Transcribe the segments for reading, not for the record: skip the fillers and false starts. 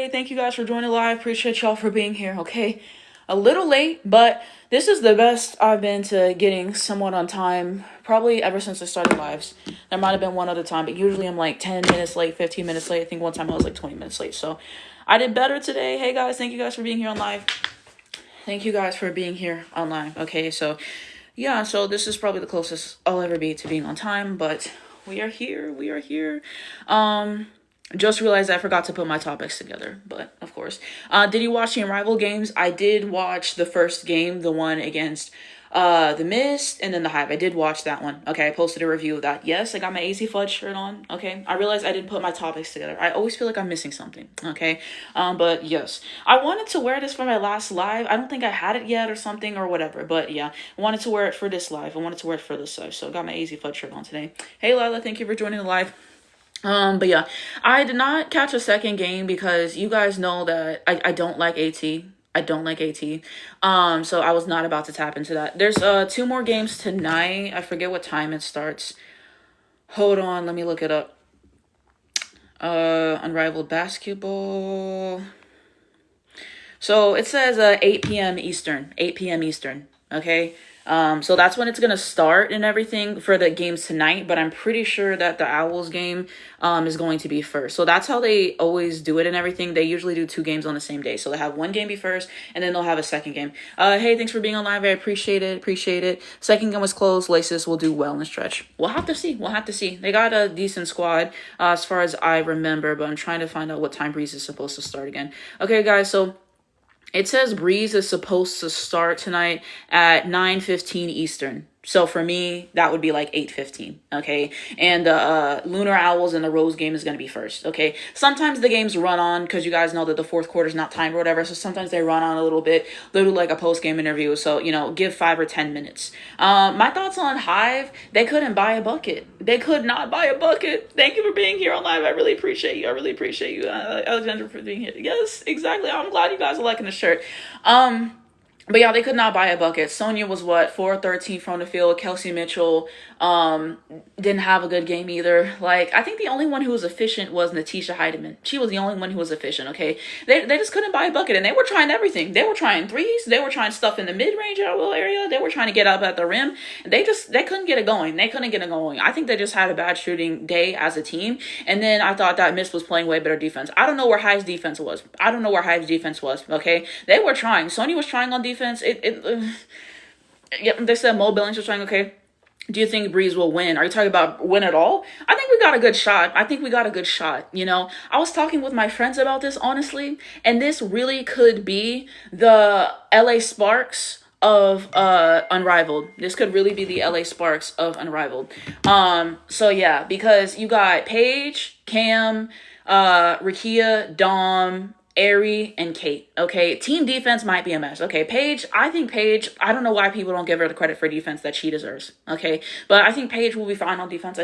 Hey, thank you guys for joining live. Appreciate y'all for being here, okay? A little late, but this is the best I've been to getting somewhat on time, probably ever since I started lives. There might have been one other time, but usually I'm like 10 minutes late, 15 minutes late. I think one time I was like 20 minutes late, so I did better today. Hey guys, thank you guys for being here on live. Thank you guys for being here online, okay? So, yeah, so this is probably the closest I'll ever be to being on time, but we are here. Just realized I forgot to put my topics together, but of course. Did you watch the rival games? I did watch the first game, the one against the Mist and then the Hive. I did watch that one. Okay, I posted a review of that. Yes, I got my AZ Fudge shirt on. Okay, I realized I didn't put my topics together. I always feel like I'm missing something. Okay, but yes, I wanted to wear this for my last live. I don't think I had it yet or something or whatever, but yeah, I wanted to wear it for this live. So I got my AZ Fudge shirt on today. Hey Lila, thank you for joining the live. But yeah, I did not catch a second game because you guys know that I don't like AT. I don't like AT. So I was not about to tap into that. There's 2 more games tonight. I forget what time it starts. Hold on, let me look it up. Unrivaled basketball. So it says 8 p.m. Eastern. 8 p.m. Eastern. Okay. So that's when it's going to start and everything for the games tonight, but I'm pretty sure that the Owls game, is going to be first. So that's how they always do it and everything. They usually do 2 games on the same day. So they have one game be first and then they'll have a second game. Hey, thanks for being on live. I appreciate it. Second game was close. Laces will do well in the stretch. We'll have to see. They got a decent squad, as far as I remember, but I'm trying to find out what time Breeze is supposed to start again. Okay, guys, so it says Breeze is supposed to start tonight at 9:15 Eastern. So for me, that would be like 8:15, okay? And the Lunar Owls and the Rose game is going to be first, okay? Sometimes the games run on because you guys know that the fourth quarter is not timed or whatever, so sometimes they run on a little bit. They'll do like a post-game interview, so, give 5 or 10 minutes. My thoughts on Hive, they couldn't buy a bucket. They could not buy a bucket. Thank you for being here on live. I really appreciate you. Alexander, for being here. Yes, exactly. I'm glad you guys are liking the shirt. But yeah, they could not buy a bucket. Sonia was 4-13 from the field. Kelsey Mitchell didn't have a good game either. Like, I think the only one who was efficient was Natisha Heidemann. She was the only one who was efficient, okay? They just couldn't buy a bucket, and they were trying everything. They were trying threes. They were trying stuff in the mid-range area. They were trying to get up at the rim. They couldn't get it going. I think they just had a bad shooting day as a team, and then I thought that Miss was playing way better defense. I don't know where Hive's defense was. Okay? They were trying. Sonia was trying on defense. They said Mo Billings was trying, okay? Do you think Breeze will win? Are you talking about win at all? I think we got a good shot. I was talking with my friends about this, honestly, and this really could be the LA Sparks of Unrivaled. This could really be the LA Sparks of Unrivaled. So yeah, because you got Paige, Cam, Rakia, Dom, Ari, and Kate, okay? Team defense might be a mess, okay? Paige, I don't know why people don't give her the credit for defense that she deserves, okay? But I think Paige will be fine on defense.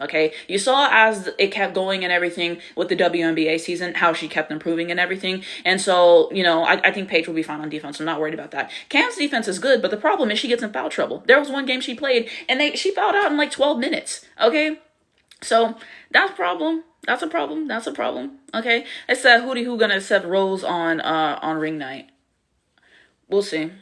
Okay? You saw as it kept going and everything with the WNBA season, how she kept improving and everything. And so, I think Paige will be fine on defense. I'm not worried about that. Cam's defense is good, but the problem is she gets in foul trouble. There was one game she played, and she fouled out in like 12 minutes, okay? So, that's a problem. Okay? It said who gonna accept Rose on ring night. We'll see.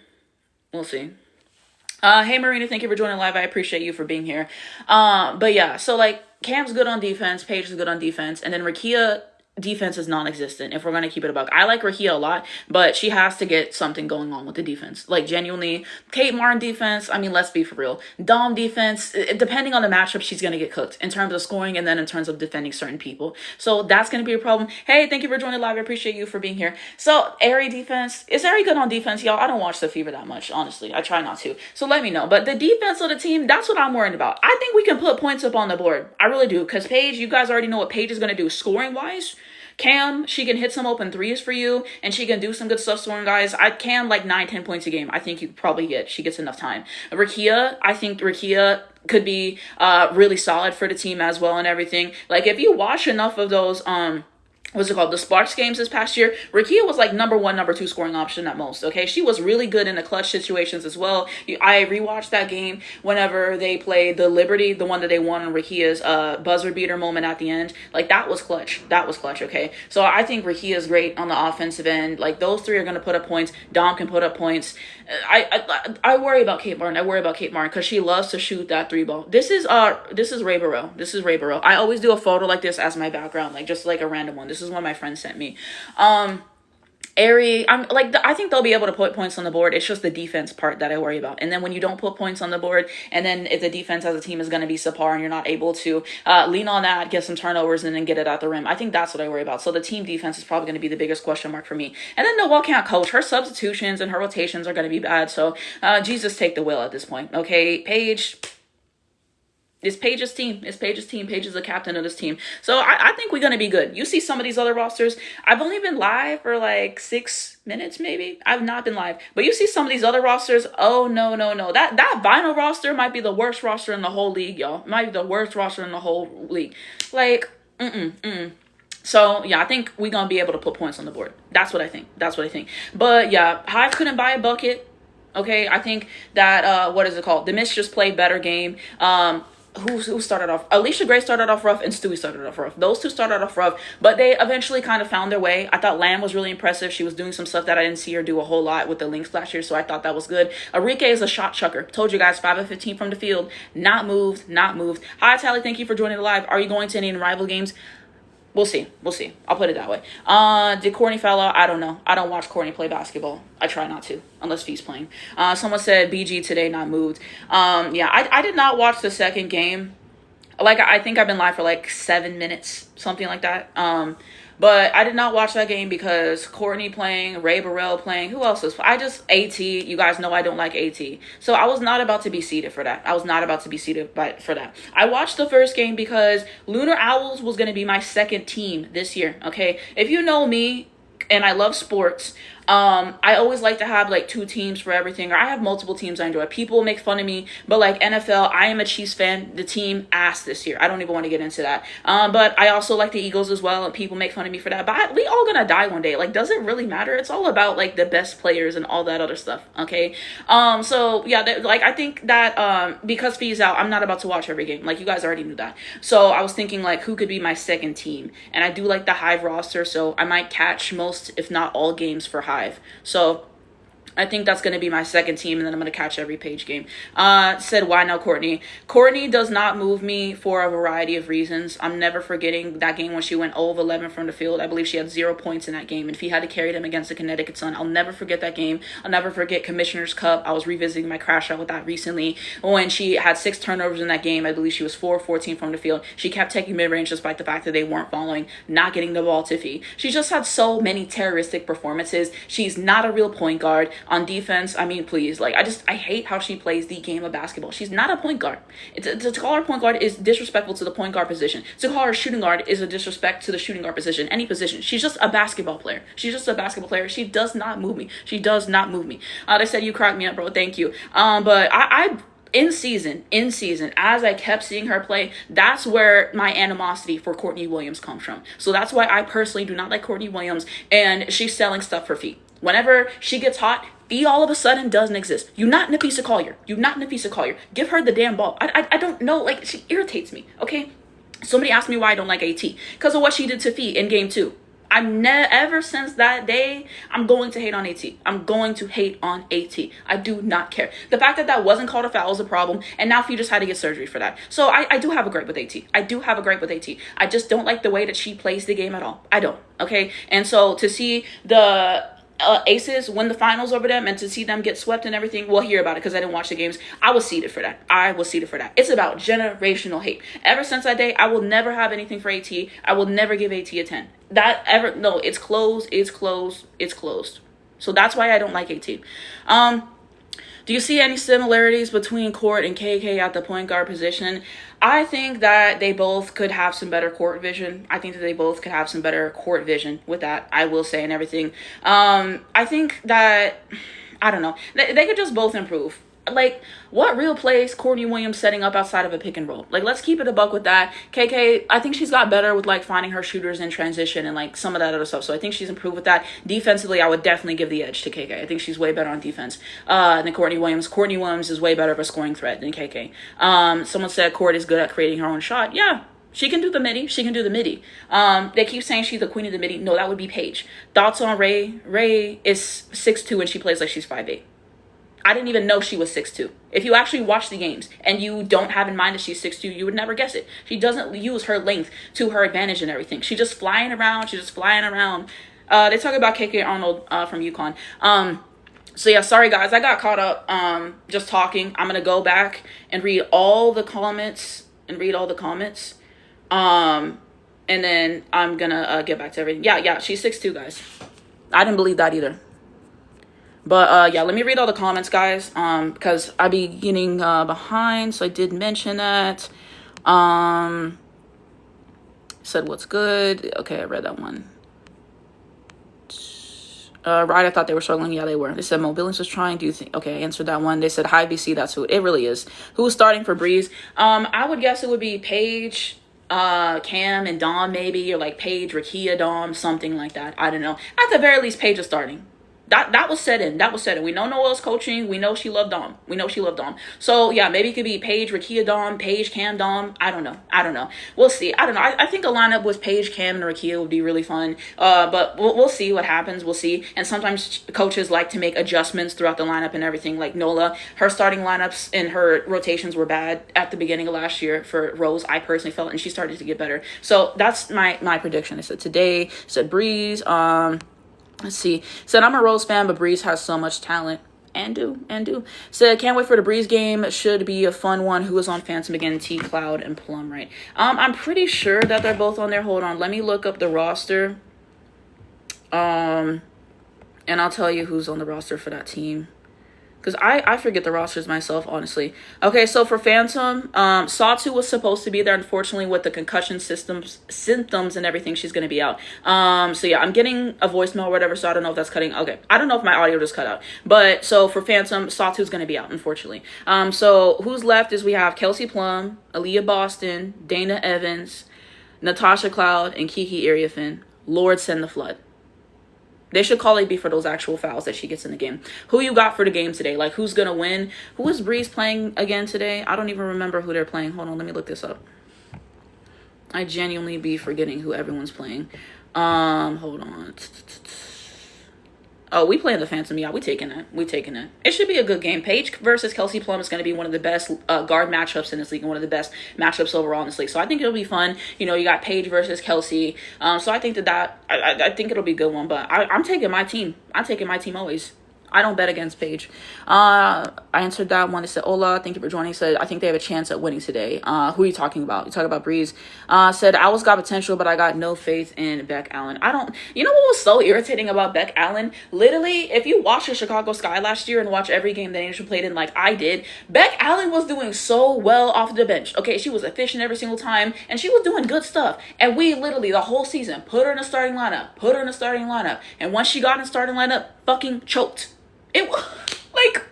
Hey Marina, thank you for joining live. I appreciate you for being here. But yeah, so like Cam's good on defense, Paige is good on defense, and then Rakia defense is non-existent if we're going to keep it a buck. I like Rakia a lot, but she has to get something going on with the defense. Like, genuinely, Kate Martin defense, I mean, let's be for real. Dom defense, depending on the matchup, she's going to get cooked in terms of scoring and then in terms of defending certain people. So that's going to be a problem. Hey, thank you for joining live. I appreciate you for being here. So, Ari defense, is Ari good on defense, y'all? I don't watch the Fever that much, honestly. I try not to. So let me know. But the defense of the team, that's what I'm worried about. I think we can put points up on the board. I really do. Because Paige, you guys already know what Paige is going to do scoring-wise. Cam, she can hit some open threes for you, and she can do some good stuff scoring, guys. Cam, like 9-10 points a game. I think you probably she gets enough time. Rakia, I think Rakia could be really solid for the team as well and everything. Like, if you watch enough of those what's it called, the Sparks games this past year, Rakia was like number one, number two scoring option at most. Okay, she was really good in the clutch situations as well. I rewatched that game whenever they played the Liberty, the one that they won on Rakia's buzzer beater moment at the end. Like that was clutch. That was clutch. Okay, so I think Rakia is great on the offensive end. Like those three are gonna put up points. Dom can put up points. I worry about Kate Martin. I worry about Kate Martin because she loves to shoot that three ball. This is Ray Burrell. This is Ray Burrell. I always do a photo like this as my background, like just like a random one. This is one my friend sent me. I think they'll be able to put points on the board. It's just the defense part that I worry about. And then when you don't put points on the board, and then if the defense as a team is going to be subpar and you're not able to lean on that, get some turnovers, and then get it out the rim, I think that's what I worry about. So the team defense is probably going to be the biggest question mark for me. And then Noelle can't coach. Her substitutions and her rotations are going to be bad. So Jesus, take the wheel at this point. Okay, Paige. It's Paige's team. It's Paige's team. Paige is the captain of this team. So I think we're going to be good. You see some of these other rosters. I've only been live for like 6 minutes, maybe. I've not been live. But you see some of these other rosters. Oh, no. That vinyl roster might be the worst roster in the whole league, y'all. Might be the worst roster in the whole league. Like, So, yeah, I think we're going to be able to put points on the board. That's what I think. But, yeah, Hive couldn't buy a bucket. Okay, I think that, what is it called? The Miss just played better game. Who started off? Alicia Gray started off rough and Stewie started off rough. Those two started off rough, but they eventually kind of found their way. I thought Lamb was really impressive. She was doing some stuff that I didn't see her do a whole lot with the Lynx last year, so I thought that was good. Arike is a shot chucker. Told you guys, 5 of 15 from the field. Not moved. Hi, Tally. Thank you for joining the live. Are you going to any rival games? We'll see. I'll put it that way. Did Courtney foul out? I don't know. I don't watch Courtney play basketball. I try not to, unless Fee's playing. Someone said BG today not moved. Yeah, I did not watch the second game. Like, I think I've been live for like 7 minutes, something like that. But I did not watch that game because Courtney playing, Ray Burrell playing, who else was? AT, you guys know I don't like AT. So I was not about to be seated for that. I watched the first game because Lunar Owls was going to be my second team this year, okay? If you know me, and I love sports, I always like to have like 2 teams for everything, or I have multiple teams I enjoy. People make fun of me, but like NFL, I am a Chiefs fan. The team ass this year. I don't even want to get into that. But I also like the Eagles as well, and people make fun of me for that. But we all gonna die one day. Like, does it really matter? It's all about like the best players and all that other stuff. Okay. So yeah, like I think that because Fee's out, I'm not about to watch every game. Like you guys already knew that. So I was thinking like who could be my second team, and I do like the Hive roster, so I might catch most, if not all, games for Hive. So I think that's going to be my second team, and then I'm going to catch every Page game. Said, why now, Courtney? Courtney does not move me for a variety of reasons. I'm never forgetting that game when she went 0 of 11 from the field. I believe she had 0 points in that game, and Fee had to carry them against the Connecticut Sun. I'll never forget that game. I'll never forget Commissioner's Cup. I was revisiting my crash out with that recently when she had 6 turnovers in that game. I believe she was 4 of 14 from the field. She kept taking mid-range despite the fact that they weren't following, not getting the ball to Fee. She just had so many terroristic performances. She's not a real point guard. On defense, I mean, please, like, I hate how she plays the game of basketball. She's not a point guard. To call her point guard is disrespectful to the point guard position. To call her shooting guard is a disrespect to the shooting guard position, any position. She's just a basketball player. She does not move me. They said you cracked me up, bro. Thank you. But I in season, as I kept seeing her play, that's where my animosity for Courtney Williams comes from. So that's why I personally do not like Courtney Williams, and she's selling stuff for Fee. Whenever she gets hot, Fee all of a sudden doesn't exist. You're not Nafisa Collier. Give her the damn ball. I don't know. Like, she irritates me, okay? Somebody asked me why I don't like AT. Because of what she did to Fee in game 2. Ever since that day, I'm going to hate on AT. I do not care. The fact that wasn't called a foul is a problem, and now Fee just had to get surgery for that. So I do have a gripe with AT. I just don't like the way that she plays the game at all. I don't, okay? And so to see the Aces win the finals over them, and to see them get swept and everything, we'll hear about it because I didn't watch the games. I was seated for that. It's about generational hate. Ever since that day, I will never have anything for AT. I will never give AT a 10. It's closed. So that's why I don't like AT. Do you see any similarities between Court and KK at the point guard position? I think that they both could have some better court vision. With that, I will say, and everything. I think that, I don't know, they could just both improve. like, what real plays Courtney Williams setting up outside of a pick and roll? Like, let's keep it a buck with that. KK, I think she's got better with, like, finding her shooters in transition and, like, some of that other stuff. So I think she's improved with that. Defensively, I would definitely give the edge to KK. I think she's way better on defense than Courtney Williams. Courtney Williams is way better of a scoring threat than KK. Someone said Court is good at creating her own shot. Yeah. She can do the midi. She can do the midi. They keep saying she's the queen of the midi. No, that would be Paige. Thoughts on Ray? Ray is 6'2" and she plays like she's 5'8". I didn't even know she was 6'2". If you actually watch the games and you don't have in mind that she's 6'2", you would never guess it. She doesn't use her length to her advantage and everything. She's just flying around. She's just flying around. They talk about KK Arnold from UConn. So yeah, sorry guys, I got caught up just talking. I'm gonna go back and read all the comments and then I'm gonna get back to everything. Yeah, she's 6'2", guys. I didn't believe that either. But yeah, let me read all the comments, guys, because I be getting behind, so I did mention that. Said what's good. Okay, I read that one. Right, I thought they were struggling. Yeah, they were. They said Mo Billings was trying. Do you think? Okay, I answered that one. They said hi BC. That's who it really is. Who's starting for Breeze? I would guess it would be Paige, Cam, and Dom maybe, or like Paige, Rakia, Dom, something like that. I don't know. At the very least, Paige is starting. That was set in. That was set in. We know Noel's coaching. We know she loved Dom. So, yeah, maybe it could be Paige, Rakia, Dom, Paige, Cam, Dom. I don't know. We'll see. I don't know. I think a lineup with Paige, Cam, and Rakia would be really fun. But we'll see what happens. We'll see. And sometimes coaches like to make adjustments throughout the lineup and everything. Like Nola, her starting lineups and her rotations were bad at the beginning of last year for Rose, I personally felt, and she started to get better. So that's my prediction. I said today, said Breeze, let's see. Said I'm a Rose fan, but Breeze has so much talent. And do. Said can't wait for the Breeze game. Should be a fun one. Who is on Phantom again? T Cloud and Plum, right? I'm pretty sure that they're both on there. Hold on. Let me look up the roster. And I'll tell you who's on the roster for that team. Because I forget the rosters myself, honestly. Okay, so for Phantom, Sawtooth was supposed to be there. Unfortunately, with the concussion symptoms and everything, she's going to be out. So yeah, I'm getting a voicemail or whatever, so I don't know if that's cutting. Okay, I don't know if my audio just cut out. But so for Phantom, Sawtooth's going to be out, unfortunately. So who's left is we have Kelsey Plum, Aaliyah Boston, Dana Evans, Natasha Cloud, and Kiki Ariafin. Lord send the flood. They should call AB for those actual fouls that she gets in the game. Who you got for the game today? Like, who's going to win? Who is Breeze playing again today? I don't even remember who they're playing. Hold on, let me look this up. I genuinely be forgetting who everyone's playing. Hold on. Oh, we playing the Phantom. Yeah, we taking it. It should be a good game. Paige versus Kelsey Plum is going to be one of the best guard matchups in this league and one of the best matchups overall in this league. So I think it'll be fun. You know, you got Paige versus Kelsey. So I think I think it'll be a good one. But I'm taking my team. I'm taking my team always. I don't bet against Paige. I answered that one. They said, Ola, thank you for joining. Said, I think they have a chance at winning today. Who are you talking about? You talking about Breeze. Said, Owls got potential, but I got no faith in Beck Allen. You know what was so irritating about Beck Allen? Literally, if you watch the Chicago Sky last year and watch every game that Angel played in like I did, Beck Allen was doing so well off the bench. Okay, she was efficient every single time, and she was doing good stuff. And we literally, the whole season, put her in the starting lineup. And once she got in the starting lineup, fucking choked. It was like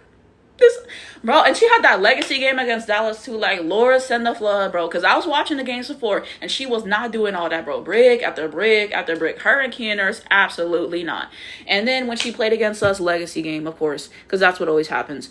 this, bro. And she had that legacy game against Dallas too. Like, Laura send the flood, bro. Because I was watching the games before, and she was not doing all that, bro. Brick after brick after brick. Her and Kia Nurse, absolutely not. And then when she played against us, legacy game, of course, because that's what always happens.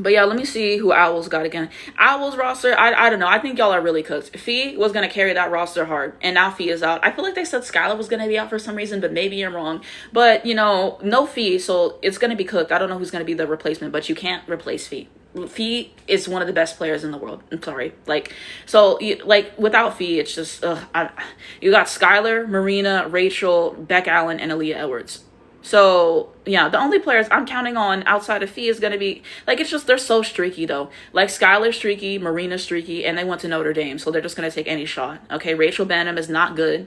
But yeah, let me see who Owls got again. Owls roster, I don't know. I think y'all are really cooked. Fee was going to carry that roster hard, and now Fee is out. I feel like they said Skylar was going to be out for some reason, but maybe I'm wrong. But, you know, no Fee, so it's going to be cooked. I don't know who's going to be the replacement, but you can't replace Fee. Fee is one of the best players in the world. I'm sorry. Without Fee, it's just, you got Skylar, Marina, Rachel, Beck Allen, and Aaliyah Edwards. So, yeah, the only players I'm counting on outside of Fee is going to be, like, it's just, they're so streaky, though. Like, Skylar's streaky, Marina's streaky, and they went to Notre Dame, so they're just going to take any shot. Okay, Rachel Benham is not good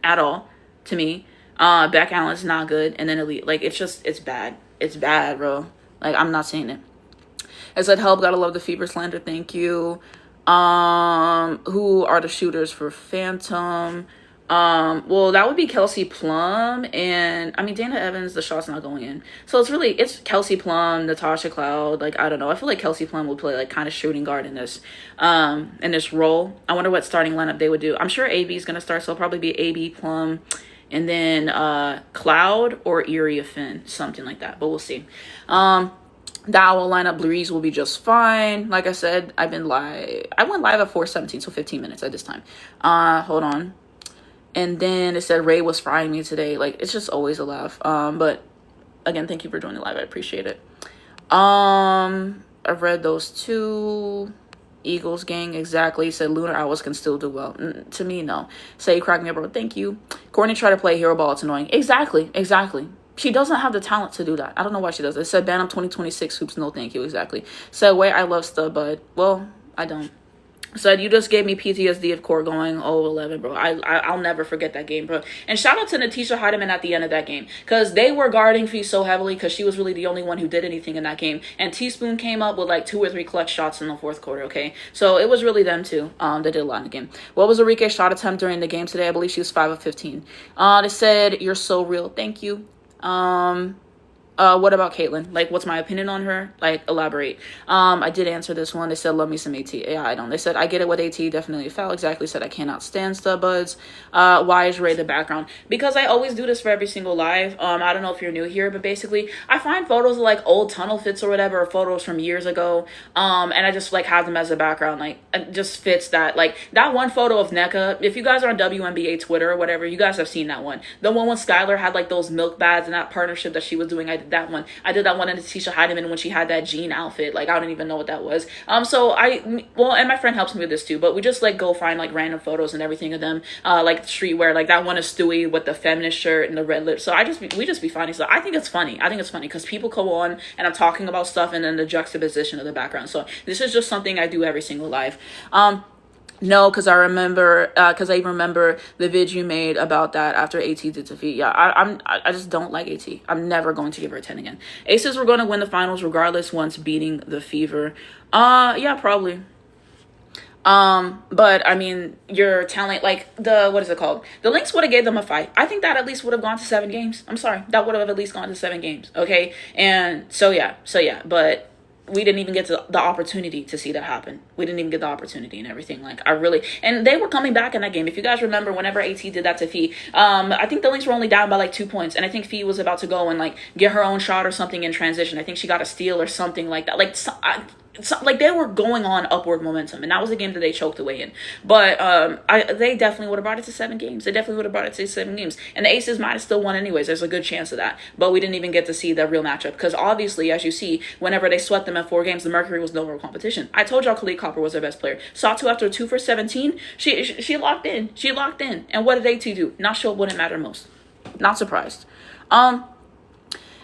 at all, to me. Beck Allen's not good, and then Elite. Like, it's bad. It's bad, bro. Like, I'm not saying it. I said, help, gotta love the fever slander, thank you. Who are the shooters for Phantom? Well, that would be Kelsey Plum, and I mean Dana Evans. The shot's not going in, so it's Kelsey Plum, Natasha Cloud. Like I don't know. I feel like Kelsey Plum would play like kind of shooting guard in this role. I wonder what starting lineup they would do. I'm sure AB is gonna start, so it'll probably be AB Plum, and then Cloud or Erie Finn, something like that. But we'll see. The owl lineup Breeze will be just fine. Like I said, I went live at 4:17, so 15 minutes at this time. Hold on. And then it said Ray was frying me today. Like, it's just always a laugh. But again, thank you for joining the live. I appreciate it. I've read those two. Eagles gang, exactly. Said Lunar Owls can still do well. To me, no. Say you crack me up, bro. Thank you. Courtney tried to play hero ball. It's annoying. Exactly. She doesn't have the talent to do that. I don't know why she does. It said Bantam 2026 hoops. No, thank you. Exactly. Said wait, I love stuff, but well, I don't. Said you just gave me PTSD of court going 0-11, bro. I'll never forget that game, bro. And shout out to Natisha Heidemann at the end of that game, because they were guarding Fee so heavily because she was really the only one who did anything in that game. And Teaspoon came up with like 2 or 3 clutch shots in the fourth quarter. Okay, so it was really them two. That did a lot in the game. What was Enrique's shot attempt during the game today? I believe she was 5 of 15. They said you're so real. Thank you. What about Caitlin? Like, what's my opinion on her? Like, elaborate. I did answer this one. They said, love me some AT. Yeah, I don't. They said, I get it with AT. Definitely a foul. Exactly. Said, I cannot stand stud buds. Why is Ray the background? Because I always do this for every single live. I don't know if you're new here, but basically, I find photos of, like, old tunnel fits or whatever, or photos from years ago, and I just, like, have them as a background. Like, it just fits that. Like, that one photo of NECA, if you guys are on WNBA Twitter or whatever, you guys have seen that one. The one when Skylar had, like, those milk baths and that partnership that she was doing, I did that one. I did that one in Tisha Heidemann when she had that jean outfit. Like, I don't even know what that was. So and my friend helps me with this too, but we just like go find like random photos and everything of them, like streetwear. Like that one is Stewie with the feminist shirt and the red lips. So we just be finding stuff. I think it's funny because people go on and I'm talking about stuff and then the juxtaposition of the background. So this is just something I do every single live. No, because I remember the vid you made about that after AT did defeat. Yeah, I just don't like AT. I'm never going to give her a 10 again. Aces were going to win the finals regardless once beating the Fever. Yeah, probably. But I mean, your talent, like what is it called? The Lynx would have gave them a fight. I think that at least would have gone to 7 games. I'm sorry, that would have at least gone to 7 games. Okay, and so yeah, but we didn't even get to the opportunity to see that happen. We didn't even get the opportunity and everything. Like, and they were coming back in that game. If you guys remember, whenever AT did that to Fee, I think the Lynx were only down by like 2 points. And I think Fee was about to go and like get her own shot or something in transition. I think she got a steal or something like that. Like they were going on upward momentum, and that was a game that they choked away in. But they definitely would have brought it to 7 games. And the Aces might have still won anyways. There's a good chance of that. But we didn't even get to see the real matchup because obviously, as you see, whenever they swept them at 4 games, the Mercury was no real competition. I told y'all Khalid Copper was their best player. Satu after 2 for 17, she locked in. And what did AT do? Not sure wouldn't matter most. Not surprised.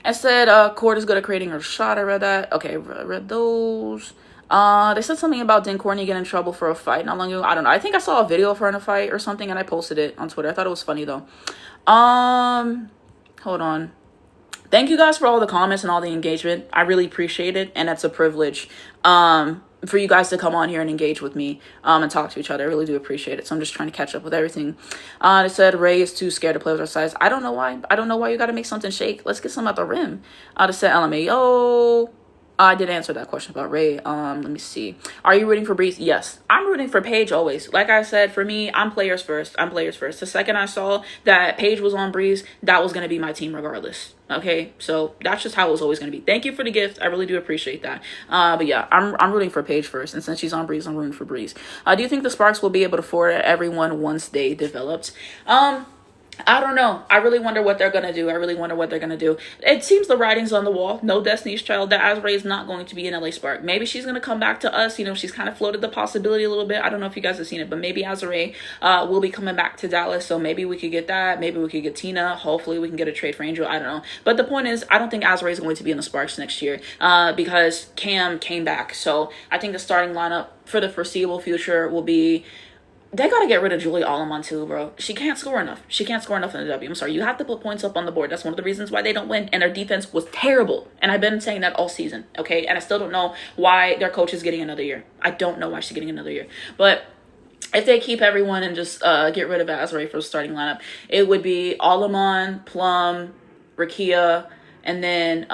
I said Court is good at creating her shot. I read that. Okay, read those. They said something about didn't Courtney get in trouble for a fight not long ago. I don't know. I think I saw a video of her in a fight or something, and I posted it on Twitter. I thought it was funny though. Hold on. Thank you guys for all the comments and all the engagement. I really appreciate it, and it's a privilege. For you guys to come on here and engage with me and talk to each other. I really do appreciate it. So I'm just trying to catch up with everything. They said Ray is too scared to play with her size. I don't know why. You got to make something shake. Let's get some at the rim. They said LMAO. I did answer that question about Ray. Let me see. Are you rooting for Breeze? Yes. I'm rooting for Paige always. Like I said, for me, I'm players first. The second I saw that Paige was on Breeze, that was going to be my team regardless. Okay, so that's just how it was always going to be. Thank you for the gift. I really do appreciate that. But yeah, I'm rooting for Paige first. And since she's on Breeze, I'm rooting for Breeze. Do you think the Sparks will be able to afford everyone once they developed? I don't know. I really wonder what they're going to do. It seems the writing's on the wall. No Destiny's Child. That Azrae is not going to be an LA Spark. Maybe she's going to come back to us. You know, she's kind of floated the possibility a little bit. I don't know if you guys have seen it, but maybe Azrae will be coming back to Dallas. So maybe we could get that. Maybe we could get Tina. Hopefully we can get a trade for Angel. I don't know. But the point is, I don't think Azrae is going to be in the Sparks next year because Cam came back. So I think the starting lineup for the foreseeable future will be... They got to get rid of Julie Alleman too, bro. She can't score enough. In the W. I'm sorry. You have to put points up on the board. That's one of the reasons why they don't win. And their defense was terrible. And I've been saying that all season. Okay. And I still don't know why their coach is getting another year. I don't know why she's getting another year. But if they keep everyone and just get rid of Asbury for the starting lineup, it would be Alamon, Plum, Rakia, and then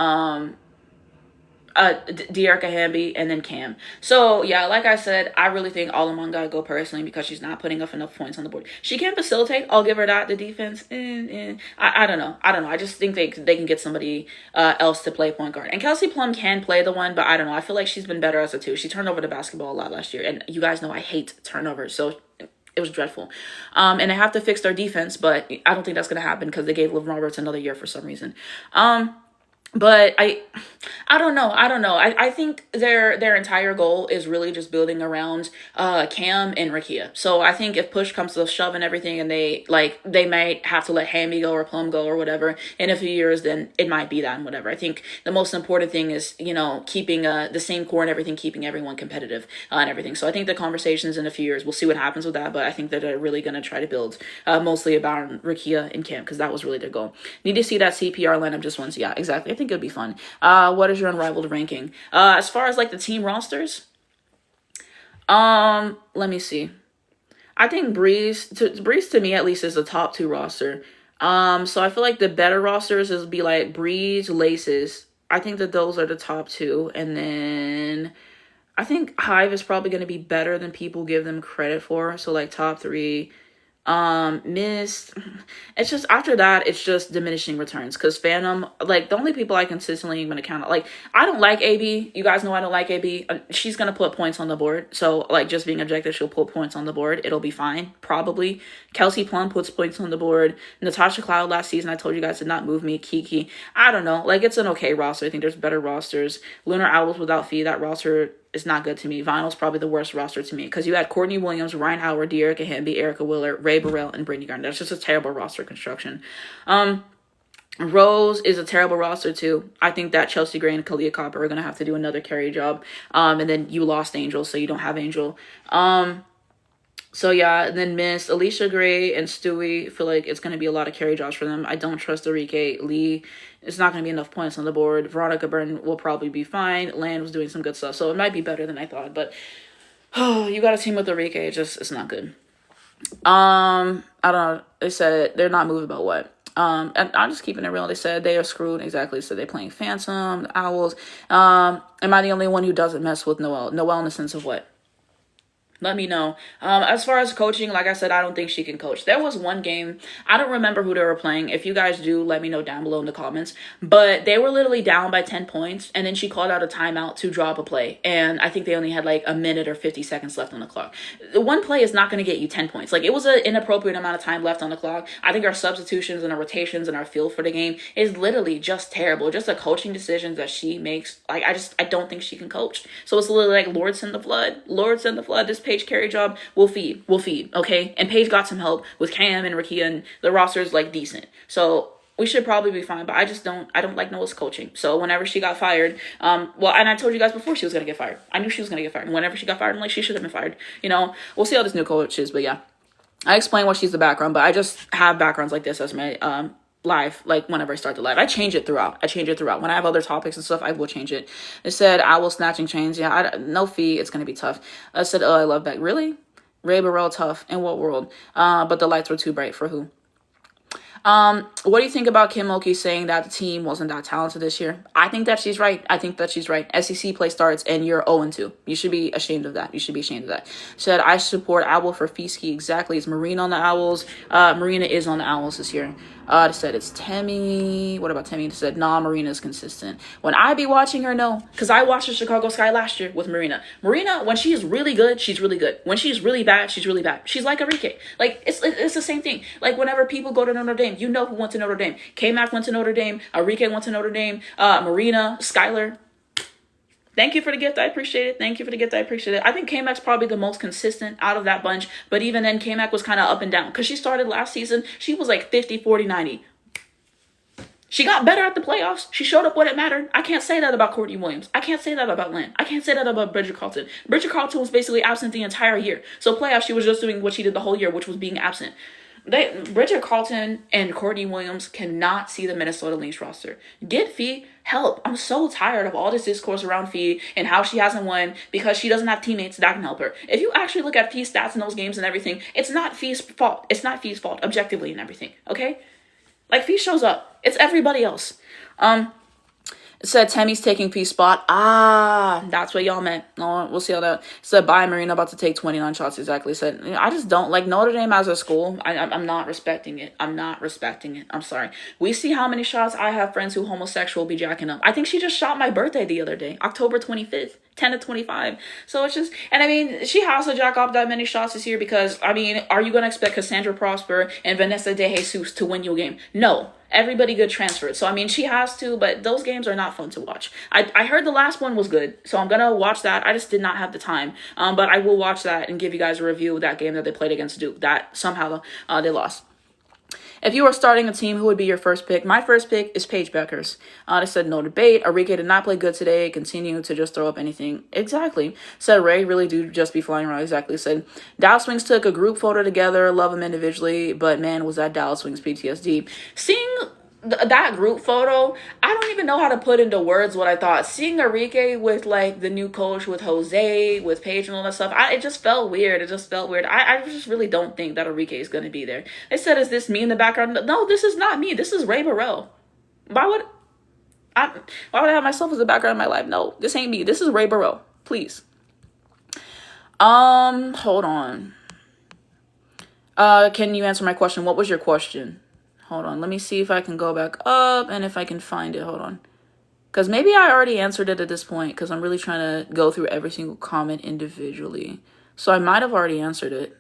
Dearica Hamby, and then Cam. So yeah, like I said, I really think Alamon gotta go personally because she's not putting up enough points on the board. She can facilitate. I'll give her that. The defense, I don't know. I just think they can get somebody else to play point guard. And Kelsey Plum can play the one, but I don't know. I feel like she's been better as a two. She turned over the basketball a lot last year, and you guys know I hate turnovers. So it was dreadful. And they have to fix their defense, but I don't think that's going to happen because they gave Liv Roberts another year for some reason. But I don't know. I think their entire goal is really just building around Cam and Rakia. So I think if push comes to shove and everything, and they might have to let Hamby go or Plum go or whatever in a few years, then it might be that and whatever. I think the most important thing is, keeping the same core and everything, keeping everyone competitive and everything. So I think the conversations in a few years, we'll see what happens with that. But I think that they're really going to try to build mostly about Rakia and Cam because that was really their goal. Need to see that CPR lineup just once. Yeah, exactly. I think it'd be fun. What is your unrivaled ranking? As far as like the team rosters, let me see. I think Breeze to me at least is the top two roster. So I feel like the better rosters is be like Breeze, Laces. I think that those are the top two, and then I think Hive is probably going to be better than people give them credit for. So like top three. Mist, it's just after that it's just diminishing returns because Phantom, like the only people I consistently am gonna count, like I don't like AB. You guys know I don't like AB. She's gonna put points on the board, so like just being objective, she'll put points on the board. It'll be fine, probably. Kelsey Plum puts points on the board. Natasha Cloud last season, I told you guys, did not move me. Kiki, I don't know, like it's an okay roster. I think there's better rosters. Lunar Owls without Fee, that roster is not good to me. Vinyl's probably the worst roster to me because you had Courtney Williams, Ryan Howard, Dearica Hamby, Erica Willer, Ray Burrell, and Brittany Garner. That's just a terrible roster construction. Rose is a terrible roster too. I think that Chelsea Gray and Kalia Copper are going to have to do another carry job. And then you lost Angel, so you don't have Angel. So yeah, and then Miss Alicia Gray and Stewie, feel like it's going to be a lot of carry jobs for them. I don't trust Enrique Lee. It's not going to be enough points on the board. Veronica Burton will probably be fine. Land was doing some good stuff, so it might be better than I thought. But you got a team with Enrique, it's not good. I don't know. They said they're not moving about what. And I'm just keeping it real. They said they are screwed. Exactly. So they're playing Phantom, the Owls. Am I the only one who doesn't mess with Noelle? Noelle in the sense of what? Let me know. As far as coaching, like I said, I don't think she can coach. There was one game, I don't remember who they were playing. If you guys do, let me know down below in the comments. But they were literally down by 10 points, and then she called out a timeout to drop a play. And I think they only had like a minute or 50 seconds left on the clock. One play is not going to get you 10 points. Like, it was an inappropriate amount of time left on the clock. I think our substitutions and our rotations and our feel for the game is literally just terrible. Just the coaching decisions that she makes. Like, I don't think she can coach. So it's literally like, Lord send the flood. Lord send the flood. This Paige carry job will feed, okay? And Paige got some help with Cam and Rakia, and the roster is like decent. So we should probably be fine, but I don't like Noah's coaching. So whenever she got fired, and I told you guys before she was going to get fired. I knew she was going to get fired. And whenever she got fired, I'm like, she should have been fired. We'll see how this new coach is, but yeah. I explained what she's the background, but I just have backgrounds like this as my, live, like whenever I start the live. I change it throughout. When I have other topics and stuff, I will change it. It said, Owl snatching chains. Yeah, no Fee. It's going to be tough. I said, I love Beck. Really? Ray Burrell, tough. In what world? But the lights were too bright for who? What do you think about Kim Mulkey saying that the team wasn't that talented this year? I think that she's right. SEC play starts and you're 0-2. You should be ashamed of that. Said, I support Owl for Feesky. Exactly. Is Marina on the Owls? Marina is on the Owls this year. They said it's Temmie. What about Temmie? They said, nah, Marina's consistent. When I be watching her, no. Because I watched the Chicago Sky last year with Marina. Marina, when she is really good, she's really good. When she's really bad, she's really bad. She's like Enrique. Like, it's the same thing. Like, whenever people go to Notre Dame, you know who went to Notre Dame. K-Mac went to Notre Dame. Enrique went to Notre Dame. Marina, Skylar. Thank you for the gift. I appreciate it. I think K-Mac's probably the most consistent out of that bunch. But even then, K-Mac was kind of up and down. Because she started last season, she was like 50, 40, 90. She got better at the playoffs. She showed up when it mattered. I can't say that about Courtney Williams. I can't say that about Lynn. I can't say that about Bridget Carlton. Bridget Carlton was basically absent the entire year. So playoffs, she was just doing what she did the whole year, which was being absent. Bridget Carlton and Courtney Williams cannot see the Minnesota Lynx roster. Get Fee help. I'm so tired of all this discourse around Fee and how she hasn't won because she doesn't have teammates that can help her. If you actually look at Fee's stats in those games and everything, it's not Fee's fault. It's not Fee's fault, objectively and everything, okay? Like, Fee shows up. It's everybody else. It said Tammy's taking Fee's spot. That's what y'all meant. Oh, we'll see how that. It said bye, Marina, about to take 29 shots. Exactly. It said, I just don't like Notre Dame as a school. I'm not respecting it. I'm not respecting it. I'm sorry. We see how many shots I have friends who homosexual be jacking up. I think she just shot my birthday the other day, October 25th. 10 to 25. So it's just, and I mean, she has to jack up that many shots this year because, I mean, are you going to expect Cassandra Prosper and Vanessa De Jesus to win you a game? No. Everybody good transferred. So, I mean, she has to, but those games are not fun to watch. I heard the last one was good, so I'm going to watch that. I just did not have the time. But I will watch that and give you guys a review of that game that they played against Duke. That somehow they lost. If you were starting a team, who would be your first pick? My first pick is Paige Beckers. They said no debate. Enrique did not play good today. Continue to just throw up anything. Exactly. Said Ray really do just be flying around. Exactly. Said Dallas Wings took a group photo together. Love them individually. But man, was that Dallas Wings PTSD. Seeing that group photo, I don't even know how to put into words what I thought. Seeing Enrique with like the new coach, with Jose, with Paige and all that stuff, it just felt weird. It just felt weird. I just really don't think that Enrique is going to be there. They said, is this me in the background? No, this is not me. This is Ray Burrell. Why would I have myself as the background of my life? No, this ain't me. This is Ray Burrell. Please. Hold on. Can you answer my question? What was your question? Hold on, let me see if I can go back up and if I can find it. Hold on. Because maybe I already answered it at this point because I'm really trying to go through every single comment individually. So I might have already answered it.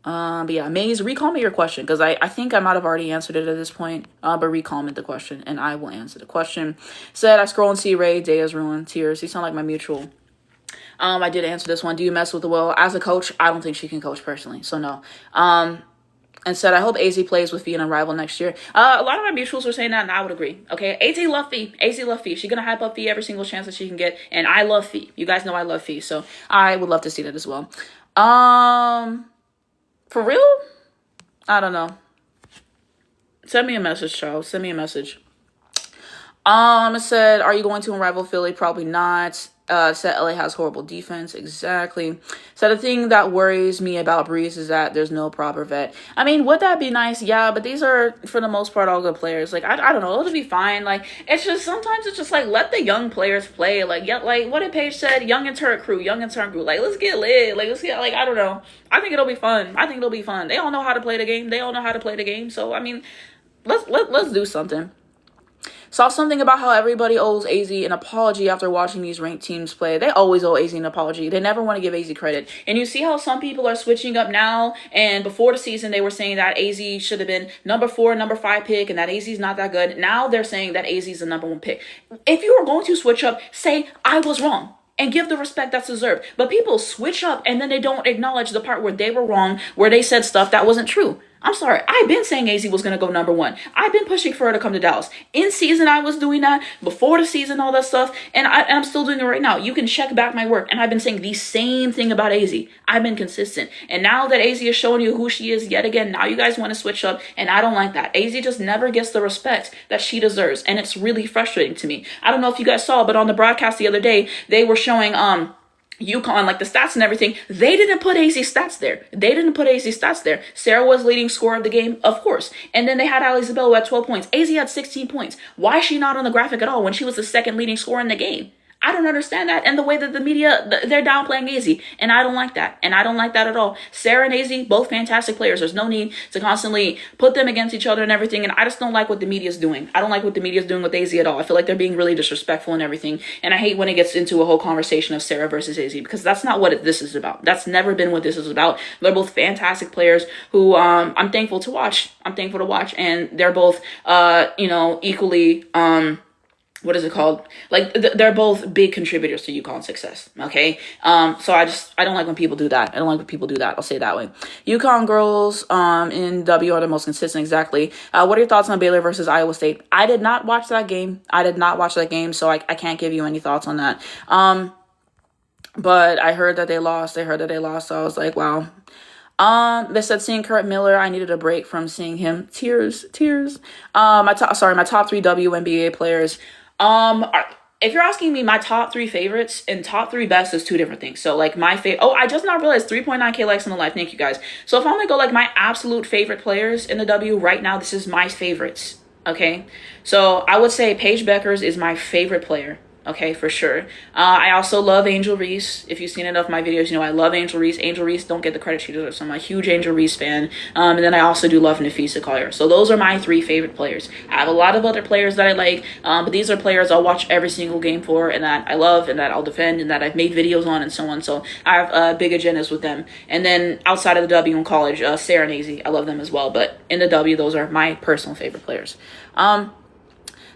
But yeah, Maze, recall me your question because I think I might have already answered it at this point. But recall me the question and I will answer the question. Said, I scroll and see Ray, day is ruined, tears. You sound like my mutual. I did answer this one. Do you mess with the Will? As a coach, I don't think she can coach personally. So no. And said, I hope AZ plays with Fee and Unrivaled next year. A lot of my mutuals were saying that, and I would agree. Okay, AZ love Fee. AZ love Fee. She's going to hype up Fee every single chance that she can get, and I love Fee. You guys know I love Fee, so I would love to see that as well. For real? I don't know. Send me a message, Charles. Send me a message. It said, are you going to Unrivaled Philly? Probably not. Said LA has horrible defense. Exactly. So the thing that worries me about Breeze is that there's no proper vet. I mean, would that be nice? Yeah, but these are, for the most part, all good players. Like, I don't know. It'll be fine. Like, it's just, sometimes it's just like, let the young players play. Like, yeah, like what did Paige said? Young intern crew. Like, let's get lit. Like, let's get, like, I don't know. I think it'll be fun. They all know how to play the game. So, I mean, let's do something. Saw something about how everybody owes AZ an apology after watching these ranked teams play. They always owe AZ an apology. They never want to give AZ credit. And you see how some people are switching up now, and before the season they were saying that AZ should have been number 4, number 5 pick, and that AZ's not that good. Now they're saying that AZ's the number 1 pick. If you are going to switch up, say, I was wrong. And give the respect that's deserved. But people switch up and then they don't acknowledge the part where they were wrong, where they said stuff that wasn't true. I'm sorry. I've been saying AZ was going to go number 1. I've been pushing for her to come to Dallas. In season, I was doing that. Before the season, all that stuff. And I'm still doing it right now. You can check back my work. And I've been saying the same thing about AZ. I've been consistent. And now that AZ is showing you who she is yet again, now you guys want to switch up. And I don't like that. AZ just never gets the respect that she deserves. And it's really frustrating to me. I don't know if you guys saw, but on the broadcast the other day, they were showing UConn, like the stats and everything. They didn't put AZ stats there. Sarah was leading scorer of the game, of course. And then they had Ali Isabella at 12 points. AZ had 16 points. Why is she not on the graphic at all when she was the second leading scorer in the game? I don't understand that. And the way that the media, they're downplaying AZ. And I don't like that. And I don't like that at all. Sarah and AZ, both fantastic players. There's no need to constantly put them against each other and everything. And I just don't like what the media is doing. I don't like what the media is doing with AZ at all. I feel like they're being really disrespectful and everything. And I hate when it gets into a whole conversation of Sarah versus AZ, because that's not what this is about. That's never been what this is about. They're both fantastic players who I'm thankful to watch. And they're both, equally, what is it called? Like, they're both big contributors to UConn's success, okay? So I don't like when people do that. I'll say it that way. UConn girls in W are the most consistent, exactly. What are your thoughts on Baylor versus Iowa State? I did not watch that game, so I can't give you any thoughts on that. But I heard that they lost, so I was like, wow. They said seeing Kurt Miller, I needed a break from seeing him. Tears, tears. My top three WNBA players. If you're asking me my top three favorites and top three best is two different things. So like my favorite. Oh, I just now realized 3.9K likes on the live. Thank you guys. So if I'm gonna go like my absolute favorite players in the W right now, this is my favorites. Okay, so I would say Paige Beckers is my favorite player. Okay, for sure. I also love Angel Reese. If you've seen enough of my videos, you know I love Angel Reese. Angel Reese don't get the credit she deserves, so I'm a huge Angel Reese fan. And then I also do love Nafisa Collier. So those are my three favorite players. I have a lot of other players that I like, but these are players I'll watch every single game for, and that I love, and that I'll defend, and that I've made videos on, and so on. So I have big agendas with them. And then outside of the W in college, Sarah and AZ, I love them as well. But in the W, those are my personal favorite players.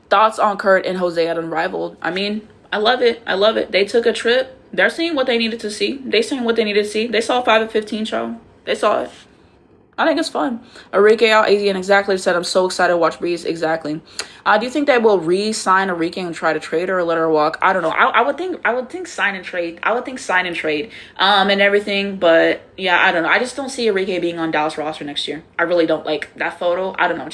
Thoughts on Kurt and Jose at Unrivaled? I mean, I love it. I love it. They took a trip. They're seeing what they needed to see. They seeing what they needed to see. They saw 5 of 15 show. They saw it. I think it's fun. Enrique out AZ and exactly said, I'm so excited to watch Breeze. Exactly. Do you think they will re-sign Enrique and try to trade her or let her walk? I don't know. I would think sign and trade. I would think sign and trade. And everything. But yeah, I don't know. I just don't see Enrique being on Dallas roster next year. I really don't like that photo. I don't know.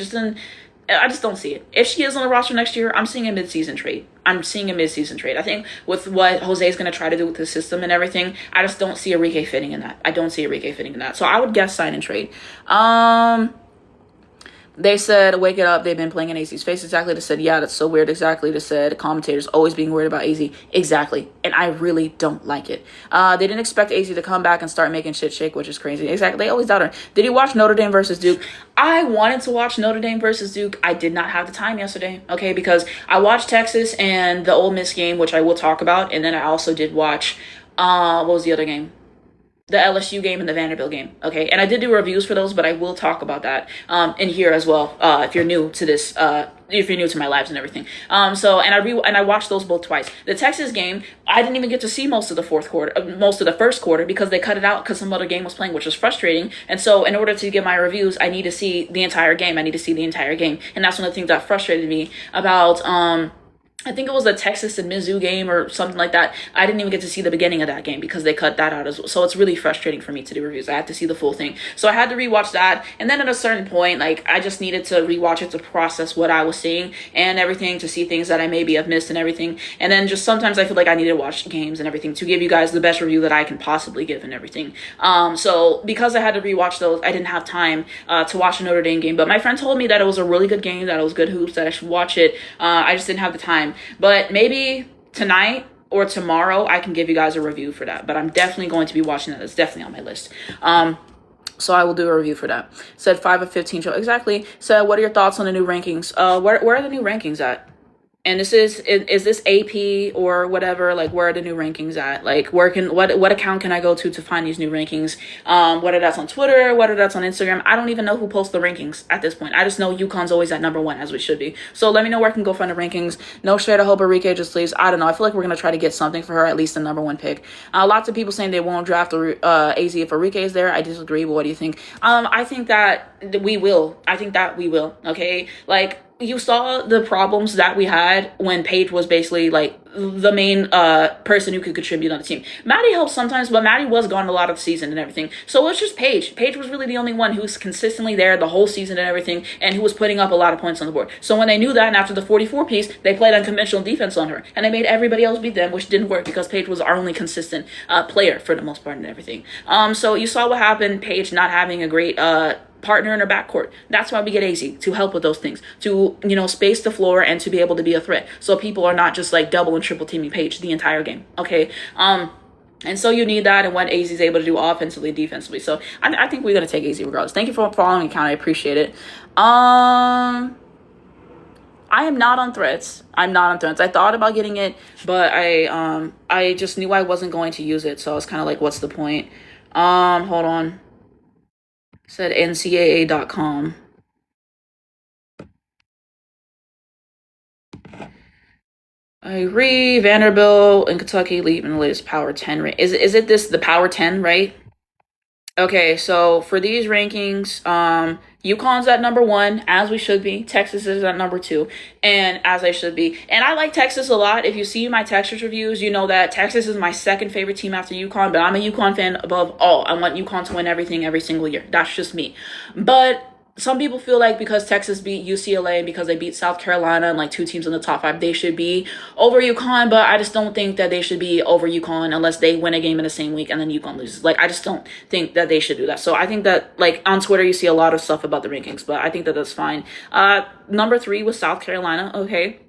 I just don't see it. If she is on the roster next year, I'm seeing a mid-season trade. I think with what Jose is going to try to do with the system and everything, I just don't see Enrique fitting in that. I don't see Enrique fitting in that. So I would guess sign and trade. They said, wake it up. They've been playing in AZ's face. Exactly. They said, yeah, that's so weird. Exactly. They said, commentators always being worried about AZ. Exactly. And I really don't like it. They didn't expect AZ to come back and start making shit shake, which is crazy. Exactly. They always doubt her. Did you watch Notre Dame versus Duke? I wanted to watch Notre Dame versus Duke. I did not have the time yesterday. Okay. Because I watched Texas and the Ole Miss game, which I will talk about. And then I also did watch, what was the other game? The LSU game and the Vanderbilt game. Okay. And I did do reviews for those, but I will talk about that in here as well. If you're new to this, if you're new to my lives and everything. I watched those both twice. The Texas game, I didn't even get to see most of the first quarter because they cut it out because some other game was playing, which was frustrating. And so in order to get my reviews, I need to see the entire game. And that's one of the things that frustrated me about, I think it was the Texas and Mizzou game or something like that. I didn't even get to see the beginning of that game because they cut that out as well. So it's really frustrating for me to do reviews. I have to see the full thing. So I had to rewatch that. And then at a certain point, like I just needed to rewatch it to process what I was seeing and everything, to see things that I maybe have missed and everything. And then just sometimes I feel like I need to watch games and everything to give you guys the best review that I can possibly give and everything. So because I had to rewatch those, I didn't have time to watch the Notre Dame game. But my friend told me that it was a really good game, that it was good hoops, that I should watch it. I just didn't have the time. But maybe tonight or tomorrow I can give you guys a review for that. But I'm definitely going to be watching that. It's definitely on my list. So I will do a review for that. Said 5 of 15 show. Exactly. Said, what are your thoughts on the new rankings? Where are the new rankings at? And is this AP or whatever? Like, where are the new rankings at? Like, what account can I go to find these new rankings? Whether that's on Twitter, whether that's on Instagram, I don't even know who posts the rankings at this point. I just know UConn's always at number 1, as we should be. So let me know where I can go find the rankings. No shade. I hope Enrique just leaves. I don't know. I feel like we're gonna try to get something for her, at least the number 1 pick. Lots of people saying they won't draft AZ if Enrique is there. I disagree. But what do you think? I think that we will. Okay, like, you saw the problems that we had when Paige was basically like the main person who could contribute on the team. Maddie helped sometimes, but Maddie was gone a lot of the season and everything. So it was just Paige. Paige was really the only one who was consistently there the whole season and everything, and who was putting up a lot of points on the board. So when they knew that, and after the 44 piece, they played unconventional defense on her, and they made everybody else beat them, which didn't work because Paige was our only consistent player for the most part and everything. So you saw what happened, Paige not having a great partner in her backcourt. That's why we get AZ, to help with those things, to, space the floor and to be able to be a threat. So people are not just like double and triple teaming Paige the entire game. Okay. And so you need that, and what AZ is able to do offensively, defensively. So I think we're going to take AZ regardless. Thank you for following account. I appreciate it. I am not on Threads. I thought about getting it, but I just knew I wasn't going to use it. So I was kind of like, what's the point? Hold on. Said ncaa.com. I agree. Vanderbilt and Kentucky leave in the latest Power 10 rate. Is it this the Power 10, right? Okay, so for these rankings, UConn's at number one, as we should be. Texas is at number two, and as I should be. And I like Texas a lot. If you see my Texas reviews, you know that Texas is my second favorite team after UConn, but I'm a UConn fan above all. I want UConn to win everything every single year. That's just me. But some people feel like because Texas beat UCLA and because they beat South Carolina and like two teams in the top five, they should be over UConn. But I just don't think that they should be over UConn unless they win a game in the same week and then UConn loses. Like, I just don't think that they should do that. So I think that, like, on Twitter, you see a lot of stuff about the rankings, but I think that that's fine. Number three was South Carolina. Okay.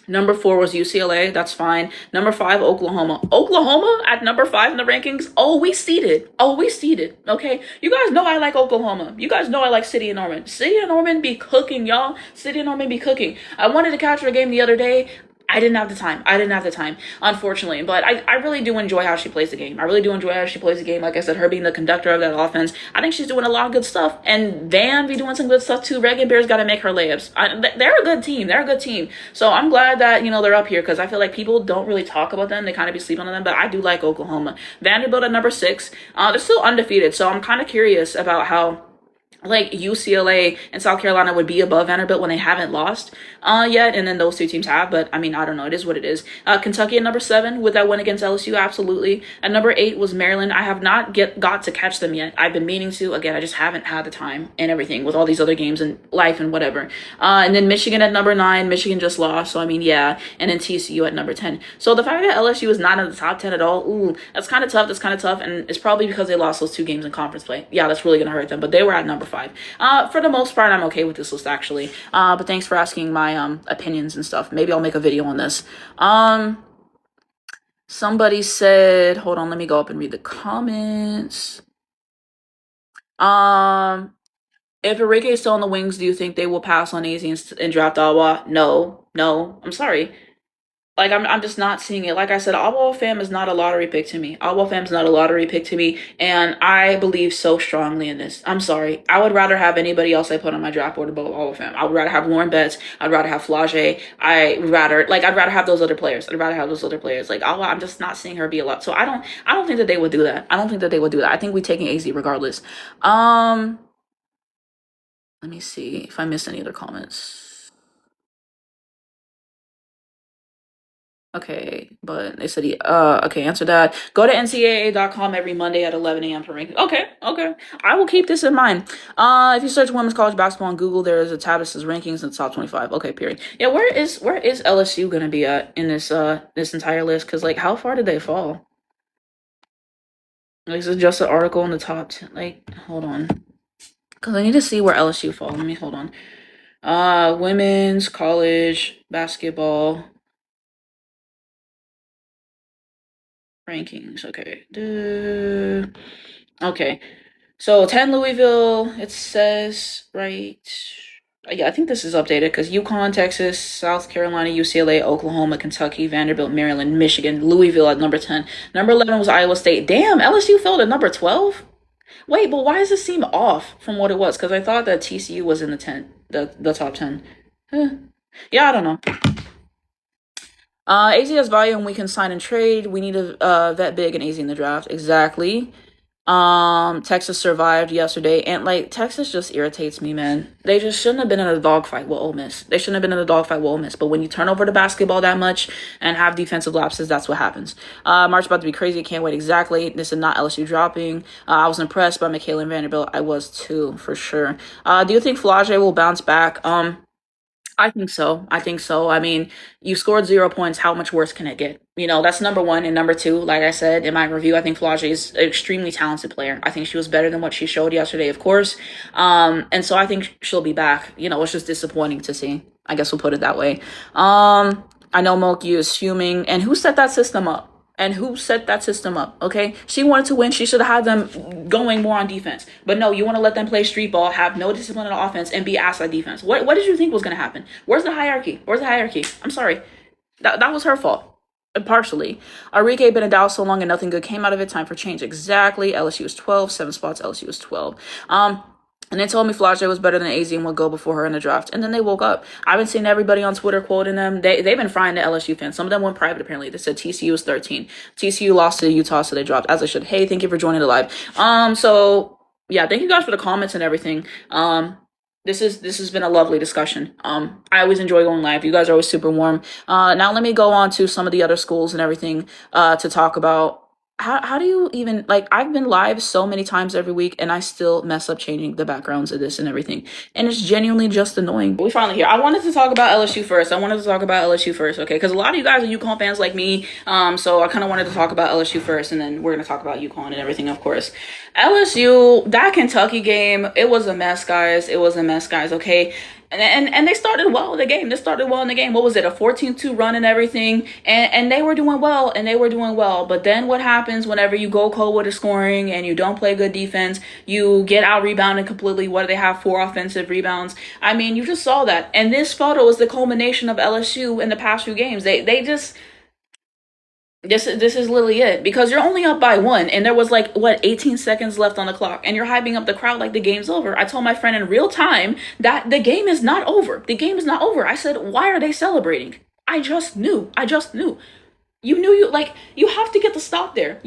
Number four was UCLA. That's fine. Number five, Oklahoma. Oklahoma at number five in the rankings. Oh, we seeded. Oh, we seeded. Okay. You guys know I like Oklahoma. You guys know I like City of Norman. City of Norman be cooking, y'all. City of Norman be cooking. I wanted to capture a game the other day. I didn't have the time. I didn't have the time, unfortunately. But I really do enjoy how she plays the game. I really do enjoy how she plays the game. Like I said, her being the conductor of that offense, I think she's doing a lot of good stuff. And Van be doing some good stuff too. Reagan Bear's got to make her layups. They're a good team. They're a good team. So I'm glad that, they're up here because I feel like people don't really talk about them. They kind of be sleeping on them. But I do like Oklahoma. Vanderbilt at number six. They're still undefeated. So I'm kind of curious about how like UCLA and South Carolina would be above Vanderbilt when they haven't lost yet, and then those two teams have. But I mean, I don't know. It is what it is. Kentucky at number seven with that win against LSU, absolutely. At number eight was Maryland. I have not got to catch them yet. I've been meaning to. Again, I just haven't had the time and everything with all these other games and life and whatever. And then Michigan at number nine. Michigan just lost, so I mean, yeah. And then TCU at number 10. So the fact that LSU is not in the top 10 at all, ooh, that's kind of tough. That's kind of tough, and it's probably because they lost those two games in conference play. Yeah, that's really gonna hurt them. But they were at number 5. For the most part, I'm okay with this list actually. But thanks for asking my opinions and stuff. Maybe I'll make a video on this. Somebody said, hold on, let me go up and read the comments. If Enrique is still in the wings, do you think they will pass on AZ and draft Awa? No. I'm sorry. Like, I'm just not seeing it. Like I said, Alwal Fam is not a lottery pick to me. Alwal Fam is not a lottery pick to me, and I believe so strongly in this. I'm sorry. I would rather have anybody else I put on my draft board above Alwal Fam. I would rather have Lauren Betts. I'd rather have Flage. I'd rather have those other players. Like, Alwal, I'm just not seeing her be a lot. So I don't think that they would do that. I think we're taking AZ regardless. Let me see if I missed any other comments. Okay, but they said okay, answer that. Go to ncaa.com every Monday at 11 a.m. for rankings. Okay. I will keep this in mind. If you search women's college basketball on Google, there is a tab that says rankings in the top 25. Okay, period. Yeah, where is LSU gonna be at in this entire list? Because, like, how far did they fall? Like, is it just an article in the top 10? Like, hold on. Because I need to see where LSU fall. Let me hold on. Women's college basketball rankings. Okay. Okay. So 10 Louisville, it says, right? Yeah, I think this is updated because UConn, Texas, South Carolina, UCLA, Oklahoma, Kentucky, Vanderbilt, Maryland, Michigan, Louisville at number 10. Number 11 was Iowa State. Damn, LSU fell to number 12? Wait, but why does this seem off from what it was? Because I thought that TCU was in the top 10. Yeah, I don't know. AZ has value and we can sign and trade. We need to vet big and AZ in the draft. Exactly. Texas survived yesterday, and like Texas just irritates me, man. They just shouldn't have been in a dogfight with Ole Miss. But when you turn over the basketball that much and have defensive lapses, that's what happens. March about to be crazy. I can't wait. Exactly. This is not LSU dropping. I was impressed by Michaela and Vanderbilt. I was too, for sure. Do you think Flage will bounce back? I think so. I mean, you scored 0 points. How much worse can it get? That's number one. And number two, like I said in my review, I think Flage is an extremely talented player. I think she was better than what she showed yesterday, of course. And so I think she'll be back. It's just disappointing to see. I guess we'll put it that way. I know Moki is fuming. And who set that system up? Okay? She wanted to win. She should have had them going more on defense. But no, you want to let them play street ball, have no discipline on offense, and be ass at defense. What did you think was going to happen? Where's the hierarchy? I'm sorry. That was her fault. Partially. Enrique been in Dallas so long and nothing good came out of it. Time for change. Exactly. LSU was 12. 7 spots. LSU was 12. And they told me Flau'jae was better than AZ and would go before her in the draft. And then they woke up. I've been seeing everybody on Twitter quoting them. They've been frying the LSU fans. Some of them went private, apparently. They said TCU was 13. TCU lost to Utah, so they dropped, as I should. Hey, thank you for joining the live. So, yeah, thank you guys for the comments and everything. This has been a lovely discussion. I always enjoy going live. You guys are always super warm. Now let me go on to some of the other schools and everything to talk about. How do you even, like, I've been live so many times every week and I still mess up changing the backgrounds of this and everything. And it's genuinely just annoying. We're finally here. I wanted to talk about LSU first. Okay? Because a lot of you guys are UConn fans like me. So I kind of wanted to talk about LSU first, and then we're going to talk about UConn and everything, of course. LSU, that Kentucky game, it was a mess, guys. Okay? And they started well in the game. What was it? A 14-2 run and everything. And they were doing well. But then what happens whenever you go cold with the scoring and you don't play good defense? You get out rebounded completely. What do they have? 4 offensive rebounds. I mean, you just saw that. And this photo is the culmination of LSU in the past few games. They just... This is literally it, because you're only up by 1 and there was 18 seconds left on the clock and you're hyping up the crowd like the game's over. I told my friend in real time that the game is not over. I said, why are they celebrating? I just knew. You have to get the stop there.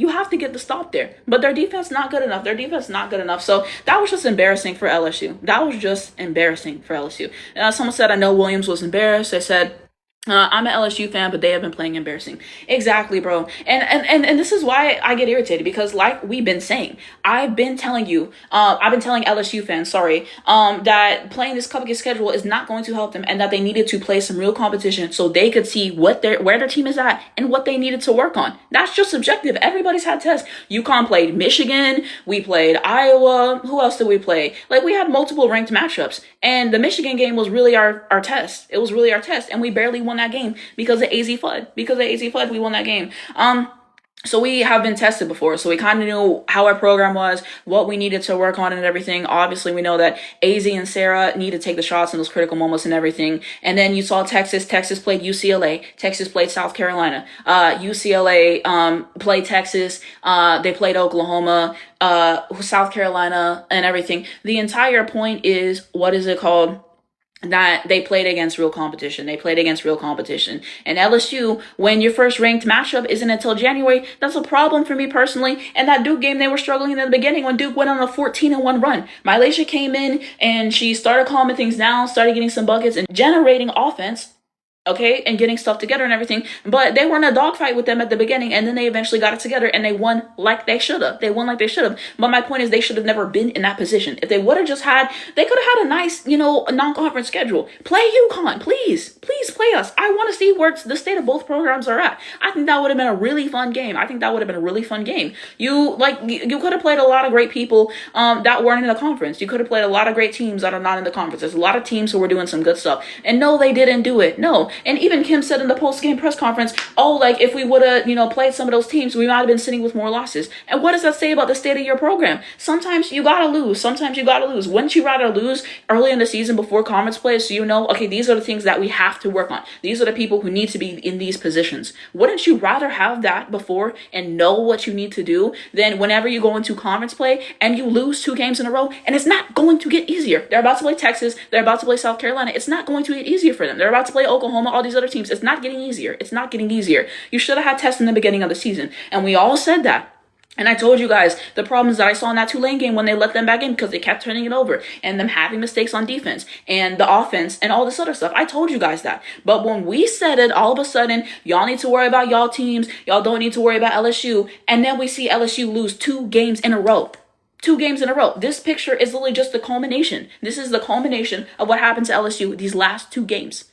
But their defense not good enough. So that was just embarrassing for LSU. Someone said, I know Williams was embarrassed. I said, I'm an LSU fan, but they have been playing embarrassing. Exactly, bro. And this is why I get irritated, because like we've been saying, I've been telling LSU fans, that playing this cupcake schedule is not going to help them, and that they needed to play some real competition so they could see where their team is at and what they needed to work on. That's just subjective. Everybody's had tests. UConn played Michigan. We played Iowa. Who else did we play? We had multiple ranked matchups, and the Michigan game was really our test. It was really our test, and we barely won that game because of AZ Flood. We won that game. So we have been tested before, so we kind of knew how our program was, what we needed to work on and everything. Obviously, we know that AZ and Sarah need to take the shots in those critical moments and everything. And then you saw Texas played UCLA. Texas played South Carolina. UCLA played Texas. They played Oklahoma, South Carolina, and everything. The entire point is, that they played against real competition. And LSU, when your first ranked matchup isn't until January, that's a problem for me personally. And that Duke game, they were struggling in the beginning when Duke went on a 14-1 run. Mylacia came in and she started calming things down, started getting some buckets and generating offense. Okay, and getting stuff together and everything. But they were in a dogfight with them at the beginning, and then they eventually got it together, and they won like they should have. But my point is, they should have never been in that position. If they would have they could have had a nice, non-conference schedule. Play UConn, please play us. I want to see where the state of both programs are at. I think that would have been a really fun game. You could have played a lot of great people that weren't in the conference. You could have played a lot of great teams that are not in the conference. There's a lot of teams who were doing some good stuff. And no, they didn't do it. No. And even Kim said in the post-game press conference, if we would have, played some of those teams, we might have been sitting with more losses. And what does that say about the state of your program? Sometimes you gotta lose. Wouldn't you rather lose early in the season before conference play, so okay, these are the things that we have to work on. These are the people who need to be in these positions. Wouldn't you rather have that before and know what you need to do than whenever you go into conference play and you lose 2 games in a row, and it's not going to get easier. They're about to play Texas. They're about to play South Carolina. It's not going to get easier for them. They're about to play Oklahoma, all these other teams. It's not getting easier. You should have had tests in the beginning of the season. And we all said that. And I told you guys the problems that I saw in that Tulane game when they let them back in, because they kept turning it over and them having mistakes on defense and the offense and all this other stuff. I told you guys that. But when we said it, all of a sudden, y'all need to worry about y'all teams. Y'all don't need to worry about LSU. And then we see LSU lose 2 games in a row. 2 games in a row. This picture is literally just the culmination. This is the culmination of what happened to LSU these last 2 games.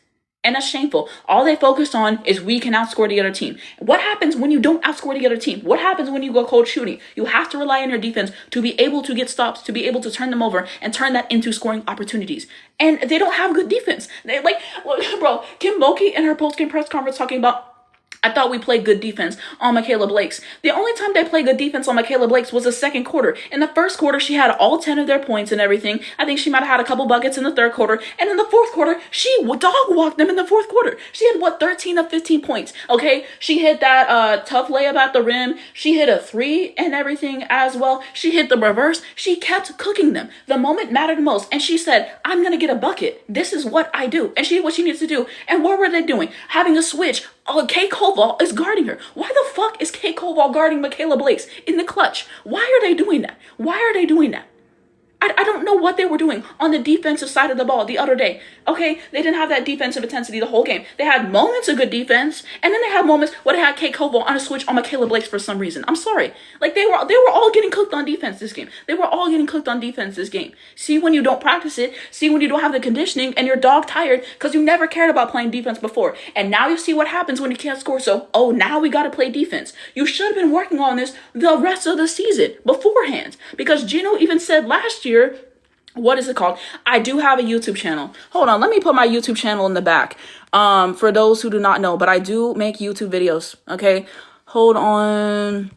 And that's shameful. All they focused on is we can outscore the other team. What happens when you don't outscore the other team? What happens when you go cold shooting? You have to rely on your defense to be able to get stops, to be able to turn them over and turn that into scoring opportunities. And they don't have good defense. Kim Mulkey in her post-game press conference talking about I thought we played good defense on Michaela Blake's. The only time they played good defense on Michaela Blake's was the second quarter. In the first quarter, she had all 10 of their points and everything. I think she might have had a couple buckets in the third quarter. And in the fourth quarter, she dog walked them in the fourth quarter. She had, 13 of 15 points, okay? She hit that tough layup at the rim. She hit a three and everything as well. She hit the reverse. She kept cooking them. The moment mattered most. And she said, I'm going to get a bucket. This is what I do. And she did what she needs to do. And what were they doing? Having a switch. Kay Koval is guarding her. Why the fuck is Kay Koval guarding Michaela Blake's in the clutch? Why are they doing that? Why are they doing that? I don't know what they were doing on the defensive side of the ball the other day. Okay, they didn't have that defensive intensity the whole game. They had moments of good defense, and then they had moments where they had Kate Koval on a switch on Michaela Blake's for some reason. I'm sorry. Like, they were all getting cooked on defense this game. They were all getting cooked on defense this game. See when you don't practice it. See when you don't have the conditioning and you're dog tired because you never cared about playing defense before. And now you see what happens when you can't score. So, now we got to play defense. You should have been working on this the rest of the season beforehand, because Gino even said last year, what is it called? I do have a YouTube channel. Hold on, let me put my YouTube channel in the back. For those who do not know, but I do make YouTube videos. Okay, hold on.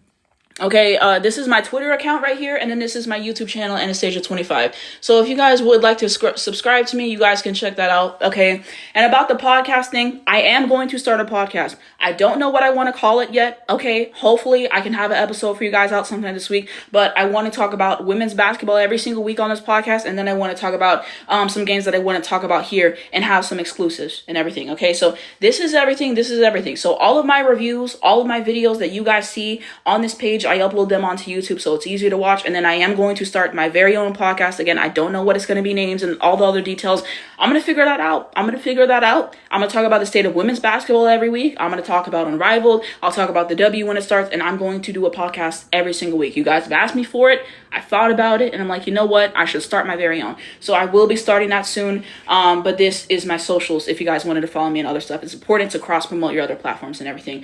Okay, this is my Twitter account right here, and then this is my YouTube channel, Anastasia25. So if you guys would like to subscribe to me, you guys can check that out, okay? And about the podcasting, I am going to start a podcast. I don't know what I want to call it yet, okay? Hopefully, I can have an episode for you guys out sometime this week, but I want to talk about women's basketball every single week on this podcast, and then I want to talk about some games that I want to talk about here and have some exclusives and everything, okay? So this is everything. So all of my reviews, all of my videos that you guys see on this page, I upload them onto YouTube, so it's easier to watch. And then I am going to start my very own podcast. Again, I don't know what it's going to be names and all the other details. I'm going to figure that out. I'm going to talk about the state of women's basketball every week. I'm going to talk about Unrivaled. I'll talk about the W when it starts, and I'm going to do a podcast every single week. You guys have asked me for it. I thought about it, and I'm like, you know what? I should start my very own. So I will be starting that soon. But this is my socials. If you guys wanted to follow me and other stuff, it's important to cross promote your other platforms and everything.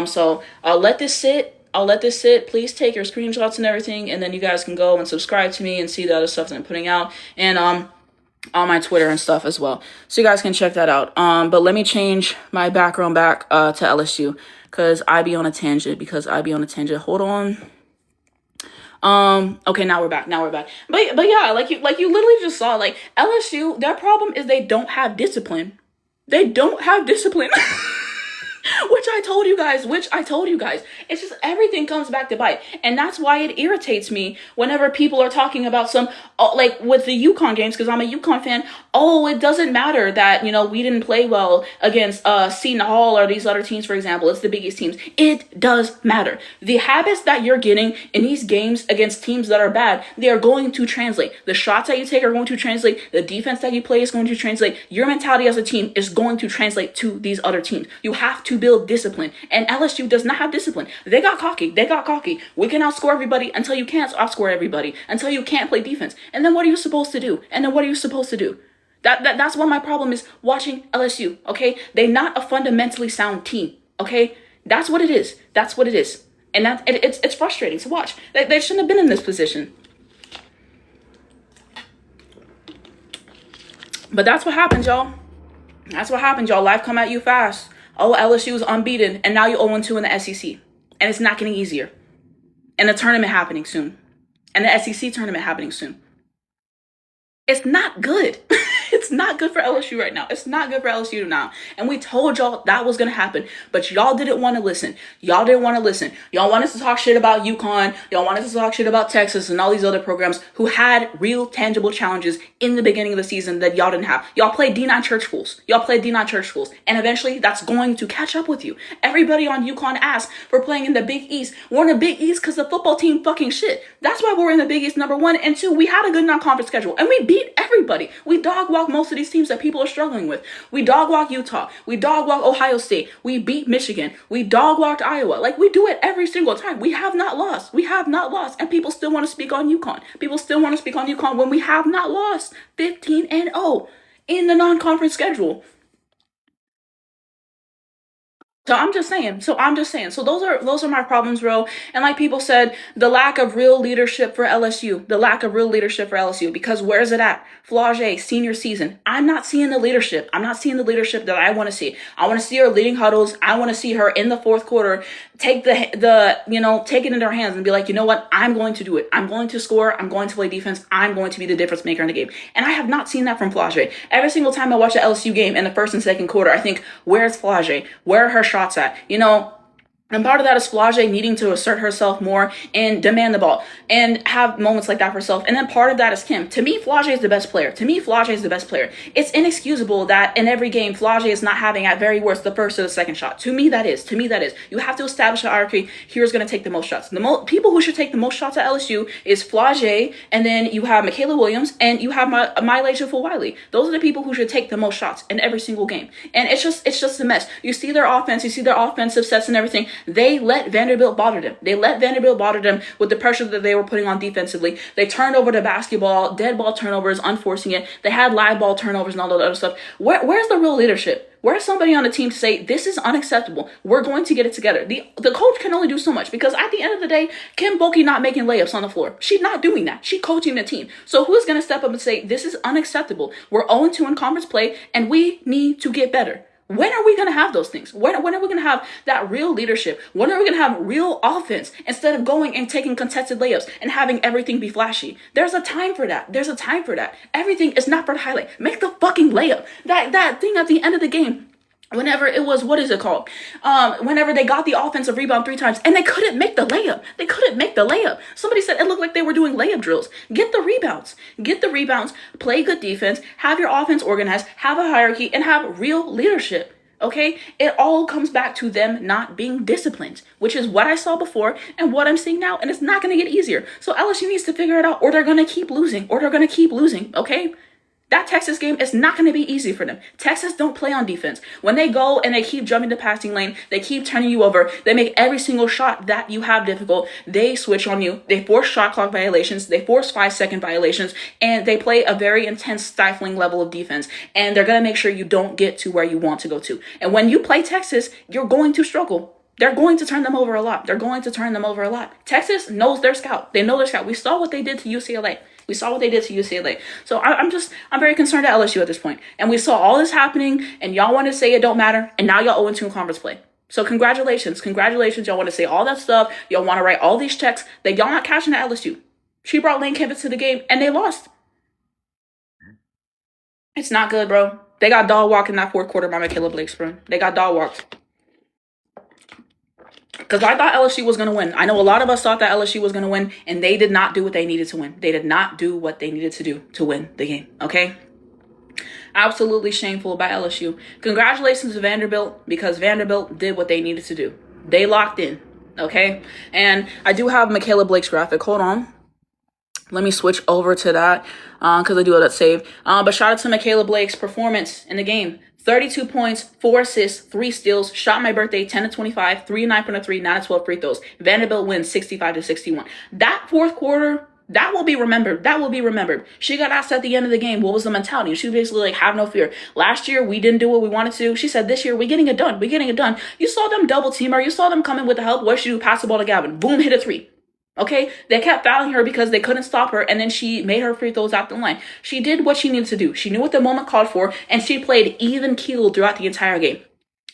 So I'll let this sit. Please take your screenshots and everything, and then you guys can go and subscribe to me and see the other stuff that I'm putting out, and on my Twitter and stuff as well. So you guys can check that out. But let me change my background back to LSU, because I be on a tangent. Hold on. Okay, now we're back. But yeah, like you literally just saw, like, LSU, their problem is they don't have discipline. Which I told you guys. It's just everything comes back to bite. And that's why it irritates me whenever people are talking about some, like with the UConn games, because I'm a UConn fan. It doesn't matter that, we didn't play well against Seton Hall or these other teams, for example. It's the biggest teams. It does matter. The habits that you're getting in these games against teams that are bad, they are going to translate. The shots that you take are going to translate. The defense that you play is going to translate. Your mentality as a team is going to translate to these other teams. You have to build discipline, and LSU does not have discipline. They got cocky. We can outscore everybody until you can't outscore everybody, until you can't play defense. And then what are you supposed to do? That's what my problem is watching LSU, okay? They're not a fundamentally sound team, okay? That's what it is. And it's frustrating to watch. They shouldn't have been in this position. But that's what happens, y'all. Life come at you fast. LSU is unbeaten, and now you're 0-2 in the SEC. And it's not getting easier. And the tournament happening soon. And the SEC tournament happening soon. It's not good. It's not good for LSU right now. And we told y'all that was going to happen. But y'all didn't want to listen. Y'all wanted to talk shit about UConn. Y'all wanted to talk shit about Texas and all these other programs who had real tangible challenges in the beginning of the season that y'all didn't have. Y'all played D9 church schools. And eventually that's going to catch up with you. Everybody on UConn asked for playing in the Big East. We're in the Big East because the football team fucking shit. That's why we're in the Big East, number one. And two, we had a good non-conference schedule. And we beat everybody. We dog walk most of these teams that people are struggling with. We dog walk Utah. We dog walk Ohio State. We beat Michigan. We dog walked Iowa. Like, we do it every single time. We have not lost. And people still want to speak on UConn. When we have not lost. 15-0 in the non-conference schedule. So I'm just saying. So those are my problems, bro. And like people said, the lack of real leadership for LSU. The lack of real leadership for LSU. Because where is it at? Flage, senior season. I'm not seeing the leadership. I'm not seeing the leadership that I want to see. I want to see her leading huddles. I want to see her in the fourth quarter take take it into her hands and be like, you know what? I'm going to do it. I'm going to score. I'm going to play defense. I'm going to be the difference maker in the game. And I have not seen that from Flage. Every single time I watch an LSU game in the first and second quarter, I think, where's Flage? Where are her shots at? And part of that is Flage needing to assert herself more and demand the ball and have moments like that for herself. And then part of that is Kim. To me, Flage is the best player. It's inexcusable that in every game, Flage is not having at very worst the first or the second shot. To me, that is. You have to establish a hierarchy. Here's going to take the most shots. The people who should take the most shots at LSU is Flage, and then you have Michaela Williams, and you have Mylasia Fulwiley. Those are the people who should take the most shots in every single game. And it's just a mess. You see their offense, you see their offensive sets and everything. They let Vanderbilt bother them with the pressure that they were putting on defensively. They turned over the basketball, dead ball turnovers, unforcing it. They had live ball turnovers and all that other stuff. Where's the real leadership? Where's somebody on the team to say, this is unacceptable. We're going to get it together. The coach can only do so much because at the end of the day, Kim Bulkey not making layups on the floor. She's not doing that. She's coaching the team. So who's going to step up and say, this is unacceptable. We're 0-2 in conference play and we need to get better. When are we going to have those things? When are we going to have that real leadership? When are we going to have real offense instead of going and taking contested layups and having everything be flashy? There's a time for that. Everything is not for the highlight. Make the fucking layup. That thing at the end of the game. Whenever it was, what is it called? Whenever they got the offensive rebound 3 times and they couldn't make the layup. Somebody said it looked like they were doing layup drills. Get the rebounds, play good defense, have your offense organized, have a hierarchy, and have real leadership. Okay? It all comes back to them not being disciplined, which is what I saw before and what I'm seeing now, and it's not going to get easier. So LSU needs to figure it out, or they're going to keep losing, okay? That Texas game is not going to be easy for them. Texas don't play on defense. When they go and they keep jumping the passing lane, they keep turning you over, they make every single shot that you have difficult, they switch on you, they force shot clock violations, they force 5-second violations, and they play a very intense, stifling level of defense. And they're going to make sure you don't get to where you want to go to. And when you play Texas, you're going to struggle. They're going to turn them over a lot. Texas knows their scout. They know their scout. We saw what they did to UCLA. So I'm very concerned at LSU at this point. And we saw all this happening, and y'all want to say it don't matter, and now y'all 0-2 in conference play. So congratulations. Y'all want to say all that stuff. Y'all want to write all these checks that y'all not cashing at LSU. She brought Lane Kiffin to the game, and they lost. It's not good, bro. They got dog walked in that fourth quarter by Michaela Blakes, bro. They got dog walked. Because I thought LSU was going to win. I know a lot of us thought that LSU was going to win, and they did not do what they needed to win. They did not do what they needed to do to win the game, okay? Absolutely shameful by LSU. Congratulations to Vanderbilt, because Vanderbilt did what they needed to do. They locked in, okay? And I do have Michaela Blake's graphic. Hold on. Let me switch over to that because I do have that saved. But shout out to Michaela Blake's performance in the game. 32 points, 4 assists, 3 steals, shot my birthday, 10-25, 3-9 from the 3, 9-12 free throws. Vanderbilt wins 65-61. That fourth quarter, that will be remembered. She got asked at the end of the game, what was the mentality? She was basically like, have no fear. Last year, we didn't do what we wanted to. She said, this year, we're getting it done. You saw them double team her. You saw them coming with the help. What she do? Pass the ball to Gavin. Boom, hit a 3. Okay, they kept fouling her because they couldn't stop her, and then she made her free throws out the line. She did what she needed to do. She knew what the moment called for, and she played even keeled throughout the entire game.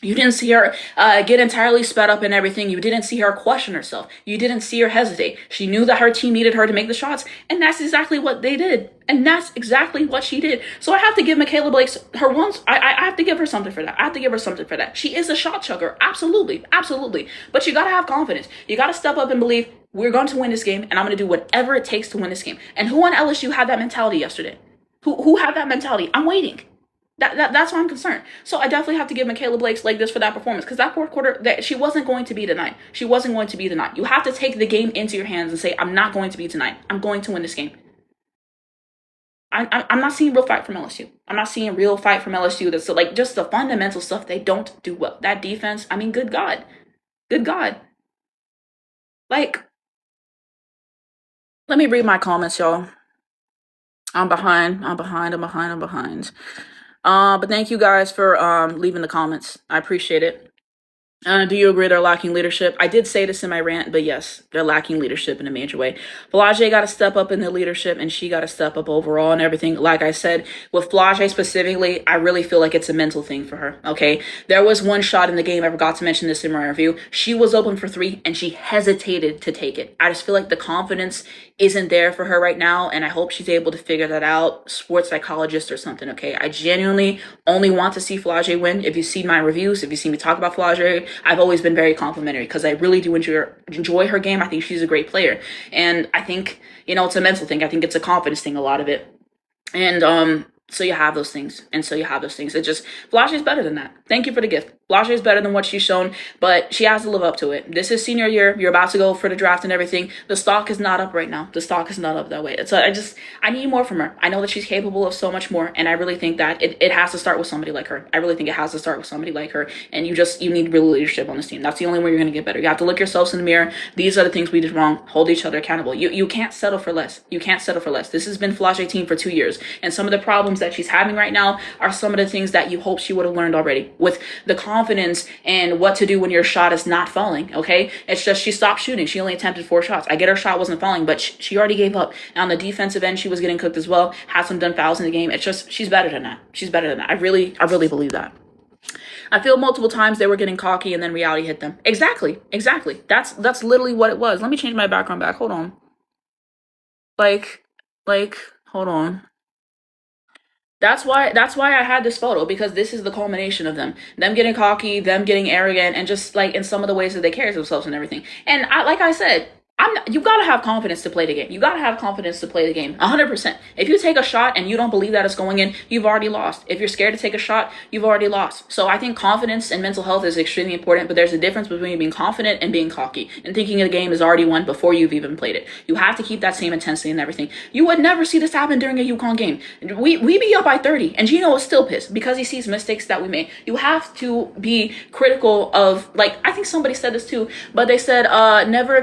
You didn't see her get entirely sped up and everything. You didn't see her question herself. You didn't see her hesitate. She knew that her team needed her to make the shots, and that's exactly what they did. And that's exactly what she did. So I have to give Michaela Blake's her ones. I have to give her something for that. She is a shot chucker. Absolutely. But you got to have confidence. You got to step up and believe we're going to win this game, and I'm going to do whatever it takes to win this game. And who on LSU had that mentality yesterday? Who had that mentality? I'm waiting. That's why I'm concerned. So I definitely have to give Michaela Blake's like this for that performance, because that fourth quarter, that she wasn't going to be tonight. You have to take the game into your hands and say, I'm not going to be tonight. I'm going to win this game. I'm not seeing real fight from LSU. That's like just the fundamental stuff they don't do well. That defense, I mean, good God. Like, let me read my comments, y'all. I'm behind. But thank you guys for leaving the comments. I appreciate it. Do you agree they're lacking leadership? I did say this in my rant, but yes, they're lacking leadership in a major way. Flage got to step up in the leadership, and she got to step up overall and everything. Like I said, with Flage specifically, I really feel like it's a mental thing for her. Okay, there was one shot in the game. I forgot to mention this in my review. She was open for three, and she hesitated to take it. I just feel like the confidence isn't there for her right now, and I hope she's able to figure that out. Sports psychologist or something. Okay, I genuinely only want to see Flage win. If you see my reviews, if you see me talk about Flage, I've always been very complimentary because I really do enjoy her game. I think she's a great player. And I think, it's a mental thing. I think it's a confidence thing, a lot of it. And so you have those things. And so you have those things. It just, Flage is better than that. Thank you for the gift. Flage is better than what she's shown, but she has to live up to it. This is senior year. You're about to go for the draft and everything. The stock is not up right now. The stock is not up that way. I need more from her. I know that she's capable of so much more, and I really think that it has to start with somebody like her. I really think it has to start with somebody like her, and you need real leadership on this team. That's the only way you're going to get better. You have to look yourselves in the mirror. These are the things we did wrong. Hold each other accountable. You can't settle for less. You can't settle for less. This has been Flage's team for 2 years, and some of the problems that she's having right now are some of the things that you hope she would have learned already, with the confidence and what to do when your shot is not falling. Okay, it's just she stopped shooting. She only attempted 4 shots. I get her shot wasn't falling, but she already gave up. And on the defensive end, she was getting cooked as well. Had some done fouls in the game. It's just she's better than that. She's better than that. I really believe that. I feel multiple times they were getting cocky and then reality hit them. Exactly. That's literally what it was. Let me change my background back. Hold on. Like, hold on. That's why I had this photo, because this is the culmination of them getting cocky, them getting arrogant, and just like in some of the ways that they carry themselves and everything. And like I said, you gotta have confidence to play the game. You gotta have confidence to play the game. 100%. If you take a shot and you don't believe that it's going in, you've already lost. If you're scared to take a shot, you've already lost. So I think confidence and mental health is extremely important, but there's a difference between being confident and being cocky and thinking the game is already won before you've even played it. You have to keep that same intensity and everything. You would never see this happen during a UConn game. We be up by 30, and Gino is still pissed because he sees mistakes that we made. You have to be critical of, like, I think somebody said this too, but they said never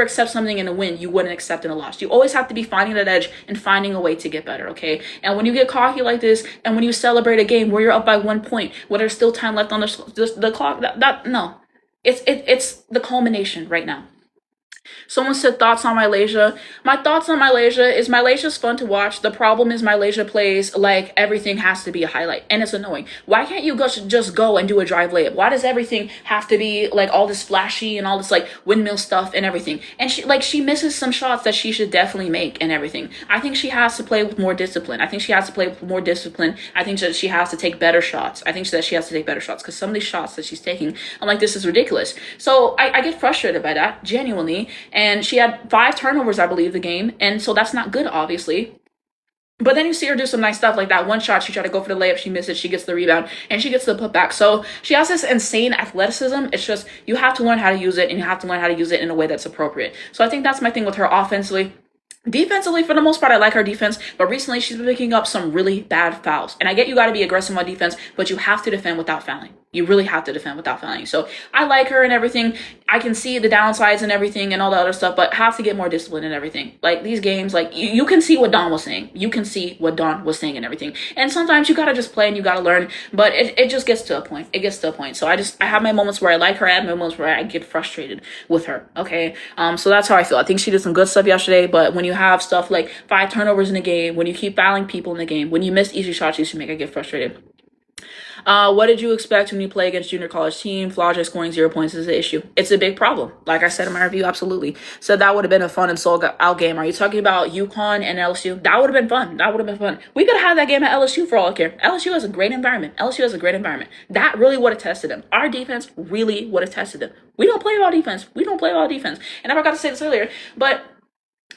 accept something in a win you wouldn't accept in a loss. You always have to be finding that edge and finding a way to get better, okay? And when you get cocky like this, and when you celebrate a game where you're up by 1 point, where there's still time left on the clock, no. It's the culmination right now. Someone said thoughts on Malaysia. My thoughts on Malaysia is Malaysia's fun to watch. The problem is Malaysia plays like everything has to be a highlight, and it's annoying. Why can't you just go and do a drive layup? Why does everything have to be like all this flashy and all this like windmill stuff and everything? And she misses some shots that she should definitely make and everything. I think she has to play with more discipline. I think she has to that she has to take better shots. Because some of these shots that she's taking, I'm like, this is ridiculous. So I get frustrated by that, genuinely. And she had 5 turnovers, I believe, the game. And so that's not good, obviously. But then you see her do some nice stuff, like that one shot. She tried to go for the layup. She missed it. She gets the rebound. And she gets the putback. So she has this insane athleticism. It's just you have to learn how to use it. And you have to learn how to use it in a way that's appropriate. So I think that's my thing with her offensively. Defensively, for the most part, I like her defense, but recently she's been picking up some really bad fouls. And I get you got to be aggressive on defense, but you have to defend without fouling. You really have to defend without fouling. So I like her and everything. I can see the downsides and everything and all the other stuff, but have to get more discipline and everything. Like these games, like you can see what Don was saying. You can see what Don was saying and everything. And sometimes you got to just play and you got to learn, but it just gets to a point. It gets to a point. So I have my moments where I like her. I have my moments where I get frustrated with her. Okay. So that's how I feel. I think she did some good stuff yesterday, but when you have stuff like 5 turnovers in a game, when you keep fouling people in the game, when you miss easy shots you should make, I get frustrated. What did you expect when you play against junior college team? Flage scoring 0 points is an issue. It's a big problem. Like I said in my review, absolutely. Said that would have been a fun and sold out game. Are you talking about UConn and LSU? That would have been fun. We could have had that game at LSU for all I care. LSU has a great environment. That really would have tested them. Our defense really would have tested them. We don't play about defense. And I forgot to say this earlier, but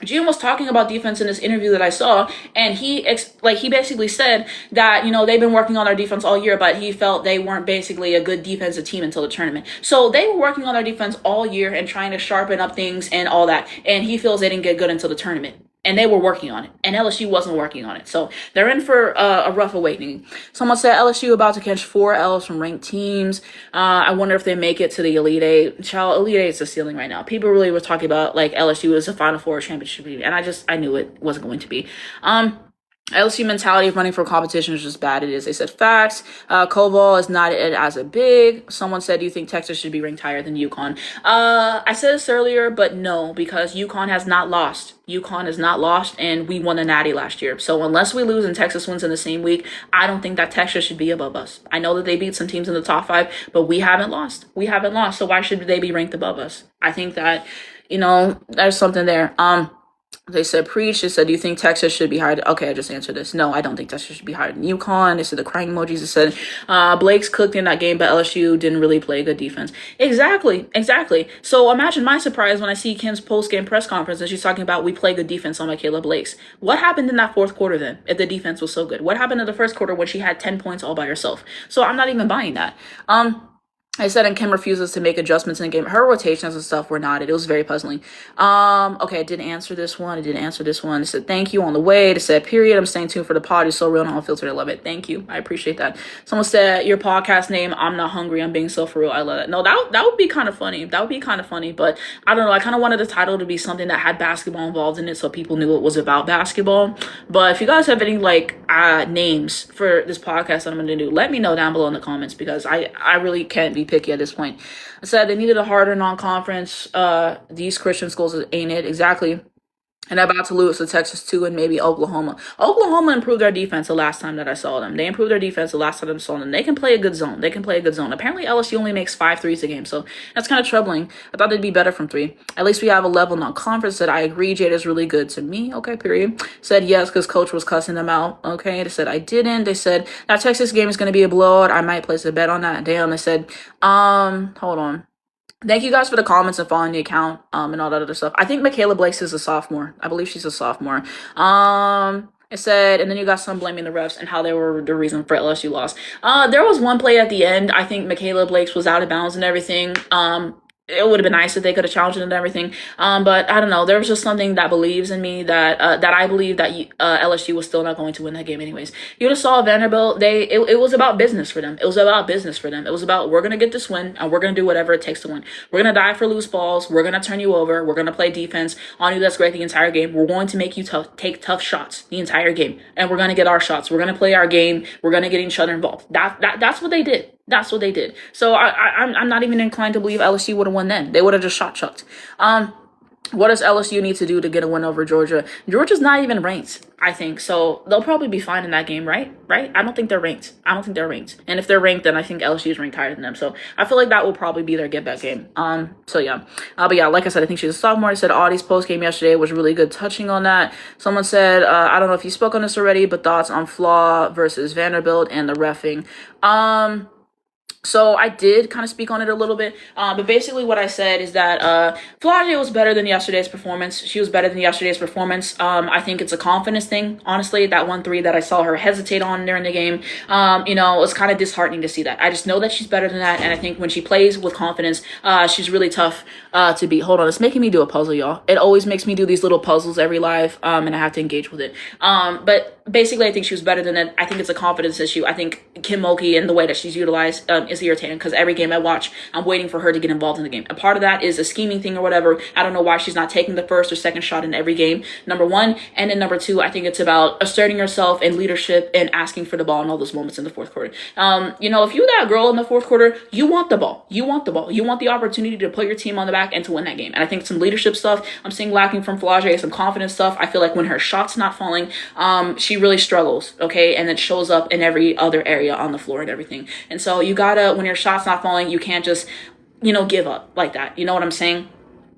Jim was talking about defense in this interview that I saw, and he basically said that, they've been working on their defense all year, but he felt they weren't basically a good defensive team until the tournament. So they were working on their defense all year and trying to sharpen up things and all that, and he feels they didn't get good until the tournament. And they were working on it, and LSU wasn't working on it. So they're in for a rough awakening. Someone said LSU about to catch 4 L's from ranked teams. I wonder if they make it to the Elite Eight. Child, Elite Eight is the ceiling right now. People really were talking about like LSU as a Final Four championship, and I knew it wasn't going to be. LSU mentality of running for competition is just bad. It is. They said facts. Koval is not as a big. Someone said, do you think Texas should be ranked higher than UConn? I said this earlier, but no, because UConn has not lost. UConn has not lost, and we won the Natty last year. So unless we lose and Texas wins in the same week, I don't think that Texas should be above us. I know that they beat some teams in the top 5, but we haven't lost. We haven't lost. So why should they be ranked above us? I think that, there's something there. They said preach. They said, do you think Texas should be higher? Okay, I just answered this. No, I don't think Texas should be higher than UConn. They said the crying emojis. They said Blake's cooked in that game, but LSU didn't really play good defense. Exactly. So imagine my surprise when I see Kim's post-game press conference and she's talking about we play good defense on Michaela Blake's. What happened in that fourth quarter then if the defense was so good? What happened in the first quarter when she had 10 points all by herself? So I'm not even buying that. I said, and Kim refuses to make adjustments in the game. Her rotations and stuff were not. It was very puzzling. Okay, I didn't answer this one. They said, thank you on the way. They said, period. I'm staying tuned for the pod. You're so real and unfiltered. I love it. Thank you. I appreciate that. Someone said, your podcast name, I'm not hungry. I'm being so for real. I love it. No, that would be kind of funny. But I don't know. I kind of wanted the title to be something that had basketball involved in it so people knew it was about basketball. But if you guys have any names for this podcast that I'm going to do, let me know down below in the comments because I really can't be picky at this point. I said they needed a harder non-conference. These Christian schools ain't it exactly. And they're about to lose to Texas too and maybe Oklahoma. Oklahoma improved their defense the last time that I saw them. They improved their defense the last time I saw them. They can play a good zone. Apparently LSU only makes 5 threes a game, so that's kind of troubling. I thought they'd be better from 3. At least we have a level non-conference. Said I agree. Jada's really good to me. Okay, period. Said yes because coach was cussing them out. Okay, they said I didn't. They said that Texas game is going to be a blowout. I might place a bet on that. Damn. They said hold on. Thank you guys for the comments and following the account, and all that other stuff. I think Michaela Blakes is a sophomore. I believe she's a sophomore. It said, and then you got some blaming the refs and how they were the reason for LSU loss. There was one play at the end. I think Michaela Blakes was out of bounds and everything. It would have been nice if they could have challenged it and everything. But I don't know. There was just something that believes in me that I believe that LSU was still not going to win that game anyways. You just saw Vanderbilt. It was about business for them. It was about we're going to get this win and we're going to do whatever it takes to win. We're going to die for loose balls. We're going to turn you over. We're going to play defense on you. That's great the entire game. We're going to make you take tough shots the entire game. And we're going to get our shots. We're going to play our game. We're going to get each other involved. That's what they did. That's what they did. So I'm not even inclined to believe LSU would have won then. They would have just shot chucked. What does LSU need to do to get a win over Georgia? Georgia's not even ranked, I think. So they'll probably be fine in that game, right? I don't think they're ranked. And if they're ranked, then I think LSU is ranked higher than them. So I feel like that will probably be their get back game. So yeah. But yeah, like I said, I think she's a sophomore. I said Audie's post game yesterday was really good touching on that. Someone said, I don't know if you spoke on this already, but thoughts on Flaw versus Vanderbilt and the reffing. So I did kind of speak on it a little bit, but basically what I said is that Flau'jae was better than yesterday's performance. She was better than yesterday's performance. I think it's a confidence thing, honestly. That 1-3 that I saw her hesitate on during the game, it was kind of disheartening to see that. I just know that she's better than that, and I think when she plays with confidence, she's really tough to beat. Hold on, it's making me do a puzzle, y'all. It always makes me do these little puzzles every live, and I have to engage with it. But basically, I think she was better than that. I think it's a confidence issue. I think Kim Mulkey and the way that she's utilized is irritating because every game I watch, I'm waiting for her to get involved in the game. A part of that is a scheming thing or whatever. I don't know why she's not taking the first or second shot in every game, number one. And then number two, I think it's about asserting yourself and leadership and asking for the ball in all those moments in the fourth quarter. If you're that girl in the fourth quarter, you want the ball. You want the opportunity to put your team on the back and to win that game. And I think some leadership stuff I'm seeing lacking from Flau'jae, some confidence stuff. I feel like when her shot's not falling, she really struggles, okay? And it shows up in every other area on the floor and everything. And so you gotta, when your shot's not falling, you can't just, give up like that. You know what I'm saying?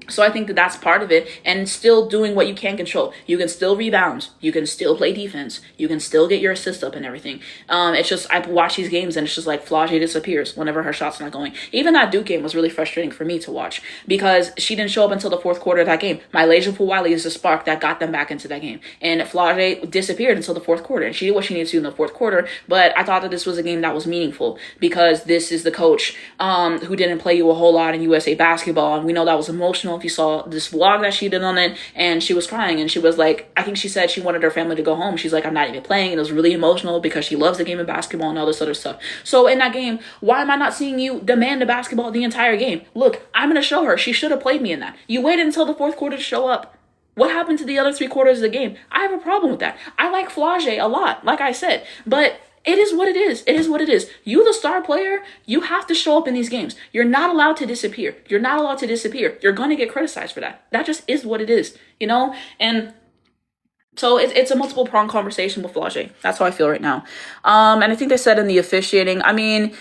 So I think that that's part of it, and still doing what you can control. You can still rebound. You can still play defense. You can still get your assist up and everything. It's just, I watch these games and it's just like Flau'jae disappears whenever her shot's not going. Even that Duke game was really frustrating for me to watch because she didn't show up until the fourth quarter of that game. Mylasia Fulwiley is the spark that got them back into that game. And Flau'jae disappeared until the fourth quarter, and she did what she needed to do in the fourth quarter, but I thought that this was a game that was meaningful because this is the coach who didn't play you a whole lot in USA basketball, and we know that was emotional. If you saw this vlog that she did on it, and she was crying, and she was like, I think she said she wanted her family to go home. She's like, I'm not even playing. And it was really emotional because she loves the game of basketball and all this other stuff. So in that game, why am I not seeing you demand the basketball the entire game? Look, I'm going to show her. She should have played me in that. You waited until the fourth quarter to show up. What happened to the other 3 quarters of the game? I have a problem with that. I like Flage a lot, like I said, but it is what it is. It is what it is. You, the star player, you have to show up in these games. You're not allowed to disappear. You're not allowed to disappear. You're going to get criticized for that. That just is what it is, you know? And so it's a multiple pronged conversation with Flage. That's how I feel right now. And I think they said in the officiating, I mean,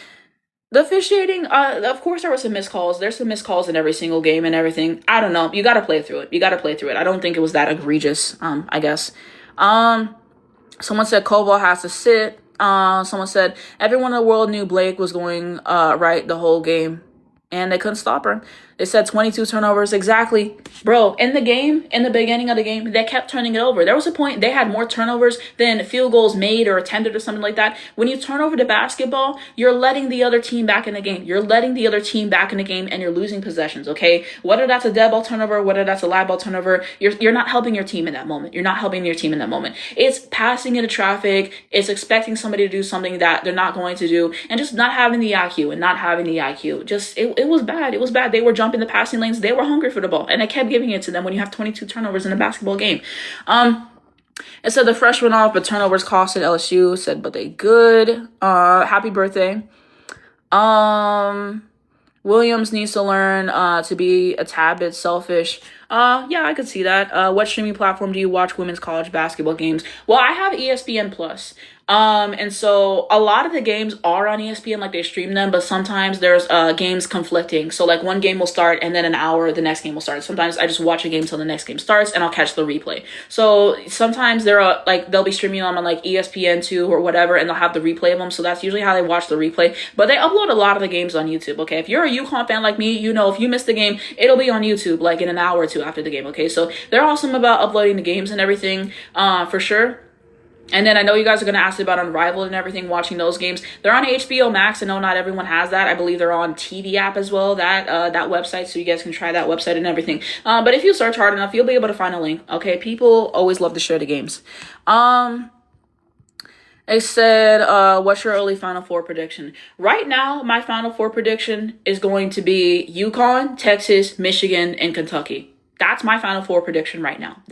the officiating, of course there were some missed calls. There's some missed calls in every single game and everything. I don't know. You got to play through it. You got to play through it. I don't think it was that egregious, I guess. Someone said Koval has to sit. Someone said everyone in the world knew Blake was going right the whole game, and they couldn't stop her. They said 22 turnovers. Exactly. Bro, in the game, in the beginning of the game, they kept turning it over. There was a point they had more turnovers than field goals made or attempted or something like that. When you turn over the basketball, you're letting the other team back in the game. You're letting the other team back in the game, and you're losing possessions, okay? Whether that's a dead ball turnover, whether that's a live ball turnover, you're not helping your team in that moment. You're not helping your team in that moment. It's passing into traffic. It's expecting somebody to do something that they're not going to do, and just not having the IQ and not having the IQ. Just, it was bad. It was bad. They were jumping the passing lanes. They were hungry for the ball, and I kept giving it to them when you have 22 turnovers in a basketball game. It said the fresh went off, but turnovers costed LSU. Said, but they good. Happy birthday. Williams needs to learn to be a tad bit selfish. Yeah, I could see that. What streaming platform do you watch women's college basketball games? Well, I have ESPN Plus. And so a lot of the games are on ESPN, like they stream them, but sometimes there's games conflicting. So like one game will start and then an hour, the next game will start. Sometimes I just watch a game till the next game starts and I'll catch the replay. So sometimes they'll be streaming them on like ESPN2 or whatever, and they'll have the replay of them. So that's usually how they watch the replay, but they upload a lot of the games on YouTube. Okay. If you're a UConn fan like me, you know, if you missed the game, it'll be on YouTube like in an hour or two after the game. Okay. So they're awesome about uploading the games and everything, for sure. And then I know you guys are going to ask about Unrivaled and everything, watching those games. They're on HBO Max. I know not everyone has that. I believe they're on TV app as well, that website, so you guys can try that website and everything. But if you search hard enough, you'll be able to find a link. Okay, people always love to share the games. They said, what's your early Final Four prediction? Right now, my Final Four prediction is going to be UConn, Texas, Michigan, and Kentucky. That's my Final Four prediction right now.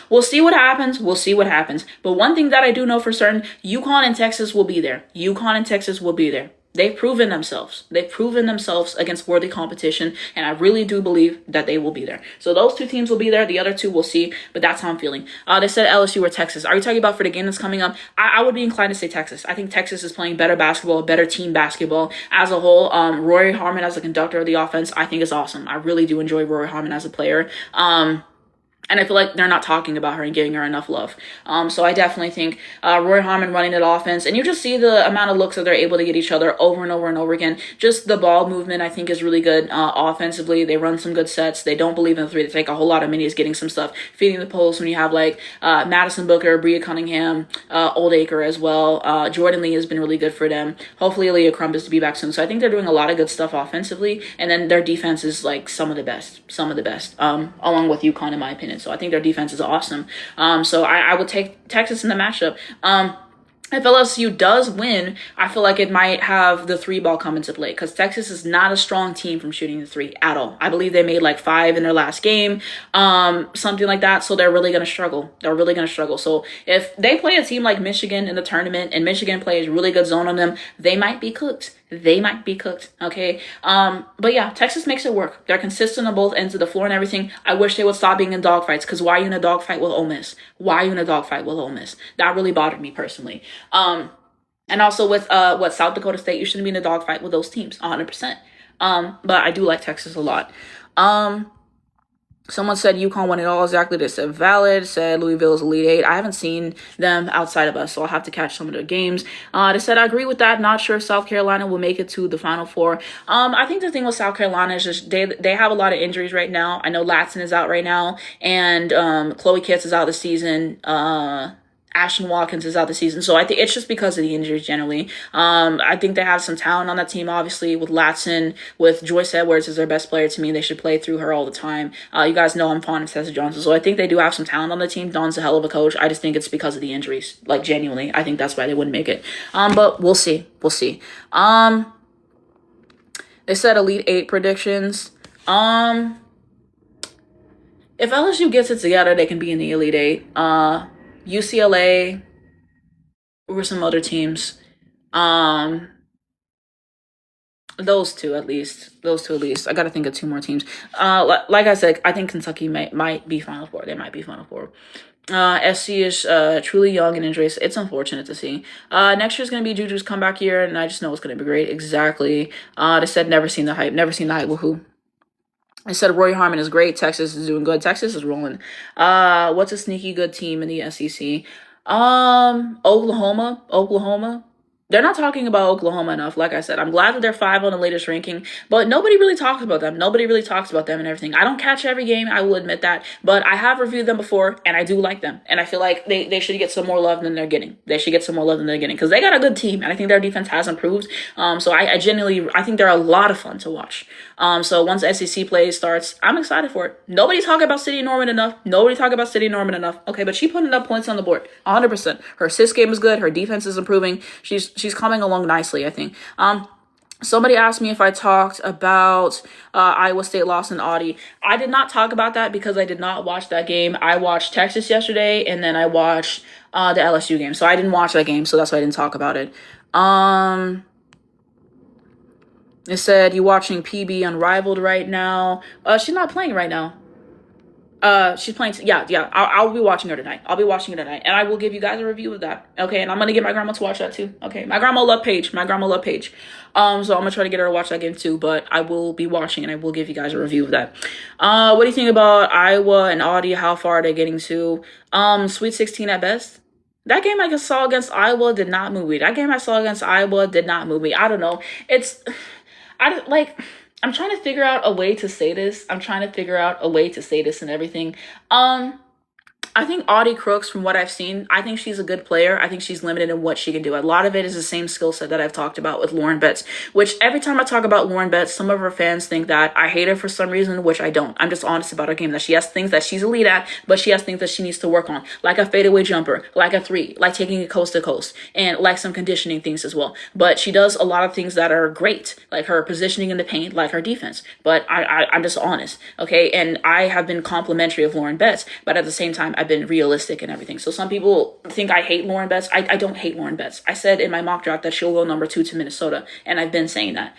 We'll see what happens. But one thing that I do know for certain, UConn and Texas will be there. They've proven themselves. Against worthy competition, and I really do believe that they will be there. So those 2 teams will be there. The other 2 we'll see, but that's how I'm feeling. They said LSU or Texas. Are you talking about for the game that's coming up? I would be inclined to say Texas. I think Texas is playing better basketball, better team basketball as a whole. Rory Harmon as a conductor of the offense, I think is awesome. I really do enjoy Rory Harmon as a player. And I feel like they're not talking about her and giving her enough love. So I definitely think Roy Harmon running that offense, and you just see the amount of looks that they're able to get each other over and over and over again. Just the ball movement, I think, is really good offensively. They run some good sets. They don't believe in the 3. They take a whole lot of minis, getting some stuff, feeding the post when you have like Madison Booker, Bria Cunningham, Oldacre as well. Jordan Lee has been really good for them. Hopefully Aaliyah Crumb is to be back soon. So I think they're doing a lot of good stuff offensively, and then their defense is like some of the best, along with UConn in my opinion. So I think their defense is awesome. So I would take Texas in the matchup. If LSU does win, I feel like it might have the 3 ball come into play, because Texas is not a strong team from shooting the 3 at all. I believe they made like 5 in their last game, something like that. So they're really going to struggle. So if they play a team like Michigan in the tournament and Michigan plays really good zone on them, they might be cooked. Okay. But yeah, Texas makes it work. They're consistent on both ends of the floor and everything. I wish they would stop being in dogfights, because why are you in a dogfight with Ole Miss? That really bothered me personally. And also with South Dakota State, you shouldn't be in a dogfight with those teams 100%. But I do like Texas a lot. Someone said UConn won it all. Exactly. They said valid. Said Louisville is Elite 8. I haven't seen them outside of us, so I'll have to catch some of their games. They said I agree with that. Not sure if South Carolina will make it to the Final Four. I think the thing with South Carolina is just they have a lot of injuries right now. I know Latson is out right now, and Chloe Kitts is out this season. Ashton Watkins is out the season. So I think it's just because of the injuries generally. I think they have some talent on that team, obviously, with Latson, with Joyce Edwards as their best player. To me, they should play through her all the time. You guys know I'm fond of Tessa Johnson. So I think they do have some talent on the team. Dawn's a hell of a coach. I just think it's because of the injuries. Like, genuinely, I think that's why they wouldn't make it. But we'll see. They said Elite 8 predictions. if LSU gets it together, they can be in the Elite Eight. UCLA, or some other teams. Um, those two at least. Those two at least. I gotta think of two more teams. Like I said, I think Kentucky might be Final Four. They might be Final Four. SC is truly young and injuries. It's unfortunate to see. Next year's gonna be Juju's comeback year, and I just know it's gonna be great. Exactly. They said never seen the hype. Never seen the hype. Woohoo. I said Roy Harmon is great. Texas is doing good. Texas is rolling. What's a sneaky good team in the SEC? Oklahoma. They're not talking about Oklahoma enough. Like I said, I'm glad that they're 5 on the latest ranking, but nobody really talks about them. Nobody really talks about them and everything. I don't catch every game, I will admit that, but I have reviewed them before, and I do like them. And I feel like they should get some more love than they're getting. They should get some more love than they're getting, because they got a good team, and I think their defense has improved. So I genuinely, I think they're a lot of fun to watch. So once SEC play starts, I'm excited for it. Nobody talk about City Norman enough. Okay, but she putting up points on the board, 100%. Her assist game is good. Her defense is improving. She's coming along nicely, I think. Somebody asked me if I talked about Iowa State loss in Audi. I did not talk about that because I did not watch that game. I watched Texas yesterday, and then I watched the LSU game. So I didn't watch that game, so that's why I didn't talk about it. It said, you watching PB Unrivaled right now? She's not playing right now. She's playing. Yeah. I'll be watching her tonight. And I will give you guys a review of that. Okay, and I'm gonna get my grandma to watch that too. Okay, my grandma love Paige. So I'm gonna try to get her to watch that game too. But I will be watching, and I will give you guys a review of that. What do you think about Iowa and Audi? How far are they getting to? Sweet 16 at best. That game I saw against Iowa did not move me. I don't know. I'm trying to figure out a way to say this. And everything. I think Audie Crooks, from what I've seen, I think she's a good player. I think she's limited in what she can do. A lot of it is the same skill set that I've talked about with Lauren Betts, which every time I talk about Lauren Betts, some of her fans think that I hate her for some reason, which I don't. I'm just honest about her game, that she has things that she's elite at, but she has things that she needs to work on, like a fadeaway jumper, like a 3, like taking it coast to coast, and like some conditioning things as well. But she does a lot of things that are great, like her positioning in the paint, like her defense. But I'm just honest, okay? And I have been complimentary of Lauren Betts, but at the same time, I've been realistic and everything. So some people think I hate Lauren Betts. I don't hate Lauren Betts. I said in my mock draft that she'll go number 2 to Minnesota, and I've been saying that.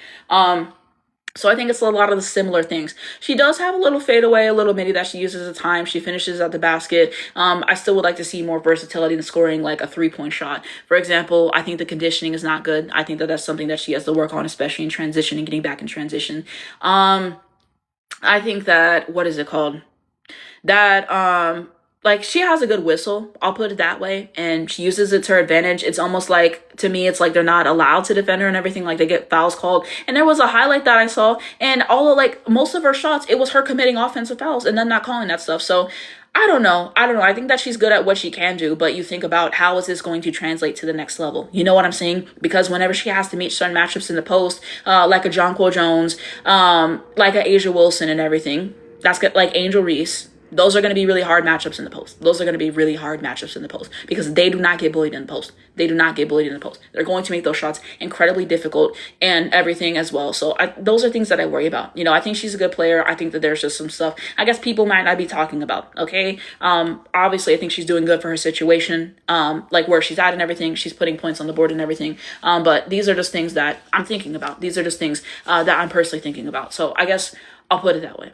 So I think it's a lot of the similar things. She does have a little fadeaway, a little midi that she uses at times. She finishes at the basket. I still would like to see more versatility in scoring, like a 3-point shot. For example, I think the conditioning is not good. I think that that's something that she has to work on, especially in transition and getting back in transition. I think that, what is it called? Like, she has a good whistle, I'll put it that way, and she uses it to her advantage. It's almost like, to me, it's like they're not allowed to defend her and everything, like they get fouls called. And there was a highlight that I saw, and most of her shots, it was her committing offensive fouls and then not calling that stuff. So I don't know. I think that she's good at what she can do, but you think about, how is this going to translate to the next level? You know what I'm saying? Because whenever she has to meet certain matchups in the post, like a Jonquil Jones, like a Asia Wilson and everything, that's good, like Angel Reese. Those are going to be really hard matchups in the post. Because they do not get bullied in the post. They're going to make those shots incredibly difficult and everything as well. So those are things that I worry about. You know, I think she's a good player. I think that there's just some stuff I guess people might not be talking about. Okay. Obviously, I think she's doing good for her situation, like where she's at and everything. She's putting points on the board and everything. But these are just things that I'm thinking about. These are just things that I'm personally thinking about. So I guess I'll put it that way.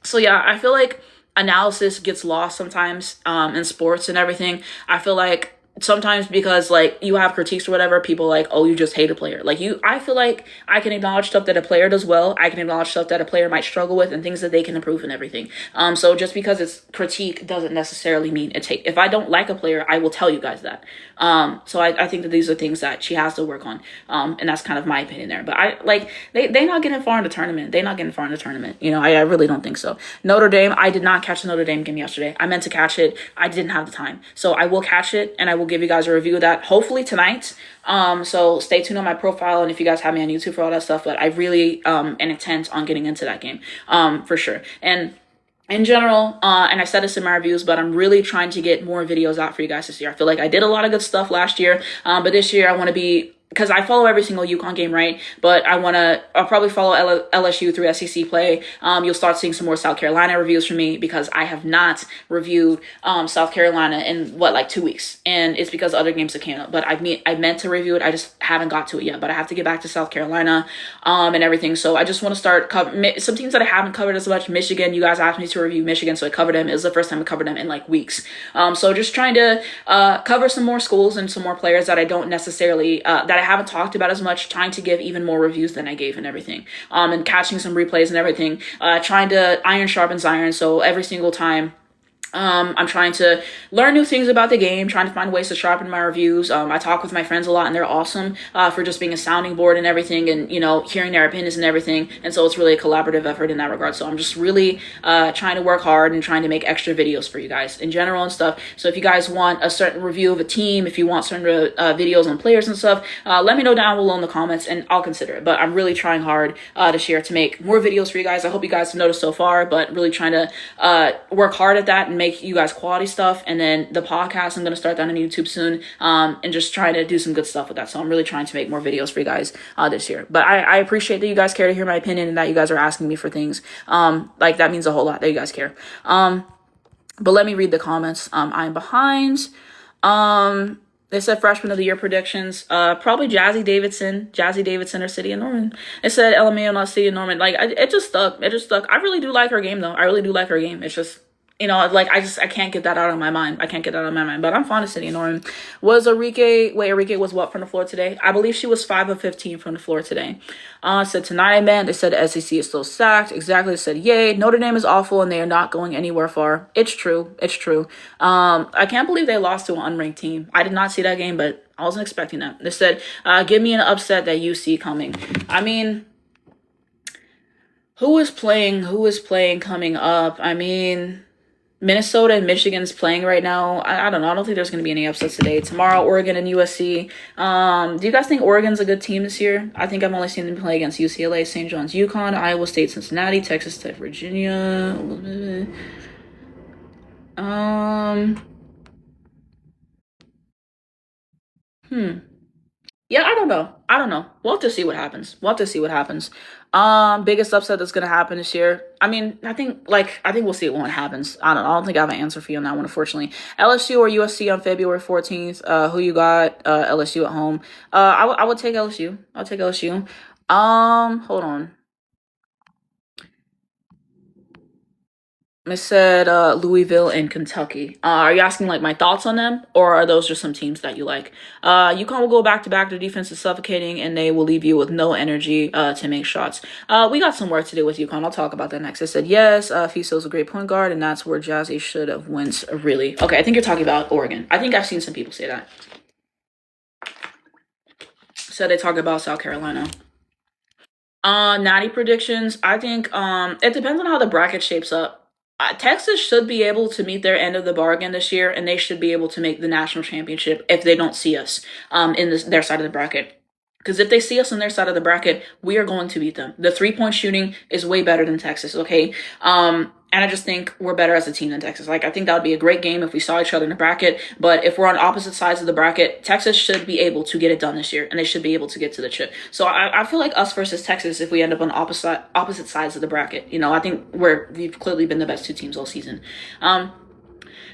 So yeah, I feel like analysis gets lost sometimes in sports and everything. I feel like sometimes, because like you have critiques or whatever, people like, oh, you just hate a player. I feel like I can acknowledge stuff that a player does well. I can acknowledge stuff that a player might struggle with and things that they can improve and everything. So just because it's critique doesn't necessarily mean it's hate. If I don't like a player, I will tell you guys that. So I think that these are things that she has to work on. And that's kind of my opinion there. But they're not getting far in the tournament. You know, I really don't think so. Notre Dame, I did not catch the Notre Dame game yesterday. I meant to catch it. I didn't have the time. So I will catch it, and I will give you guys a review of that hopefully tonight. So stay tuned on my profile, and if you guys have me on YouTube for all that stuff, but I really am intent on getting into that game for sure. And in general, and I said this in my reviews, but I'm really trying to get more videos out for you guys this year. I feel like I did a lot of good stuff last year, but this year I want to be because I follow every single UConn game, right? But I'll probably follow LSU through SEC play. You'll start seeing some more South Carolina reviews from me because I have not reviewed South Carolina in like 2 weeks, and it's because other games have came up. But I meant to review it, I just haven't got to it yet. But I have to get back to South Carolina, and everything. So I just want to start some teams that I haven't covered as much. Michigan, you guys asked me to review Michigan, so I covered them. It was the first time I covered them in like weeks. So just trying to cover some more schools and some more players that I don't necessarily that I haven't talked about as much. Trying to give even more reviews than I gave and everything. And catching some replays and everything. Trying to iron sharpens iron. So every single time, I'm trying to learn new things about the game, trying to find ways to sharpen my reviews. I talk with my friends a lot, and they're awesome for just being a sounding board and everything, and hearing their opinions and everything. And so it's really a collaborative effort in that regard. So I'm just really trying to work hard and trying to make extra videos for you guys in general and stuff. So if you guys want a certain review of a team, if you want certain videos on players and stuff, let me know down below in the comments, and I'll consider it. But I'm really trying hard this year to make more videos for you guys. I hope you guys have noticed so far, but really trying to work hard at that and make you guys quality stuff. And then the podcast, I'm going to start that on YouTube soon, and just trying to do some good stuff with that. So I'm really trying to make more videos for you guys this year. But I appreciate that you guys care to hear my opinion and that you guys are asking me for things. Like that means a whole lot that you guys care. But let me read the comments. I'm behind. They said freshman of the year predictions. Probably Jazzy Davidson or City of Norman. It said LMAO, not City of Norman. Like it just stuck. I really do like her game though. I really do like her game. It's just, like I can't get that out of my mind. But I'm fond of City of Norman. Was Arike was what from the floor today? I believe she was 5 of 15 from the floor today. Said tonight, man. They said SEC is still stacked. Exactly. They said, yay. Notre Dame is awful and they are not going anywhere far. It's true. I can't believe they lost to an unranked team. I did not see that game, but I wasn't expecting that. They said, give me an upset that you see coming. I mean, who is playing coming up? I mean, Minnesota and Michigan's playing right now. I don't know. I don't think there's going to be any upsets today. Tomorrow, Oregon and USC. Do you guys think Oregon's a good team this year? I think I've only seen them play against UCLA, St. John's, UConn, Iowa State, Cincinnati, Texas Tech, Virginia. Yeah, I don't know. We'll have to see what happens. Biggest upset that's gonna happen this year. I mean, I think we'll see it when it happens. I don't think I have an answer for you on that one, unfortunately. LSU or USC on February 14th. Who you got? LSU at home. I would take LSU. I'll take LSU. Hold on. It said Louisville and Kentucky. Are you asking like my thoughts on them, or are those just some teams that you like? UConn will go back to back. Their defense is suffocating, and they will leave you with no energy to make shots. We got some work to do with UConn. I'll talk about that next. I said yes. Fiso's a great point guard, and that's where Jazzy should have went. Really? Okay, I think you're talking about Oregon. I think I've seen some people say that. So they talk about South Carolina. Natty predictions. I think it depends on how the bracket shapes up. Texas should be able to meet their end of the bargain this year, and they should be able to make the national championship if they don't see us in their side of the bracket. Because if they see us on their side of the bracket, we are going to beat them. The 3-point shooting is way better than Texas, okay? And I just think we're better as a team than Texas. Like, I think that would be a great game if we saw each other in the bracket. But if we're on opposite sides of the bracket, Texas should be able to get it done this year, and they should be able to get to the chip. So I feel like us versus Texas, if we end up on opposite sides of the bracket, I think we've clearly been the best two teams all season.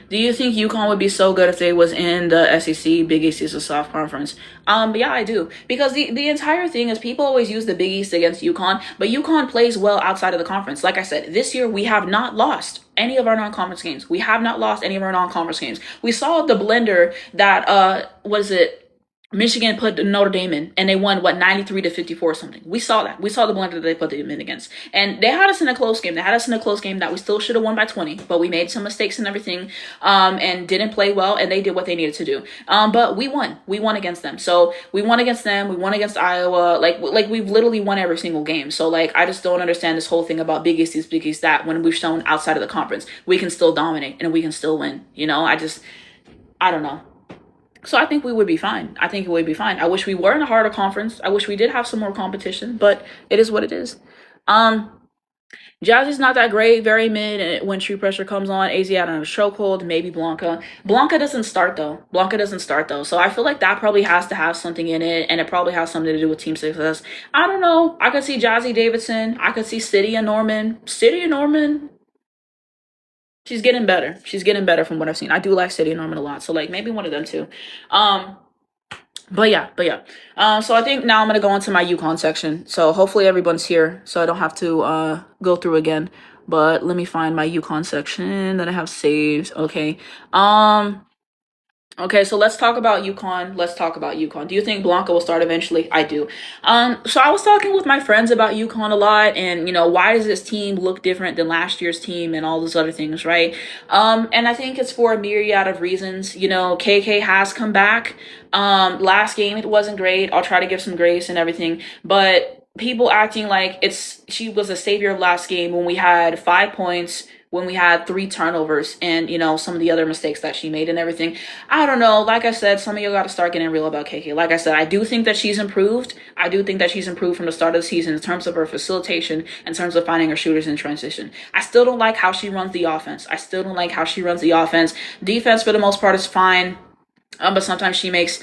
Do you think UConn would be so good if they was in the SEC? Big East is a soft conference. Yeah, I do. Because the entire thing is people always use the Big East against UConn, but UConn plays well outside of the conference. Like I said, this year we have not lost any of our non-conference games. We saw the blender that, Michigan put Notre Dame in, and they won 93-54 or something. We saw that. We saw the blender that they put them in against, and they had us in a close game. That we still should have won by 20, but we made some mistakes and everything, and didn't play well, and they did what they needed to do. But we won. We won against them. So we won against them. We won against Iowa. Like we've literally won every single game. So I just don't understand this whole thing about Big East, Big East, that when we've shown outside of the conference, we can still dominate and we can still win. I don't know. So I think we would be fine. I wish we were in a harder conference. I wish we did have some more competition, but it is what it is. Jazzy's not that great, very mid. And when true pressure comes on, AZ out on a chokehold, maybe Blanca. Blanca doesn't start though. Blanca doesn't start though. So I feel like that probably has to have something in it, and it probably has something to do with team success. I don't know. I could see Jazzy Davidson. I could see City and Norman. City and Norman. She's getting better. She's getting better from what I've seen. I do like City and Norman a lot. So like maybe one of them too. Um, but yeah. So I think now I'm gonna go into my UConn section. So hopefully everyone's here, so I don't have to go through again. But let me find my UConn section that I have saved. Okay. Okay, so let's talk about UConn. Let's talk about UConn. Do you think Blanca will start eventually? I do. So I was talking with my friends about UConn a lot, and why does this team look different than last year's team and all those other things, right? And I think it's for a myriad of reasons. KK has come back. Last game it wasn't great. I'll try to give some grace and everything, but people acting like she was a savior of last game when we had 5 points, when we had 3 turnovers, and some of the other mistakes that she made and everything. I don't know. Like I said, some of you got to start getting real about KK. Like I said, I do think that she's improved. I do think that she's improved from the start of the season in terms of her facilitation, in terms of finding her shooters in transition. I still don't like how she runs the offense. Defense, for the most part, is fine. But sometimes she makes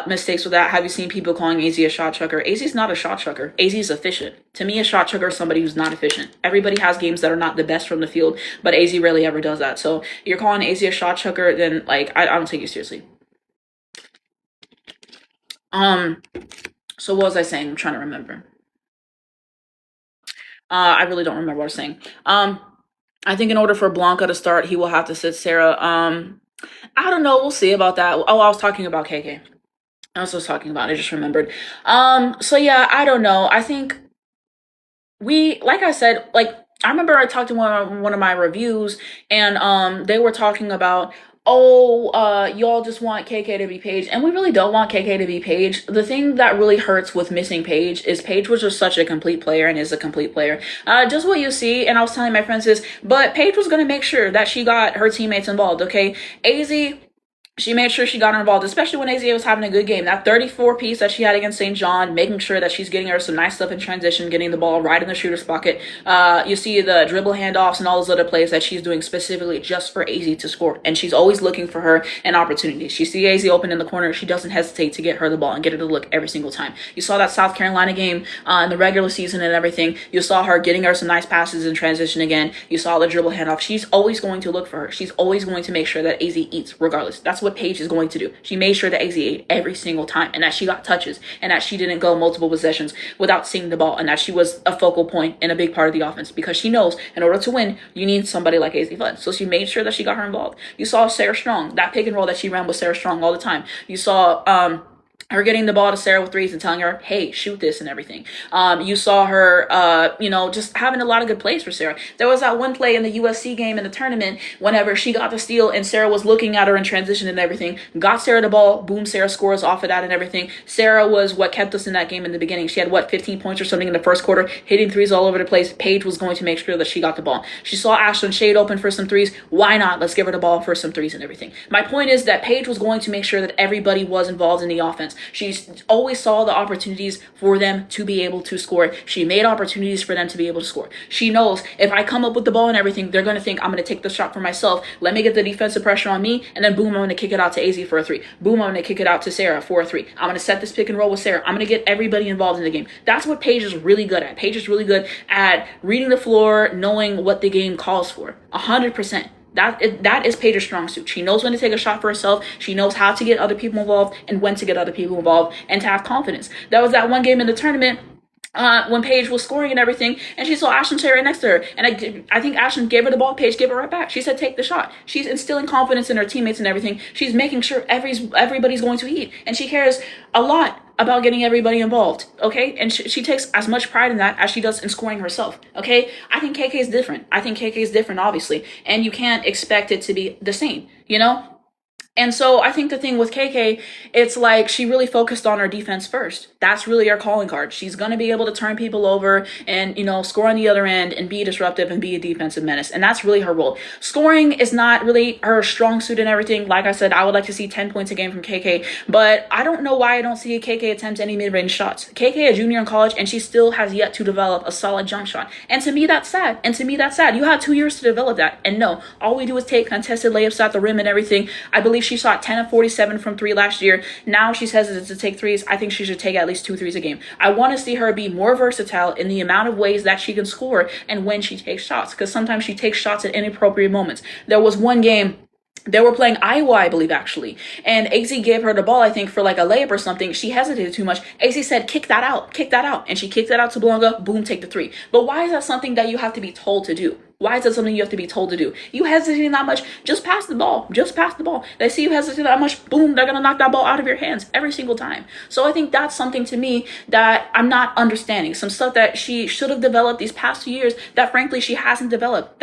mistakes with that. Have you seen people calling AZ a shot chucker? AZ's not a shot chucker. AZ is efficient. To me, a shot chucker is somebody who's not efficient. Everybody has games that are not the best from the field, but AZ rarely ever does that. So you're calling AZ a shot chucker, then I don't take you seriously. So what was I saying? I'm trying to remember. I really don't remember what I was saying. I think in order for Blanca to start, he will have to sit Sarah. I don't know. We'll see about that. Oh, I was talking about KK. I was talking about. I just remembered. So yeah, I don't know. I think like I said, I remember I talked to one of my reviews, and they were talking about, oh, y'all just want KK to be Paige, and we really don't want KK to be Paige. The thing that really hurts with missing Paige is Paige was just such a complete player and is a complete player. Just what you see, and I was telling my friends is, but Paige was gonna make sure that she got her teammates involved. Okay, AZ. She made sure she got her involved, especially when AZA was having a good game. That 34 piece that she had against St. John, making sure that she's getting her some nice stuff in transition, getting the ball right in the shooter's pocket. You see the dribble handoffs and all those other plays that she's doing specifically just for AZ to score. And she's always looking for her an opportunity. She sees AZ open in the corner. She doesn't hesitate to get her the ball and get her to look every single time. You saw that South Carolina game in the regular season and everything. You saw her getting her some nice passes in transition again. You saw the dribble handoff. She's always going to look for her. She's always going to make sure that AZ eats regardless. That's what Paige is going to do. She made sure that AZ ate every single time, and that she got touches, and that she didn't go multiple possessions without seeing the ball, and that she was a focal point and a big part of the offense, because she knows in order to win, you need somebody like AZ Flood. So she made sure that she got her involved. You saw Sarah Strong, that pick and roll that she ran with Sarah Strong all the time. You saw her getting the ball to Sarah with threes and telling her, hey, shoot this and everything. You saw her, just having a lot of good plays for Sarah. There was that one play in the USC game in the tournament whenever she got the steal and Sarah was looking at her in transition and everything. Got Sarah the ball. Boom, Sarah scores off of that and everything. Sarah was what kept us in that game in the beginning. She had, 15 points or something in the first quarter, hitting threes all over the place. Paige was going to make sure that she got the ball. She saw Ashlyn Shade open for some threes. Why not? Let's give her the ball for some threes and everything. My point is that Paige was going to make sure that everybody was involved in the offense. She always saw the opportunities for them to be able to score. She made opportunities for them to be able to score. She knows if I come up with the ball and everything, they're going to think I'm going to take the shot for myself. Let me get the defensive pressure on me, and then boom, I'm going to kick it out to AZ for a three. Boom, I'm going to kick it out to Sarah for a three. I'm going to set this pick and roll with Sarah. I'm going to get everybody involved in the game. That's what Paige is really good at. Paige is really good at reading the floor, knowing what the game calls for. 100%. That is Paige's strong suit. She knows when to take a shot for herself. She knows how to get other people involved and when to get other people involved and to have confidence. That was that one game in the tournament when Paige was scoring and everything, and she saw Ashlyn Shea right next to her, and I think Ashlyn gave her the ball. Paige gave it right back. She said, take the shot. She's instilling confidence in her teammates and everything. She's making sure everybody's going to eat, and she cares a lot about getting everybody involved, okay? And she takes as much pride in that as she does in scoring herself, okay? I think KK is different. Obviously, and you can't expect it to be the same, And so I think the thing with KK, it's like she really focused on her defense first. That's really her calling card. She's going to be able to turn people over and, score on the other end and be disruptive and be a defensive menace. And that's really her role. Scoring is not really her strong suit and everything. Like I said, I would like to see 10 points a game from KK, but I don't know why I don't see KK attempt any mid-range shots. KK, a junior in college, and she still has yet to develop a solid jump shot. And to me, that's sad. You had 2 years to develop that. And no, all we do is take contested layups at the rim and everything. I believe she shot 10 of 47 from 3 last year. Now she's hesitant to take threes. I think she should take at least 2 threes a game. I want to see her be more versatile in the amount of ways that she can score and when she takes shots, because sometimes she takes shots at inappropriate moments. There was one game they were playing Iowa, I believe, actually. And AZ gave her the ball, I think, for like a layup or something. She hesitated too much. AZ said, kick that out. And she kicked it out to Blonga. Boom, take the 3. But why is that something that you have to be told to do? Why is that something you have to be told to do? You hesitate that much, just pass the ball. They see you hesitate that much, boom, they're going to knock that ball out of your hands every single time. So I think that's something to me that I'm not understanding. Some stuff that she should have developed these past 2 years that frankly she hasn't developed.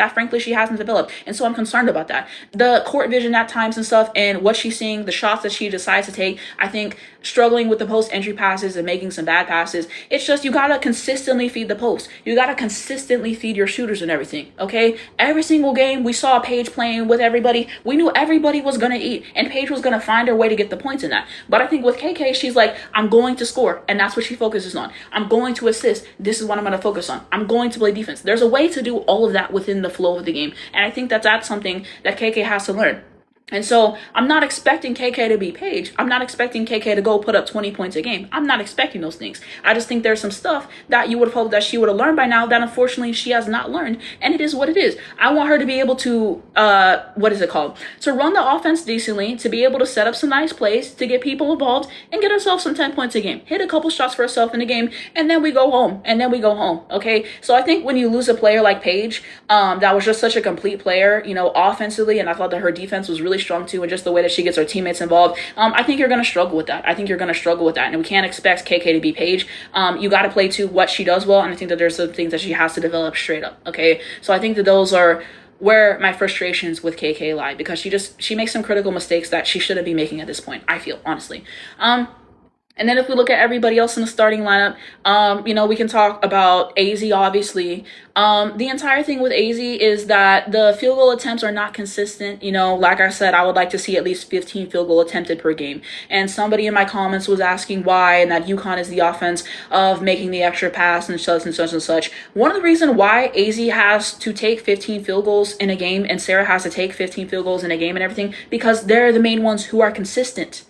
And so I'm concerned about that. The court vision at times and stuff and what she's seeing, the shots that she decides to take, I think struggling with the post entry passes and making some bad passes. It's just you got to consistently feed the post. You got to consistently feed your shooters and everything. Okay, every single game we saw Paige playing with everybody. We knew everybody was going to eat and Paige was going to find her way to get the points in that. But I think with KK, she's like, I'm going to score. And that's what she focuses on. I'm going to assist. This is what I'm going to focus on. I'm going to play defense. There's a way to do all of that within the flow of the game. And I think that that's something that KK has to learn. And so I'm not expecting KK to be Paige. I'm not expecting KK to go put up 20 points a game. I'm not expecting those things. I just think there's some stuff that you would have hoped that she would have learned by now that unfortunately she has not learned. And it is what it is. I want her to be able to, to run the offense decently, to be able to set up some nice plays, to get people involved and get herself some 10 points a game. Hit a couple shots for herself in the game and then we go home. Okay. So I think when you lose a player like Paige, that was just such a complete player, offensively, and I thought that her defense was really strong too, and just the way that she gets her teammates involved, I think you're going to struggle with that. And we can't expect KK to be Paige. You got to play to what she does well, and I think that there's some things that she has to develop straight up. Okay, so I think that those are where my frustrations with KK lie, because she makes some critical mistakes that she shouldn't be making at this point, I feel, honestly. And then if we look at everybody else in the starting lineup, we can talk about AZ, obviously. The entire thing with AZ is that the field goal attempts are not consistent. Like I said, I would like to see at least 15 field goal attempted per game. And somebody in my comments was asking why, and that UConn is the offense of making the extra pass and such and such and such. One of the reasons why AZ has to take 15 field goals in a game and Sarah has to take 15 field goals in a game and everything, because they're the main ones who are consistent.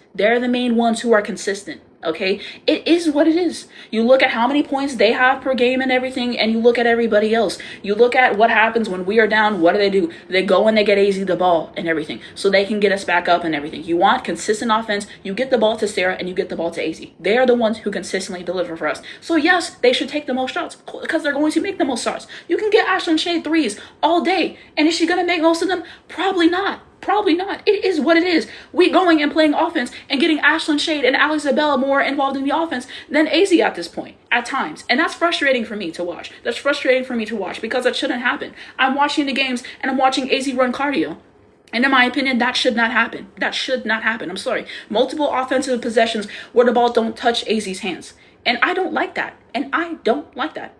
Okay, it is what it is. You look at how many points they have per game and everything, and you look at everybody else. You look at what happens when we are down. What do? They go and they get AZ the ball and everything, so they can get us back up and everything. You want consistent offense. You get the ball to Sarah and you get the ball to AZ. They are the ones who consistently deliver for us. So yes, they should take the most shots because they're going to make the most shots. You can get Ashlyn Shade threes all day, and is she going to make most of them? Probably not. It is what it is. We going and playing offense and getting Ashlyn Shade and Alex Isabella more involved in the offense than AZ at this point, at times. And that's frustrating for me to watch. Because that shouldn't happen. I'm watching the games and I'm watching AZ run cardio. And in my opinion, that should not happen. I'm sorry. Multiple offensive possessions where the ball don't touch AZ's hands. And I don't like that.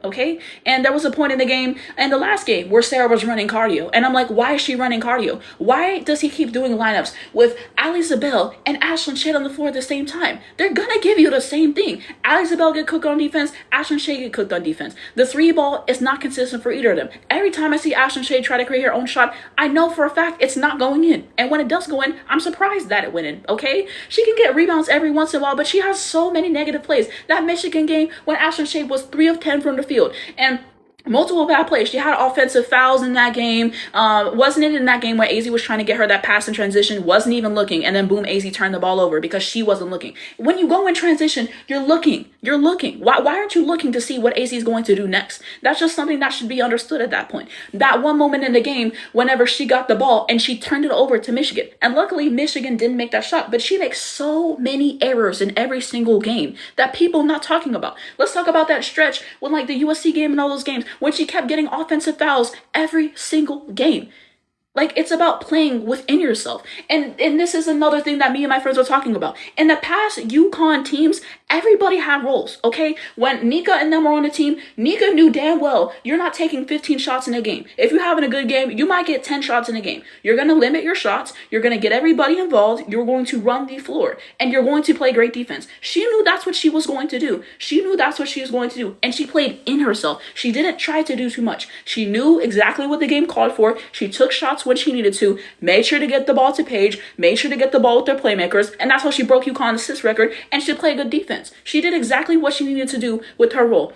Okay? And there was a point in the game, and the last game, where Sarah was running cardio. And I'm like, why is she running cardio? Why does he keep doing lineups with Ali Zabel and Ashlyn Shade on the floor at the same time? They're going to give you the same thing. Ali Zabel get cooked on defense. Ashlyn Shade get cooked on defense. The 3-ball is not consistent for either of them. Every time I see Ashlyn Shade try to create her own shot, I know for a fact it's not going in. And when it does go in, I'm surprised that it went in, okay? She can get rebounds every once in a while, but she has so many negative plays. That Michigan game when Ashlyn Shade was 3 of 10 from the field, and multiple bad plays. She had offensive fouls in that game. Wasn't it in that game where AZ was trying to get her that pass in transition, wasn't even looking, and then boom, AZ turned the ball over because she wasn't looking. When you go in transition, you're looking. Why aren't you looking to see what AZ is going to do next? That's just something that should be understood at that point. That one moment in the game, whenever she got the ball and she turned it over to Michigan, and luckily Michigan didn't make that shot, but she makes so many errors in every single game that people are not talking about. Let's talk about that stretch with like the USC game and all those games when she kept getting offensive fouls every single game. Like, it's about playing within yourself. And this is another thing that me and my friends were talking about. In the past UConn teams, everybody had roles, okay? When Nika and them were on the team, Nika knew damn well you're not taking 15 shots in a game. If you're having a good game, you might get 10 shots in a game. You're going to limit your shots. You're going to get everybody involved. You're going to run the floor. And you're going to play great defense. She knew that's what she was going to do. She knew that's what she was going to do. And she played in herself. She didn't try to do too much. She knew exactly what the game called for. She took shots when she needed to, made sure to get the ball to Paige, made sure to get the ball with their playmakers, and that's how she broke UConn's assist record, and she played good defense. She did exactly what she needed to do with her role.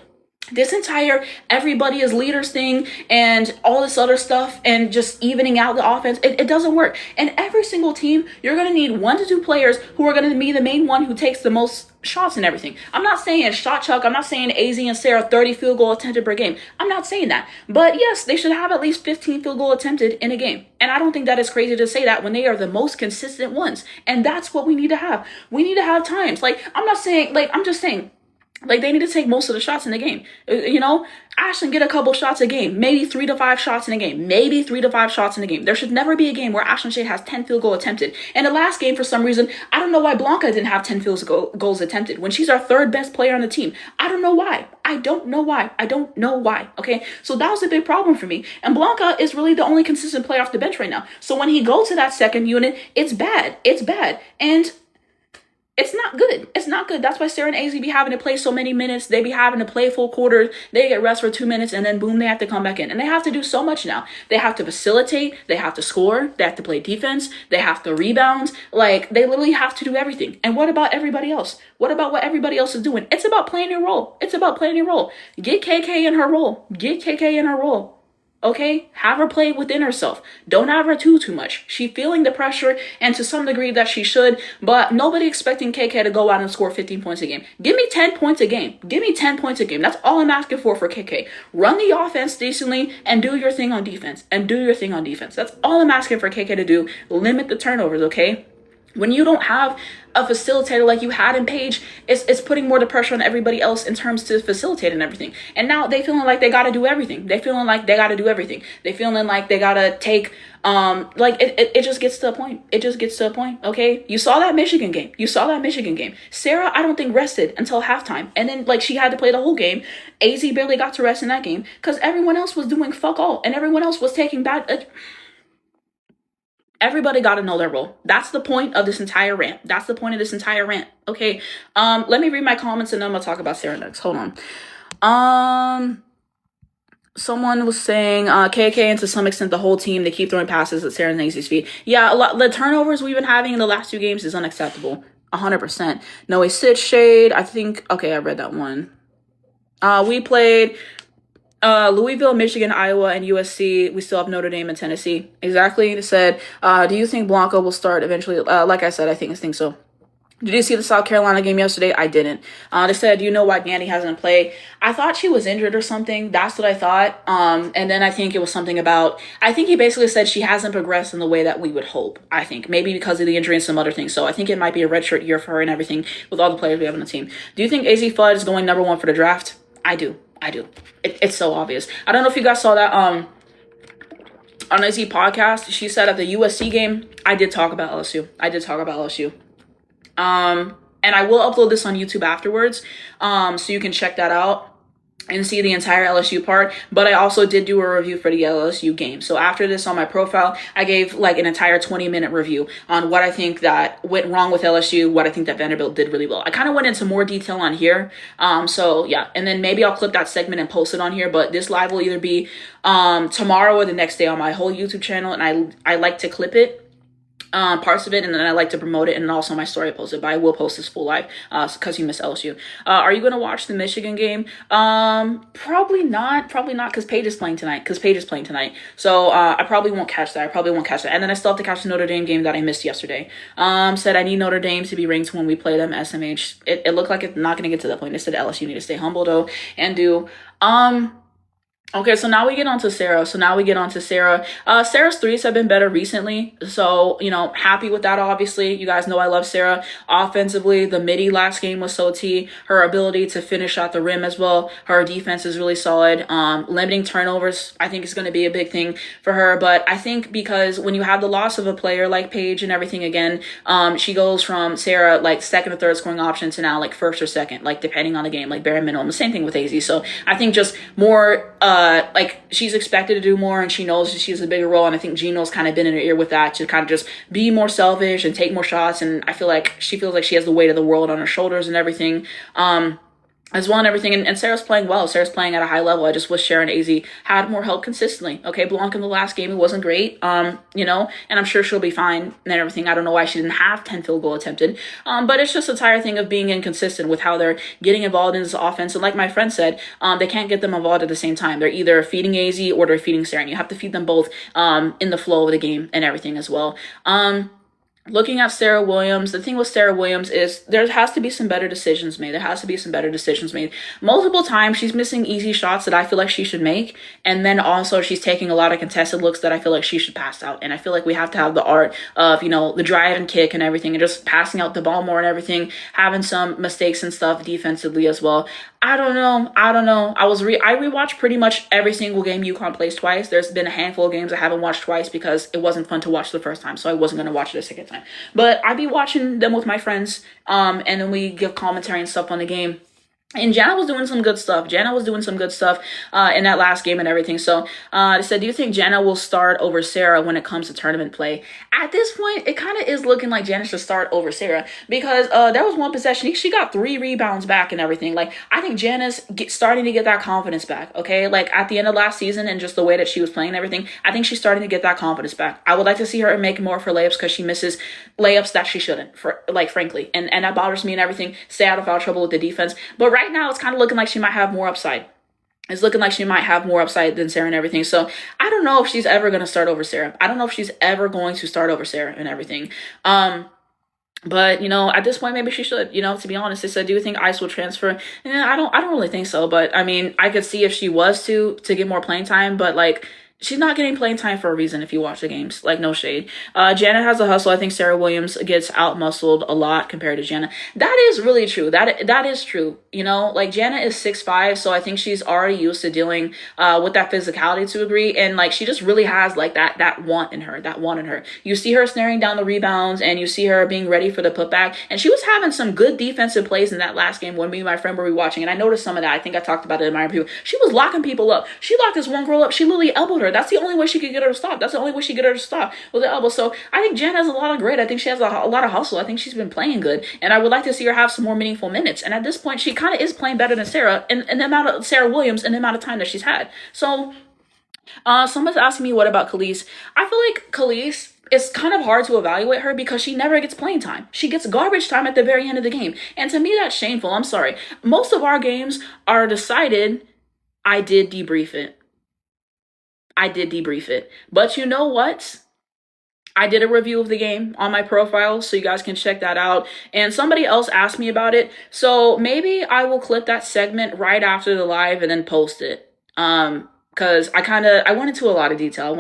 This entire everybody is leaders thing and all this other stuff and just evening out the offense, it doesn't work. And every single team, you're going to need 1 to 2 players who are going to be the main one who takes the most shots and everything. I'm not saying shot chuck. I'm not saying AZ and Sarah 30 field goal attempted per game. I'm not saying that. But yes, they should have at least 15 field goal attempted in a game. And I don't think that is crazy to say that when they are the most consistent ones. And that's what we need to have. We need to have times. Like, I'm not saying, like, I'm just saying, like, they need to take most of the shots in the game. You know, Ashlyn get a couple shots a game, maybe 3 to 5 shots in a game, maybe 3 to 5 shots in a game. There should never be a game where Ashlyn Shea has 10 field goal attempted. And the last game, for some reason, I don't know why Blanca didn't have 10 field goals attempted when she's our 3rd best player on the team. I don't know why. I don't know why. Okay, so that was a big problem for me. And Blanca is really the only consistent player off the bench right now. So when he goes to that second unit, it's bad. And it's not good. It's not good. That's why Sarah and AZ be having to play so many minutes. They be having to play full quarters. They get rest for 2 minutes and then boom, they have to come back in. And they have to do so much now. They have to facilitate. They have to score. They have to play defense. They have to rebound. Like, they literally have to do everything. And what about everybody else? What about what everybody else is doing? It's about playing your role. Get KK in her role. Okay, have her play within herself. Don't have her too much. She's feeling the pressure, and to some degree that she should, but nobody expecting KK to go out and score 15 points a game. Give me 10 points a game. That's all I'm asking for KK. Run the offense decently and do your thing on defense. That's all I'm asking for KK to do. Limit the turnovers, okay? When you don't have a facilitator like you had in Paige, it's putting more the pressure on everybody else in terms to facilitate and everything. And now they feeling like they got to do everything. They feeling like they got to take, it just gets to a point. Okay. You saw that Michigan game. Sarah, I don't think rested until halftime. And then like she had to play the whole game. AZ barely got to rest in that game because everyone else was doing fuck all and everyone else was taking bad. Everybody got to know their role. That's the point of this entire rant. Okay. Let me read my comments and then I'm gonna talk about Sarah next. Hold on. Someone was saying KK and to some extent the whole team, they keep throwing passes at Sarah and AZ's feet. Yeah, the turnovers we've been having in the last 2 games is unacceptable. 100%. No, sit shade. I think, okay, I read that one. We played Louisville, Michigan, Iowa, and USC. We still have Notre Dame and Tennessee. Exactly. They said, do you think Blanca will start eventually? Like I said, I think so. Did you see the South Carolina game yesterday? I didn't. They said, do you know why Gandy hasn't played? I thought she was injured or something. That's what I thought. And then I think it was something about, I think he basically said she hasn't progressed in the way that we would hope. I think maybe because of the injury and some other things. So I think it might be a redshirt year for her and everything with all the players we have on the team. Do you think AZ Flood is going number 1 for the draft? I do. It's so obvious. I don't know if you guys saw that on AZ podcast. She said at the USC game, I did talk about LSU. And I will upload this on YouTube afterwards, so you can check that out and see the entire LSU part. But I also did do a review for the LSU game. So after this on my profile, I gave like an entire 20-minute review on what I think that went wrong with LSU, what I think that Vanderbilt did really well. I kind of went into more detail on here. So yeah, and then maybe I'll clip that segment and post it on here. But this live will either be tomorrow or the next day on my whole YouTube channel. And I like to clip it. Parts of it, and then I like to promote it, and also my story I posted, but I will post this full live because you missed LSU. Are you going to watch the Michigan game? Probably not, because Paige is playing tonight, so I probably won't catch that. And then I still have to catch the Notre Dame game that I missed yesterday. Said I need Notre Dame to be ranked when we play them. SMH, it looked like it's not going to get to that point. They said LSU need to stay humble though and do Okay, so now we get on to Sarah. Sarah's threes have been better recently. So, happy with that, obviously. You guys know I love Sarah. Offensively, the midi last game was so T. Her ability to finish at the rim as well. Her defense is really solid. Limiting turnovers, I think, is going to be a big thing for her. But I think because when you have the loss of a player like Paige and everything again, she goes from Sarah, like, second or third scoring option to now, like, first or second, like, depending on the game, like, bare minimum. The same thing with AZ. So I think just more, like, she's expected to do more and she knows she has a bigger role, and I think Gino's kind of been in her ear with that to kind of just be more selfish and take more shots, and I feel like she feels like she has the weight of the world on her shoulders and everything. As well and everything, and Sarah's playing well. Sarah's playing at a high level. I just wish Sharon AZ had more help consistently. Okay, Blanc in the last game, it wasn't great, and I'm sure she'll be fine and everything. I don't know why she didn't have 10 field goal attempted, but it's just a entire thing of being inconsistent with how they're getting involved in this offense. And like my friend said, they can't get them involved at the same time. They're either feeding AZ or they're feeding Sarah, and you have to feed them both in the flow of the game and everything as well. Looking at Sarah Williams, the thing with Sarah Williams is there has to be some better decisions made. Multiple times she's missing easy shots that I feel like she should make. And then also she's taking a lot of contested looks that I feel like she should pass out. And I feel like we have to have the art of, the drive and kick and everything, and just passing out the ball more and everything, having some mistakes and stuff defensively as well. I don't know. I rewatched pretty much every single game UConn plays twice. There's been a handful of games I haven't watched twice because it wasn't fun to watch the first time, so I wasn't going to watch it a second time. But I'd be watching them with my friends, and then we give commentary and stuff on the game. And Jana was doing some good stuff. In that last game and everything. So, they said, do you think Jana will start over Sarah when it comes to tournament play? At this point, it kind of is looking like Jana should start over Sarah because there was one possession. She got 3 rebounds back and everything. Like, I think Jana's starting to get that confidence back, okay? Like, at the end of last season and just the way that she was playing and everything, I think she's starting to get that confidence back. I would like to see her make more for layups because she misses layups that she shouldn't, frankly. And that bothers me and everything. Stay out of foul trouble with the defense. But right now, it's kind of looking like she might have more upside. It's looking like she might have more upside than Sarah and everything. So I don't know if she's ever going to start over Sarah. And everything. But at this point, maybe she should. To be honest, they said, do you think Ice will transfer? And I don't really think so. But I mean, I could see if she was to get more playing time. But like, she's not getting playing time for a reason if you watch the games. Like, no shade. Jana has a hustle. I think Sarah Williams gets out-muscled a lot compared to Jana. That is really true. That is true. Like, Jana is 6'5", so I think she's already used to dealing with that physicality to a degree. And, like, she just really has, like, that want in her. You see her snaring down the rebounds, and you see her being ready for the putback. And she was having some good defensive plays in that last game when me and my friend were rewatching. And I noticed some of that. I think I talked about it in my review. She was locking people up. She locked this one girl up. She literally elbowed her. That's the only way she could get her to stop. Was the elbow. So I think Jen has a lot of grit. I think she has a lot of hustle. I think she's been playing good. And I would like to see her have some more meaningful minutes. And at this point, she kind of is playing better than Sarah and the amount of Sarah Williams and the amount of time that she's had. So someone's asking me, what about Khalees? I feel like Khalees, it's kind of hard to evaluate her because she never gets playing time. She gets garbage time at the very end of the game. And to me, that's shameful. I'm sorry. Most of our games are decided. I did debrief it. But you know what? I did a review of the game on my profile, so you guys can check that out. And somebody else asked me about it, so maybe I will clip that segment right after the live and then post it. Because I went into a lot of detail.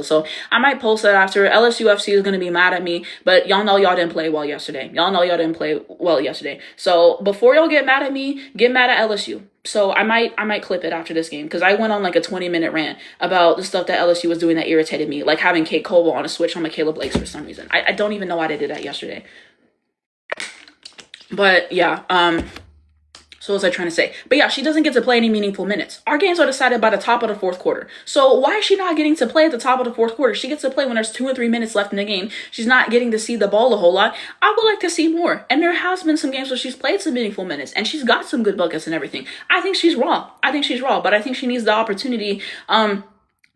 So I might post that after. LSU FC is going to be mad at me, but y'all know y'all didn't play well yesterday. So before y'all get mad at me, get mad at LSU. So I might clip it after this game because I went on like a 20-minute rant about the stuff that LSU was doing that irritated me, like having Kate Coble on a switch on Michaela Blakes for some reason. I don't even know why they did that yesterday. But yeah, so what was I trying to say? But yeah, she doesn't get to play any meaningful minutes. Our games are decided by the top of the fourth quarter. So why is she not getting to play at the top of the fourth quarter? She gets to play when there's 2 or 3 minutes left in the game. She's not getting to see the ball a whole lot. I would like to see more. And there has been some games where she's played some meaningful minutes and she's got some good buckets and everything. I think she's raw. But I think she needs the opportunity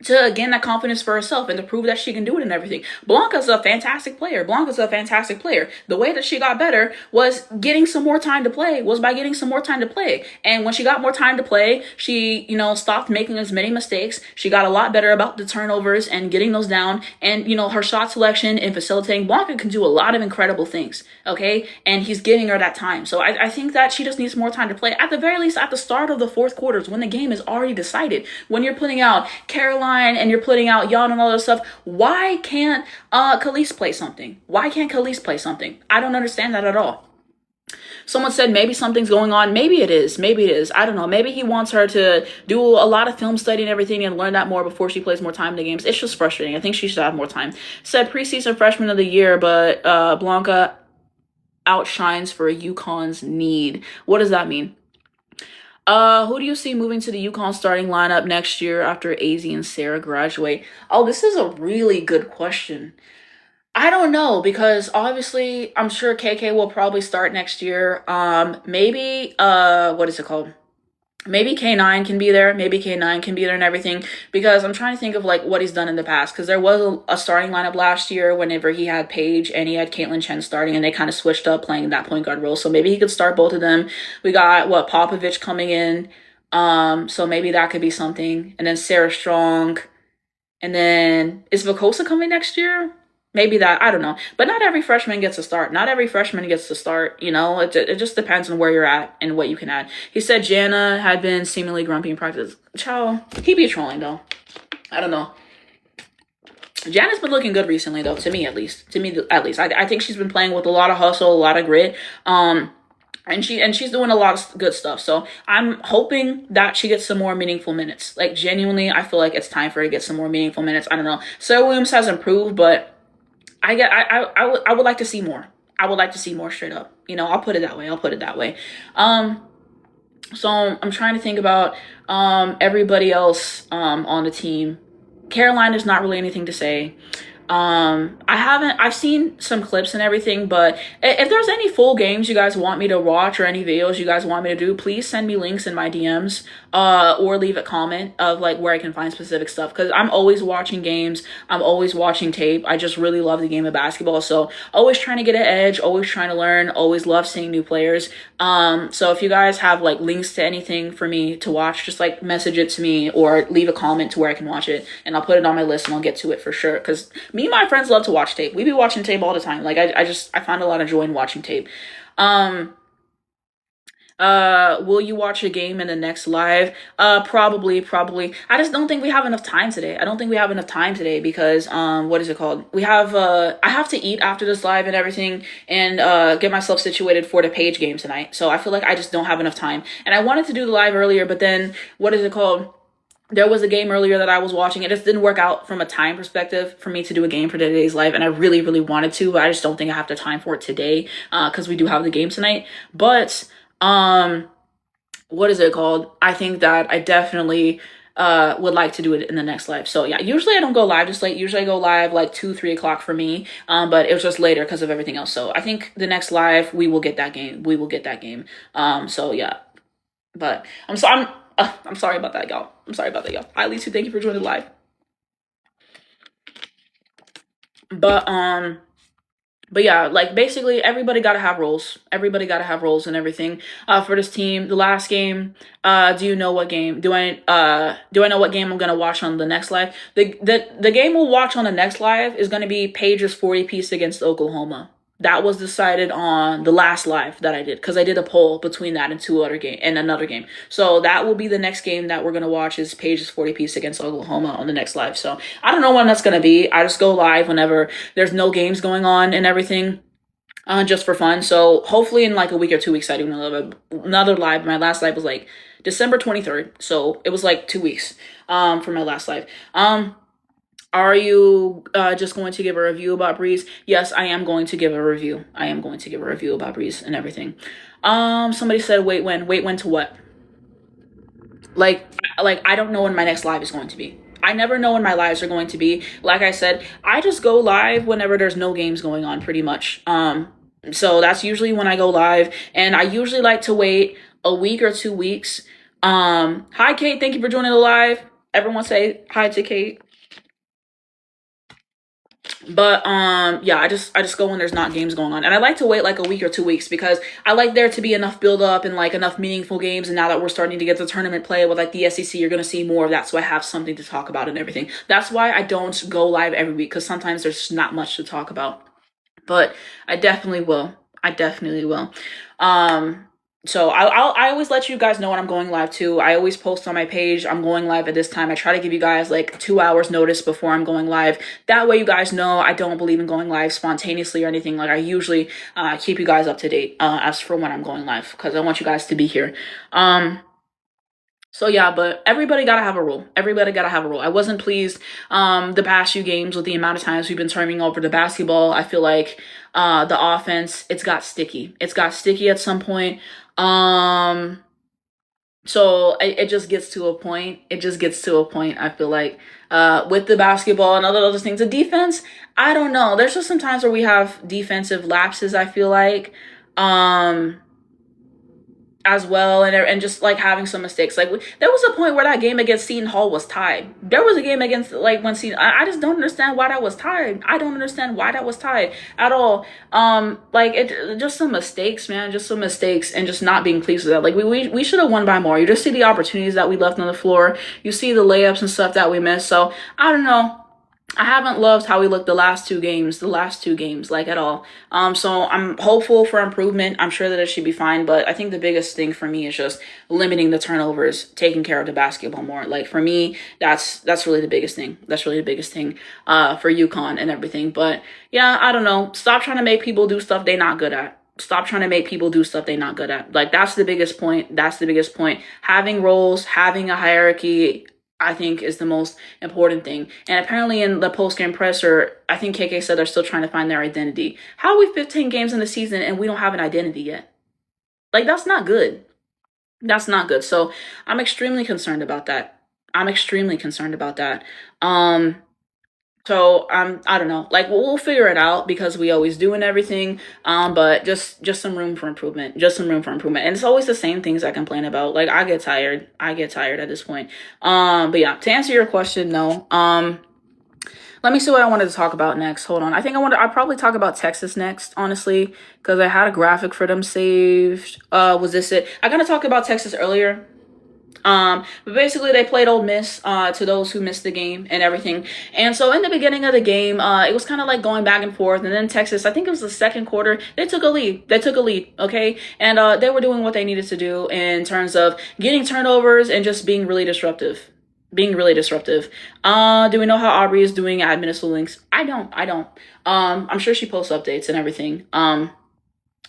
to gain that confidence for herself and to prove that she can do it and everything. Blanca's a fantastic player. The way that she got better was getting some more time to play, And when she got more time to play, she, stopped making as many mistakes. She got a lot better about the turnovers and getting those down. And, her shot selection and facilitating. Blanca can do a lot of incredible things, okay? And he's giving her that time. So I think that she just needs more time to play. At the very least, at the start of the fourth quarters, when the game is already decided, when you're putting out Caroline and you're putting out Jan and all this stuff, why can't Khalees play something? I don't understand that at all. Someone said maybe something's going on. Maybe it is. I don't know. Maybe he wants her to do a lot of film study and everything and learn that more before she plays more time in the games. It's just frustrating. I think she should have more time. Said preseason freshman of the year, but Blanca outshines for UConn's need. What does that mean? Who do you see moving to the UConn starting lineup next year after AZ and Sarah graduate? Oh, this is a really good question. I don't know, because obviously I'm sure KK will probably start next year. Maybe what is it called? Maybe K9 can be there. And everything, because I'm trying to think of like what he's done in the past, because there was a starting lineup last year whenever he had Paige and he had Caitlin Chen starting, and they kind of switched up playing that point guard role. So maybe he could start both of them. We got Popovich coming in. So maybe that could be something. And then Sarah Strong. And then is Vakosa coming next year? Maybe that, I don't know. But not every freshman gets to start. It just depends on where you're at and what you can add. He said Jana had been seemingly grumpy in practice. Chow, he be trolling though. I don't know. Jana's been looking good recently though, to me at least. I think she's been playing with a lot of hustle, a lot of grit. And she's doing a lot of good stuff. So I'm hoping that she gets some more meaningful minutes. Like genuinely, I feel like it's time for her to get some more meaningful minutes. I don't know. Sarah Williams has improved, but I would like to see more. Straight up. I'll put it that way. So I'm trying to think about everybody else on the team. Caroline, there's not really anything to say. I've seen some clips and everything, but if there's any full games you guys want me to watch or any videos you guys want me to do, please send me links in my DMs, or leave a comment of like where I can find specific stuff, because I'm always watching games. I'm always watching tape. I just really love the game of basketball. So always trying to get an edge, always trying to learn, always love seeing new players. So if you guys have like links to anything for me to watch, just like message it to me or leave a comment to where I can watch it, and I'll put it on my list and I'll get to it for sure. Because me and my friends love to watch tape. We be watching tape all the time. Like I find a lot of joy in watching tape. Will you watch a game in the next live? Probably. I just don't think we have enough time today. Because, what is it called? We have, I have to eat after this live and everything, and, get myself situated for the Page game tonight. So I feel like I just don't have enough time. And I wanted to do the live earlier, but then, what is it called? There was a game earlier that I was watching. It just didn't work out from a time perspective for me to do a game for today's live. And I really, really wanted to, but I just don't think I have the time for it today, because we do have the game tonight. But, what is it called? I think that I definitely would like to do it in the next live. So yeah, usually I don't go live this late. Usually I go live like 2-3 o'clock for me. But it was just later because of everything else. So I think the next live we will get that game. So yeah. But I'm sorry about that, y'all. Hi, Lisa, thank you for joining the live. But yeah, like basically everybody gotta have roles. And everything. For this team, the last game, do you know what game? Do I know what game I'm gonna watch on the next live? The game we'll watch on the next live is gonna be Page's 40-piece against Oklahoma. That was decided on the last live that I did, because I did a poll between that and another game. So that will be the next game that we're going to watch, is Page's 40-piece against Oklahoma on the next live. So I don't know when that's going to be. I just go live whenever there's no games going on and everything, just for fun. So hopefully in like a week or 2 weeks, I do another live. My last live was like December 23rd. So it was like 2 weeks for my last live. Are you just going to give a review about Breeze? Yes, I am going to give a review. About Breeze and everything. Somebody said, wait, when to what? Like I don't know when my next live is going to be. I never know when my lives are going to be. Like I said, I just go live whenever there's no games going on, pretty much. So that's usually when I go live, and I usually like to wait a week or 2 weeks. Hi, Kate. Thank you for joining the live. Everyone say hi to Kate. But yeah, I just go when there's not games going on. And I like to wait like a week or 2 weeks because I like there to be enough build up and like enough meaningful games. And now that we're starting to get the tournament play with like the SEC, you're gonna see more of that. So I have something to talk about and everything. That's why I don't go live every week, because sometimes there's not much to talk about. But I definitely will. I definitely will. So I always let you guys know when I'm going live too. I always post on my page, I'm going live at this time. I try to give you guys like 2 hours notice before I'm going live. That way you guys know I don't believe in going live spontaneously or anything. Like I usually keep you guys up to date as for when I'm going live, because I want you guys to be here. So yeah, but everybody gotta have a rule. Everybody gotta have a rule. I wasn't pleased the past few games with the amount of times we've been turning over the basketball. I feel like the offense, it's got sticky. It's got sticky at some point. So it just gets to a point. It just gets to a point, I feel like, with the basketball and other things. The defense, I don't know. There's just some times where we have defensive lapses, I feel like. As well, and just like having some mistakes. Like there was a point where that game against Seton Hall was tied. There was a game against like when Seton. I just don't understand why that was tied. I don't understand why that was tied at all. Like it just some mistakes, man. Just some mistakes, and just not being pleased with that. Like we should have won by more. You just see the opportunities that we left on the floor. You see the layups and stuff that we missed. So I don't know. I haven't loved how we looked the last two games, like at all. So I'm hopeful for improvement. I'm sure that it should be fine, but I think the biggest thing for me is just limiting the turnovers, taking care of the basketball more. Like for me, that's really the biggest thing. That's really the biggest thing for UConn and everything. But yeah, I don't know. Stop trying to make people do stuff they're not good at. Stop trying to make people do stuff they're not good at. Like that's the biggest point. That's the biggest point. Having roles, having a hierarchy, I think is the most important thing. And apparently in the post-game presser, I think KK said they're still trying to find their identity. How are we 15 games in the season and we don't have an identity yet? Like, that's not good. That's not good. So I'm extremely concerned about that. So I don't know. Like we'll figure it out because we always do and everything. But just some room for improvement. Just some room for improvement. And it's always the same things I complain about. Like I get tired. at this point. But yeah, to answer your question, no. Let me see what I wanted to talk about next. Hold on. I'll probably talk about Texas next, honestly, because I had a graphic for them saved. Was this it? I kind of talked about Texas earlier. But basically they played Ole Miss, to those who missed the game and everything. And so in the beginning of the game, it was kind of like going back and forth. And then Texas, I think it was the second quarter, they took a lead. Okay. And, they were doing what they needed to do in terms of getting turnovers and just being really disruptive. Do we know how Aubrey is doing at Minnesota Lynx? I don't. I'm sure she posts updates and everything.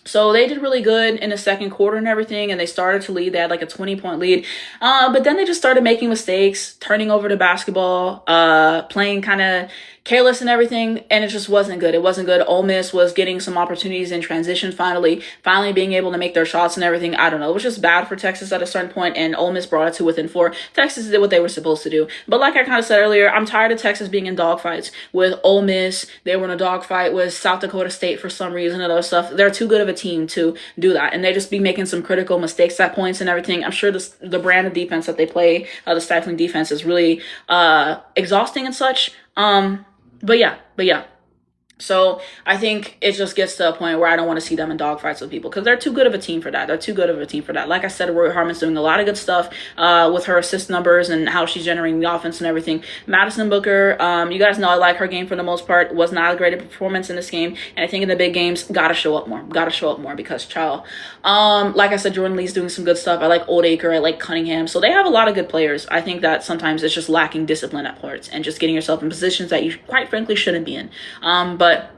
So they did really good in the second quarter and everything, and they started to lead. They had like a 20-point lead. But then they just started making mistakes, turning over the basketball, playing kind of careless and everything, and it just wasn't good. It wasn't good. Ole Miss was getting some opportunities in transition finally being able to make their shots and everything. I don't know. It was just bad for Texas at a certain point, and Ole Miss brought it to within 4. Texas did what they were supposed to do. But like I kind of said earlier, I'm tired of Texas being in dogfights with Ole Miss. They were in a dogfight with South Dakota State for some reason and other stuff. They're too good of a team to do that, and they just be making some critical mistakes at points and everything. I'm sure the brand of defense that they play, the stifling defense, is really exhausting and such. But yeah. So I think it just gets to a point where I don't want to see them in dogfights with people because they're too good of a team for that. Like I said, Roy Harmon's doing a lot of good stuff with her assist numbers and how she's generating the offense and everything. Madison Booker, you guys know I like her game for the most part. Was not a great performance in this game, and I think in the big games gotta show up more because like I said, Jordan Lee's doing some good stuff. I like Oldacre, I like Cunningham, so they have a lot of good players. I think that sometimes it's just lacking discipline at parts and just getting yourself in positions that you quite frankly shouldn't be in. But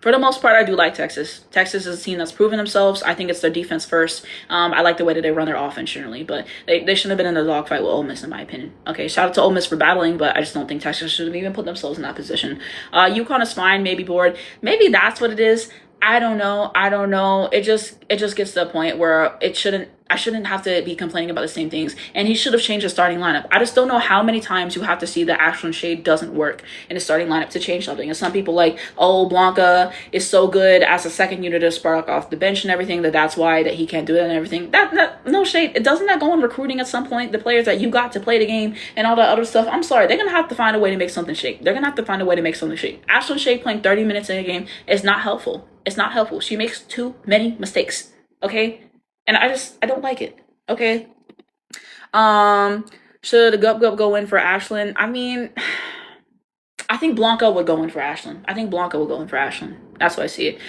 for the most part, I do like Texas. Texas is a team that's proven themselves. I think it's their defense first. I like the way that they run their offense generally, but they shouldn't have been in a dogfight with Ole Miss, in my opinion. Okay, shout out to Ole Miss for battling, but I just don't think Texas should have even put themselves in that position. UConn is fine, maybe bored. Maybe that's what it is. I don't know. It just gets to a point where it shouldn't. I shouldn't have to be complaining about the same things. And he should have changed the starting lineup. I just don't know how many times you have to see that Ashlyn Shade doesn't work in the starting lineup to change something. And some people like, oh, Blanca is so good as a second unit to spark off the bench and everything that's why that he can't do it and everything. No shade. Doesn't that go in recruiting at some point? The players that you got to play the game and all that other stuff. I'm sorry, they're gonna have to find a way to make something shake. They're gonna have to find a way to make something shake. Ashlyn Shade playing 30 minutes in a game is not helpful. It's not helpful. She makes too many mistakes. Okay, and I don't like it. Okay. Should a Gup go in for Ashlyn? I mean, I think Blanca would go in for Ashlyn. That's why I see it.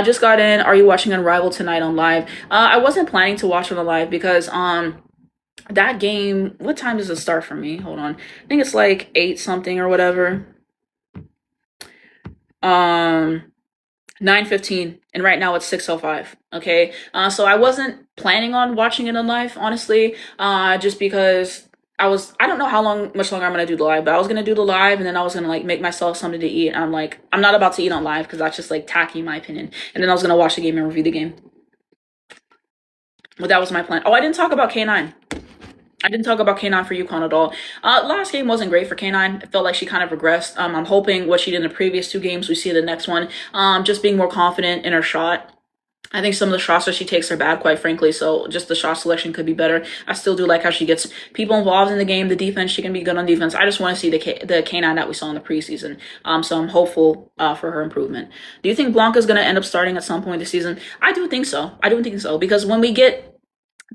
Just got in. Are you watching Unrivaled tonight on live? I wasn't planning to watch it on live because that game, what time does it start for me? Hold on. I think it's like 8 something or whatever. 9:15, and right now it's 6:05. Okay, so I wasn't planning on watching it on live, honestly, just because I don't know much longer I'm gonna do the live, but I was gonna do the live, and then I was gonna like make myself something to eat. And I'm like, I'm not about to eat on live because that's just like tacky in my opinion. And then I was gonna watch the game and review the game, but that was my plan. Oh, I didn't talk about K9. I didn't talk about K9 for UConn at all. Last game wasn't great for K9. It felt like she kind of regressed. I'm hoping what she did in the previous 2 games, we see the next one. Just being more confident in her shot. I think some of the shots that she takes are bad, quite frankly, so just the shot selection could be better. I still do like how she gets people involved in the game, the defense, she can be good on defense. I just want to see the K9 that we saw in the preseason, so I'm hopeful for her improvement. Do you think Blanca's going to end up starting at some point this season? I do think so, because when we get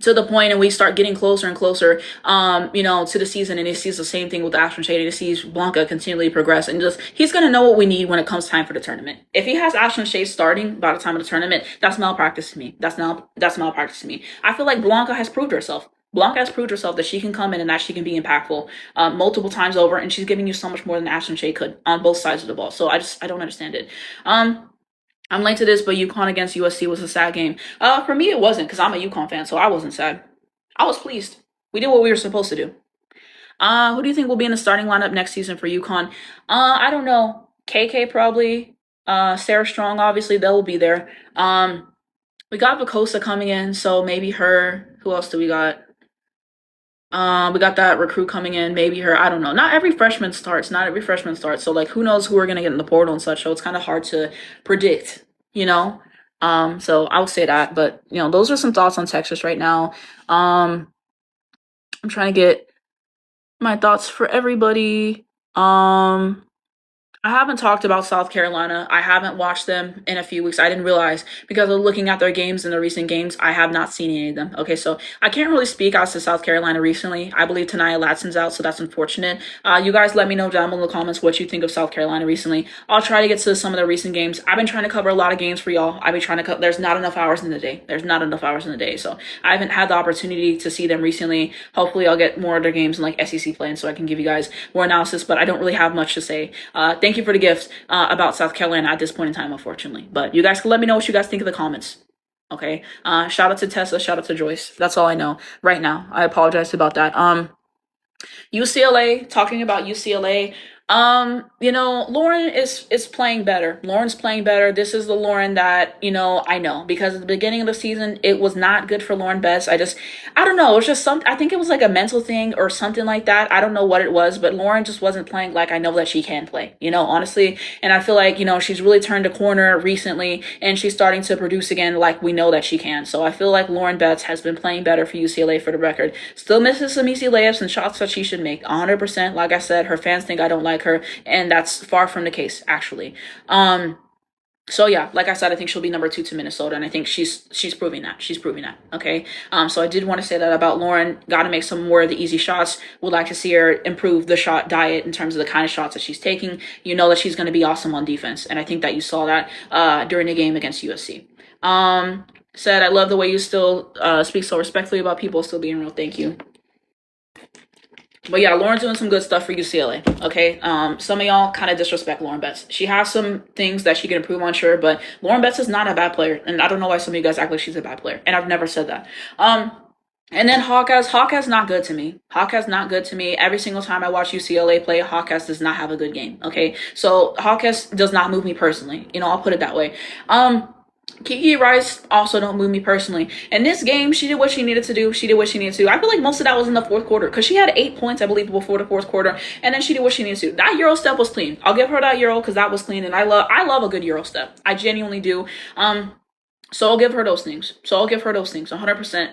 to the point and we start getting closer and closer, to the season, and he sees the same thing with Ashlyn Shade, and he sees Blanca continually progress, and he's going to know what we need when it comes time for the tournament. If he has Ashlyn Shade starting by the time of the tournament, that's malpractice to me. That's malpractice to me. I feel like Blanca has proved herself. That she can come in and that she can be impactful multiple times over, and she's giving you so much more than Ashlyn Shade could on both sides of the ball. So I don't understand it. I'm late to this, but UConn against USC was a sad game. For me, it wasn't, because I'm a UConn fan, so I wasn't sad. I was pleased. We did what we were supposed to do. Who do you think will be in the starting lineup next season for UConn? I don't know. KK probably. Sarah Strong, obviously, they'll be there. We got Vacosa coming in, so maybe her. Who else do we got? We got that recruit coming in, maybe her. I don't know. Not every freshman starts. So like, who knows who we're gonna get in the portal and such. So it's kind of hard to predict, So I would say that. But those are some thoughts on Texas right now. I'm trying to get my thoughts for everybody. I haven't talked about South Carolina. I haven't watched them in a few weeks. I didn't realize, because of looking at their games in the recent games, I have not seen any of them. Okay, so I can't really speak as to South Carolina recently. I believe Tanaya Latson's out, so that's unfortunate. You guys let me know down below in the comments what you think of South Carolina recently. I'll try to get to some of the recent games. I've been trying to cover a lot of games for y'all. I've been trying to there's not enough hours in the day. So I haven't had the opportunity to see them recently. Hopefully I'll get more of their games in like SEC play, and so I can give you guys more analysis, but I don't really have much to say. Thank you for the gifts about South Carolina at this point in time, unfortunately. But you guys can let me know what you guys think in the comments. Okay. Shout out to Tessa. Shout out to Joyce. That's all I know right now. I apologize about that. UCLA, talking about UCLA. Lauren is playing better. Lauren's playing better. This is the Lauren that, I know, because at the beginning of the season, it was not good for Lauren Bess. I don't know. It was just I think it was like a mental thing or something like that. I don't know what it was, but Lauren just wasn't playing like I know that she can play, honestly. And I feel like, she's really turned a corner recently, and she's starting to produce again like we know that she can. So I feel like Lauren Betts has been playing better for UCLA, for the record. Still misses some easy layups and shots that she should make 100%. Like I said, her fans think I don't like her, and that's far from the case, actually. So yeah, like I said, I think she'll be number 2 to Minnesota, and I think she's proving that. Okay. So I did want to say that about Lauren. Got to make some more of the easy shots. Would like to see her improve the shot diet in terms of the kind of shots that she's taking. That she's going to be awesome on defense, and I think that you saw that during the game against USC. Said, I love the way you still speak so respectfully about people still being real. Thank you. But yeah, Lauren's doing some good stuff for UCLA, okay? Some of y'all kind of disrespect Lauren Betts. She has some things that she can improve on, sure, but Lauren Betts is not a bad player, and I don't know why some of you guys act like she's a bad player, and I've never said that. And then Hawkes not good to me. Hawkes not good to me. Every single time I watch UCLA play, Hawkes does not have a good game, okay? So Hawkes does not move me personally, I'll put it that way. Kiki Rice also don't move me personally. In this game, she did what she needed to do. She did what she needed to. I feel like most of that was in the fourth quarter because she had 8 points, I believe, before the fourth quarter, and then she did what she needed to. That Euro step was clean. I'll give her that Euro because that was clean, and I love a good Euro step. I genuinely do. So I'll give her those things. 100%.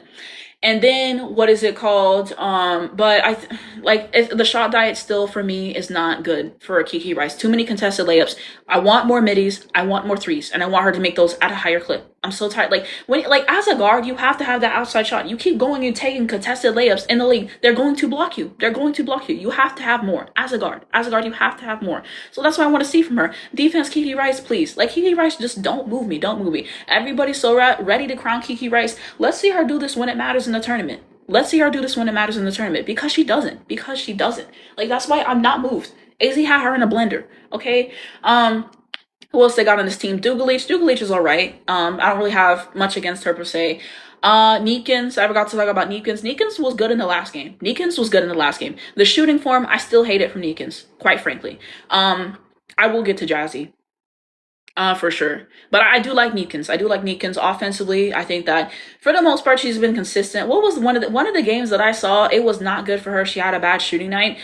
And then what is it called? But the shot diet still for me is not good for Kiki Rice. Too many contested layups. I want more middies. I want more threes, and I want her to make those at a higher clip. I'm so tired. As a guard, you have to have that outside shot. You keep going and taking contested layups in the league. They're going to block you. You have to have more as a guard. You have to have more. So that's what I want to see from her. Defense, Kiki Rice, please. Kiki Rice, just don't move me. Everybody's so ready to crown Kiki Rice. Let's see her do this when it matters in the tournament. Because she doesn't. That's why I'm not moved. AZ had her in a blender. Okay. Who else they got on this team? Dugalich is all right. I don't really have much against her per se. Neekins, I forgot to talk about Neekins. Neekins was good in the last game. The shooting form, I still hate it from Neekins, quite frankly. I will get to Jazzy. For sure. But I do like Neekins. Offensively. I think that for the most part she's been consistent. What was one of the games that I saw? It was not good for her. She had a bad shooting night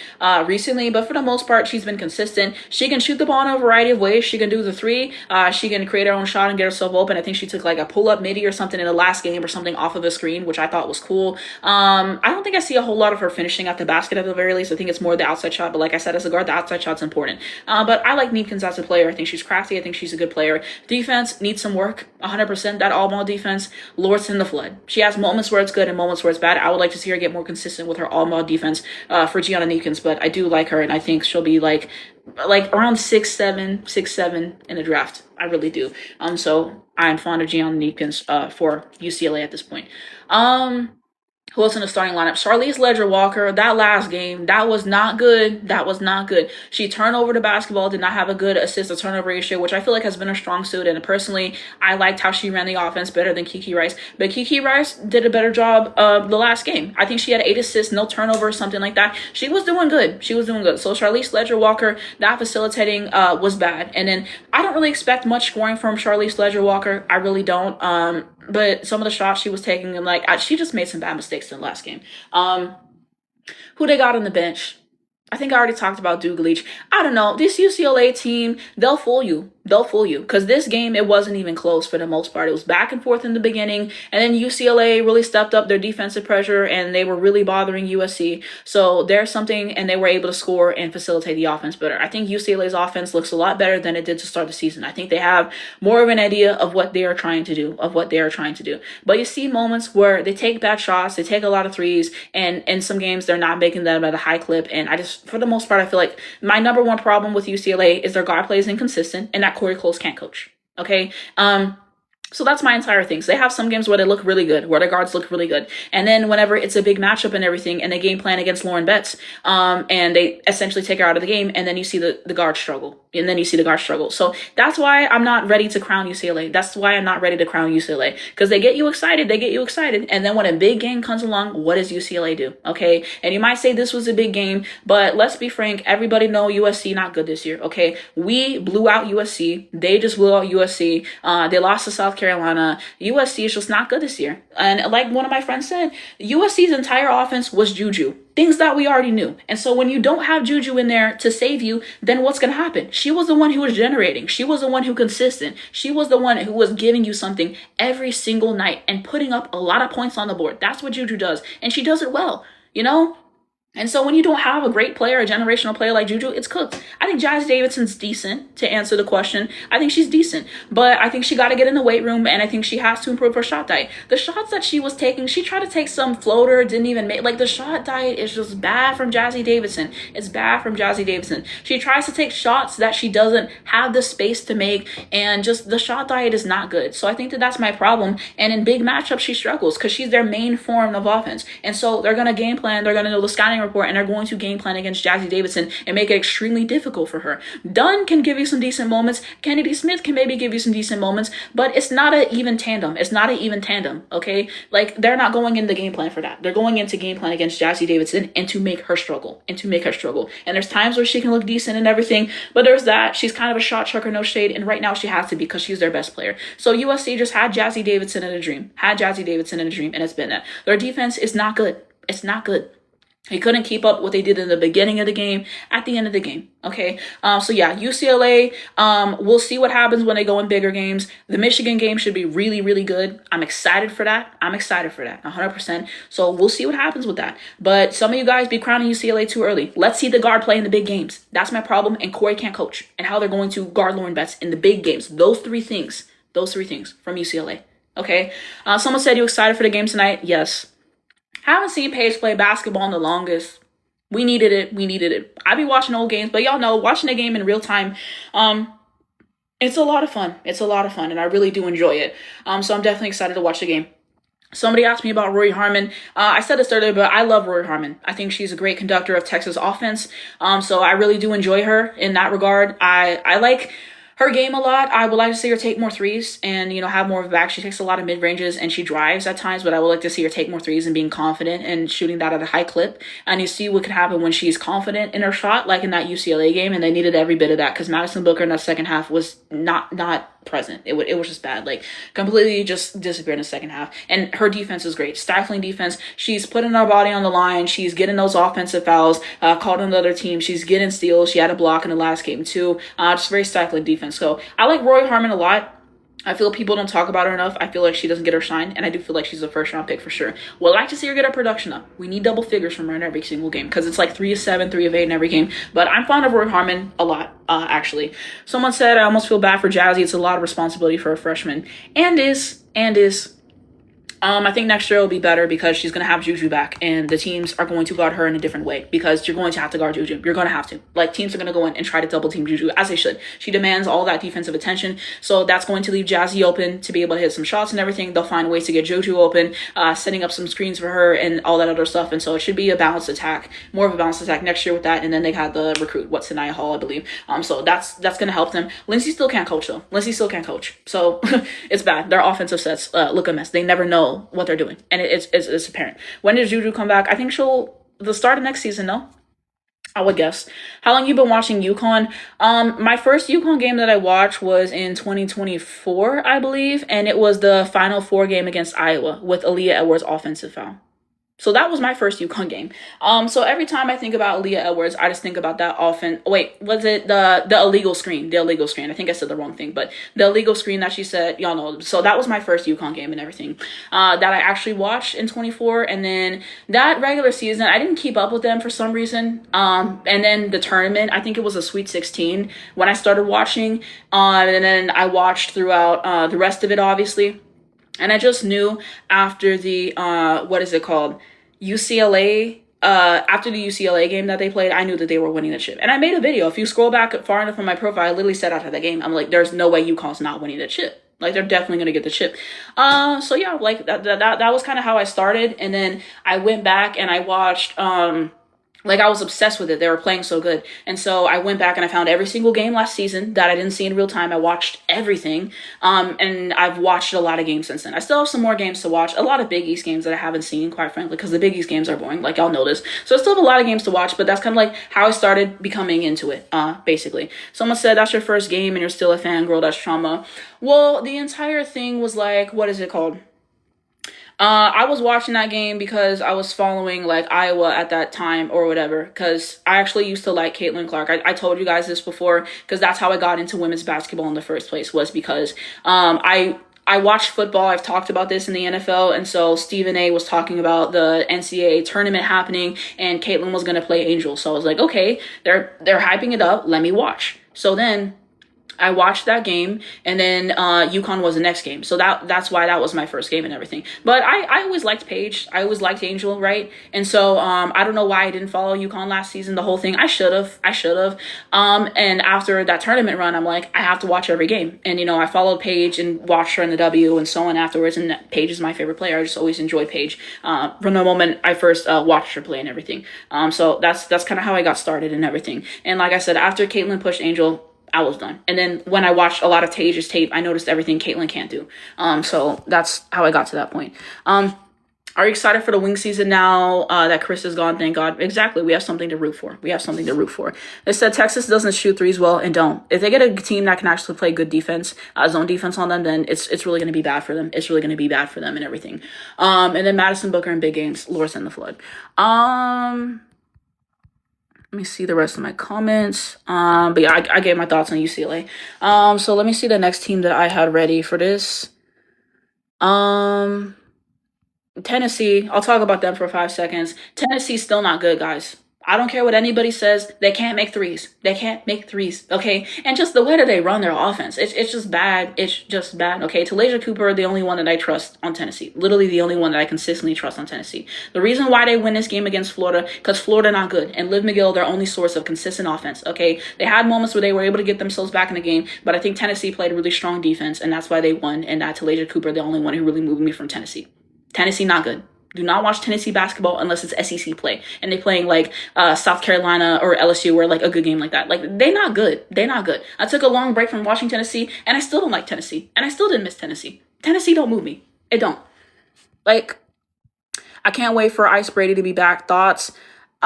recently, but for the most part she's been consistent. She can shoot the ball in a variety of ways. She can do the three. She can create her own shot and get herself open. I think she took like a pull-up midi or something in the last game or something off of a screen, which I thought was cool. I don't think I see a whole lot of her finishing at the basket at the very least. I think it's more the outside shot, but like I said, as a guard, the outside shot's important. But I like Neekins as a player. I think she's crafty. I think she's a good player. Defense needs some work. 100%. That all-ball defense, Lord's in the flood. She has moments where it's good and moments where it's bad. I would like to see her get more consistent with her all-ball defense for Gianna Neekins, but I do like her, and I think she'll be like around 6'7" in the draft. I really do. So I'm fond of Gianna Neekins for UCLA at this point. Who else in the starting lineup? Charlize Ledger-Walker, that last game, that was not good. She turned over the basketball, did not have a good assist-to-turnover ratio, which I feel like has been a strong suit. And personally, I liked how she ran the offense better than Kiki Rice. But Kiki Rice did a better job the last game. I think she had 8 assists, no turnovers, something like that. She was doing good. So Charlize Ledger-Walker, that facilitating was bad. And then I don't really expect much scoring from Charlize Ledger-Walker. I really don't. But some of the shots she was taking, and she just made some bad mistakes in the last game. Who they got on the bench? I think I already talked about Dugalich. I don't know. This UCLA team, they'll fool you. Because this game, it wasn't even close for the most part. It was back and forth in the beginning. And then UCLA really stepped up their defensive pressure, and they were really bothering USC. So there's something, and they were able to score and facilitate the offense better. I think UCLA's offense looks a lot better than it did to start the season. I think they have more of an idea of what they are trying to do, But you see moments where they take bad shots, they take a lot of threes, and in some games, they're not making them at a high clip. And for the most part, I feel like my number one problem with UCLA is their guard play is inconsistent, and that Corey Close can't coach. Okay. So that's my entire thing. So they have some games where they look really good, where their guards look really good. And then whenever it's a big matchup and everything, and they game plan against Lauren Betts, and they essentially take her out of the game, and then you see the guard struggle. So that's why I'm not ready to crown UCLA. Because they get you excited. And then when a big game comes along, what does UCLA do? Okay. And you might say this was a big game, but let's be frank. Everybody know USC not good this year. Okay. We blew out USC. They just blew out USC. They lost to South Carolina. USC is just not good this year. And like one of my friends said, USC's entire offense was juju. Things that we already knew. And so when you don't have Juju in there to save you, then what's going to happen? She was the one who was generating. She was the one who consistent. She was the one who was giving you something every single night and putting up a lot of points on the board. That's what Juju does. And she does it well, And so when you don't have a great player, a generational player like Juju, it's cooked. I think Jazzy Davidson's decent, to answer the question. I think she's decent. But I think she got to get in the weight room, and I think she has to improve her shot diet. The shots that she was taking, she tried to take some floater, didn't even make. The shot diet is just bad from Jazzy Davidson. It's bad from Jazzy Davidson. She tries to take shots that she doesn't have the space to make, and just the shot diet is not good. So I think that's my problem. And in big matchups, she struggles because she's their main form of offense. And so they're going to game plan. They're going to know the scouting report and are going to game plan against Jazzy Davidson and make it extremely difficult for her. Dunn can give you some decent moments. Kennedy Smith can maybe give you some decent moments, but it's not an even tandem. It's not an even tandem, okay? Like, they're not going in the game plan for that. They're going into game plan against Jazzy Davidson and to make her struggle. And there's times where she can look decent and everything, but there's that. She's kind of a shot chucker, no shade, and right now she has to be because she's their best player. So USC just had Jazzy Davidson in a dream. And it's been that. Their defense is not good. It's not good. He couldn't keep up what they did in the beginning of the game, at the end of the game. Okay. So yeah, UCLA, we'll see what happens when they go in bigger games. The Michigan game should be really, really good. I'm excited for that. 100%. So we'll see what happens with that. But some of you guys be crowning UCLA too early. Let's see the guard play in the big games. That's my problem. And Corey can't coach. And how they're going to guard Lauren Betts in the big games. Those three things from UCLA. Okay. Someone said, you excited for the game tonight? Yes. Haven't seen Paige play basketball in the longest. We needed it. I be watching old games, but y'all know, watching a game in real time, it's a lot of fun. And I really do enjoy it. So I'm definitely excited to watch the game. Somebody asked me about Rory Harmon. I said this earlier, but I love Rory Harmon. I think she's a great conductor of Texas offense. So I really do enjoy her in that regard. I like her game a lot. I would like to see her take more threes and, have more of a back. She takes a lot of mid-ranges and she drives at times, but I would like to see her take more threes and being confident and shooting that at a high clip. And you see what can happen when she's confident in her shot, like in that UCLA game, and they needed every bit of that because Madison Booker in that second half was not present. It was just bad, like completely just disappeared in the second half. And her defense is great, stifling defense. She's putting her body on the line. She's getting those offensive fouls called on the other team. She's getting steals. She had a block in the last game too. Just very stifling defense. So I like Rory Harmon a lot. I feel people don't talk about her enough. I feel like she doesn't get her shine, and I do feel like she's a first-round pick for sure. Would like to see her get her production up. We need double figures from her in every single game because it's like 3 of 7, 3 of 8 in every game. But I'm fond of Rory Harmon a lot, actually. Someone said, I almost feel bad for Jazzy. It's a lot of responsibility for a freshman. And is. I think next year will be better because she's going to have Juju back and the teams are going to guard her in a different way because you're going to have to guard Juju. You're going to have to. Like, teams are going to go in and try to double team Juju as they should. She demands all that defensive attention. So that's going to leave Jazzy open to be able to hit some shots and everything. They'll find ways to get Juju open, setting up some screens for her and all that other stuff. And so it should be a balanced attack, more of a balanced attack next year with that. And then they had the recruit, Sanaya Hall, I believe. So that's going to help them. Lindsay still can't coach though. So it's bad. Their offensive sets look a mess. They never know what they're doing. And it's apparent. When does Juju come back? I think the start of next season, no? I would guess. How long you been watching UConn? My first UConn game that I watched was in 2024, I believe. And it was the Final Four game against Iowa with Aaliyah Edwards' offensive foul. So that was my first UConn game. So every time I think about Aaliyah Edwards, I just think about that offense. Wait, was it the illegal screen? The illegal screen. I think I said the wrong thing, but the illegal screen that she said, y'all know. So that was my first UConn game and everything that I actually watched in 24. And then that regular season, I didn't keep up with them for some reason. And then the tournament, I think it was a Sweet 16 when I started watching. And then I watched throughout the rest of it, obviously. And I just knew after the, UCLA, after the UCLA game that they played, I knew that they were winning the chip. And I made a video. If you scroll back far enough on my profile, I literally said after that game, I'm like, there's no way UConn's not winning the chip. Like, they're definitely going to get the chip. So yeah, like that was kind of how I started. And then I went back and I watched, I was obsessed with it. They were playing so good. And so I went back and I found every single game last season that I didn't see in real time. I watched everything. And I've watched a lot of games since then. I still have some more games to watch. A lot of Big East games that I haven't seen, quite frankly, because the Big East games are boring. Like, y'all know this. So I still have a lot of games to watch, but that's kind of like how I started becoming into it, basically. Someone said that's your first game and you're still a fangirl. That's trauma. Well, the entire thing was like, what is it called? I was watching that game because I was following like Iowa at that time or whatever, because I actually used to like Caitlin Clark. I told you guys this before because that's how I got into women's basketball in the first place, was because I watched football. I've talked about this in the NFL. And so Stephen A was talking about the NCAA tournament happening and Caitlin was going to play Angel. So I was like, okay, they're hyping it up. Let me watch. So then I watched that game, and then UConn was the next game. So that's why that was my first game and everything. But I always liked Paige. I always liked Angel, right? And so I don't know why I didn't follow UConn last season, the whole thing. I should have. I should have. And after that tournament run, I'm like, I have to watch every game. And, I followed Paige and watched her in the W and so on afterwards. And Paige is my favorite player. I just always enjoy Paige from the moment I first watched her play and everything. So that's kind of how I got started and everything. And like I said, after Caitlin pushed Angel, I was done. And then when I watched a lot of Taige's tape, I noticed everything Caitlin can't do. So that's how I got to that point. Are you excited for the wing season now that Chris is gone? Thank God. Exactly. We have something to root for. They said Texas doesn't shoot threes well, and don't. If they get a team that can actually play good defense, zone defense on them, then it's really going to be bad for them. It's really going to be bad for them and everything. And then Madison Booker in big games. Lord send the flood. Let me see the rest of my comments. But yeah, I gave my thoughts on UCLA. So let me see the next team that I had ready for this. Tennessee. I'll talk about them for 5 seconds. Tennessee's still not good, guys. I don't care what anybody says. They can't make threes. Okay? And just the way that they run their offense. It's just bad. Okay? Talasia Cooper, the only one that I trust on Tennessee. Literally the only one that I consistently trust on Tennessee. The reason why they win this game against Florida, because Florida not good. And Liv McGill, their only source of consistent offense. Okay? They had moments where they were able to get themselves back in the game, but I think Tennessee played really strong defense, and that's why they won. And that Talasia Cooper, the only one who really moved me from Tennessee. Tennessee not good. Do not watch Tennessee basketball unless it's SEC play and they playing like South Carolina or LSU or like a good game like that. Like they not good. I took a long break from watching Tennessee and I still don't like Tennessee. And I still didn't miss Tennessee. Tennessee don't move me. It don't. Like, I can't wait for Ice Brady to be back. Thoughts?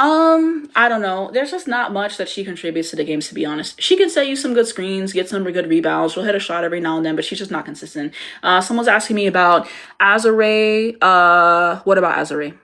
I don't know. There's just not much that she contributes to the games, to be honest. She can set you some good screens, get some good rebounds. She'll hit a shot every now and then, but she's just not consistent. Someone's asking me about Azare. What about Azare?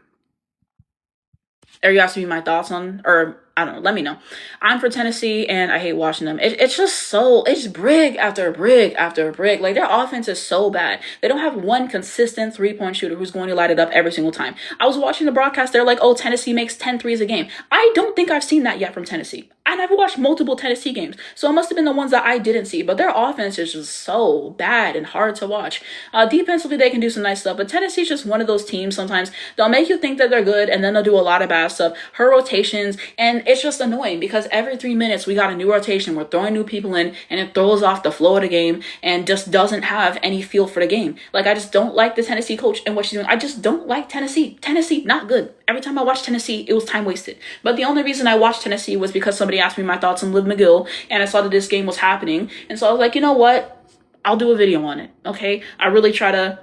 Are you asking me my thoughts on, or I don't know, let me know. I'm for Tennessee and I hate watching them. It's brig after brig after brig. Like their offense is so bad. They don't have one consistent 3-point shooter who's going to light it up every single time. I was watching the broadcast. They're like, oh, Tennessee makes 10 threes a game. I don't think I've seen that yet from Tennessee. I never watched multiple Tennessee games. So it must have been the ones that I didn't see. But their offense is just so bad and hard to watch. Defensively, they can do some nice stuff. But Tennessee's just one of those teams sometimes. They'll make you think that they're good and then they'll do a lot of bad stuff. Her rotations, and it's just annoying because every 3 minutes we got a new rotation. We're throwing new people in and it throws off the flow of the game and just doesn't have any feel for the game. Like I just don't like the Tennessee coach and what she's doing. I just don't like Tennessee. Tennessee, not good. Every time I watched Tennessee, it was time wasted. But the only reason I watched Tennessee was because somebody asked me my thoughts on Liv McGill and I saw that this game was happening. And so I was like, you know what? I'll do a video on it. Okay. I really try to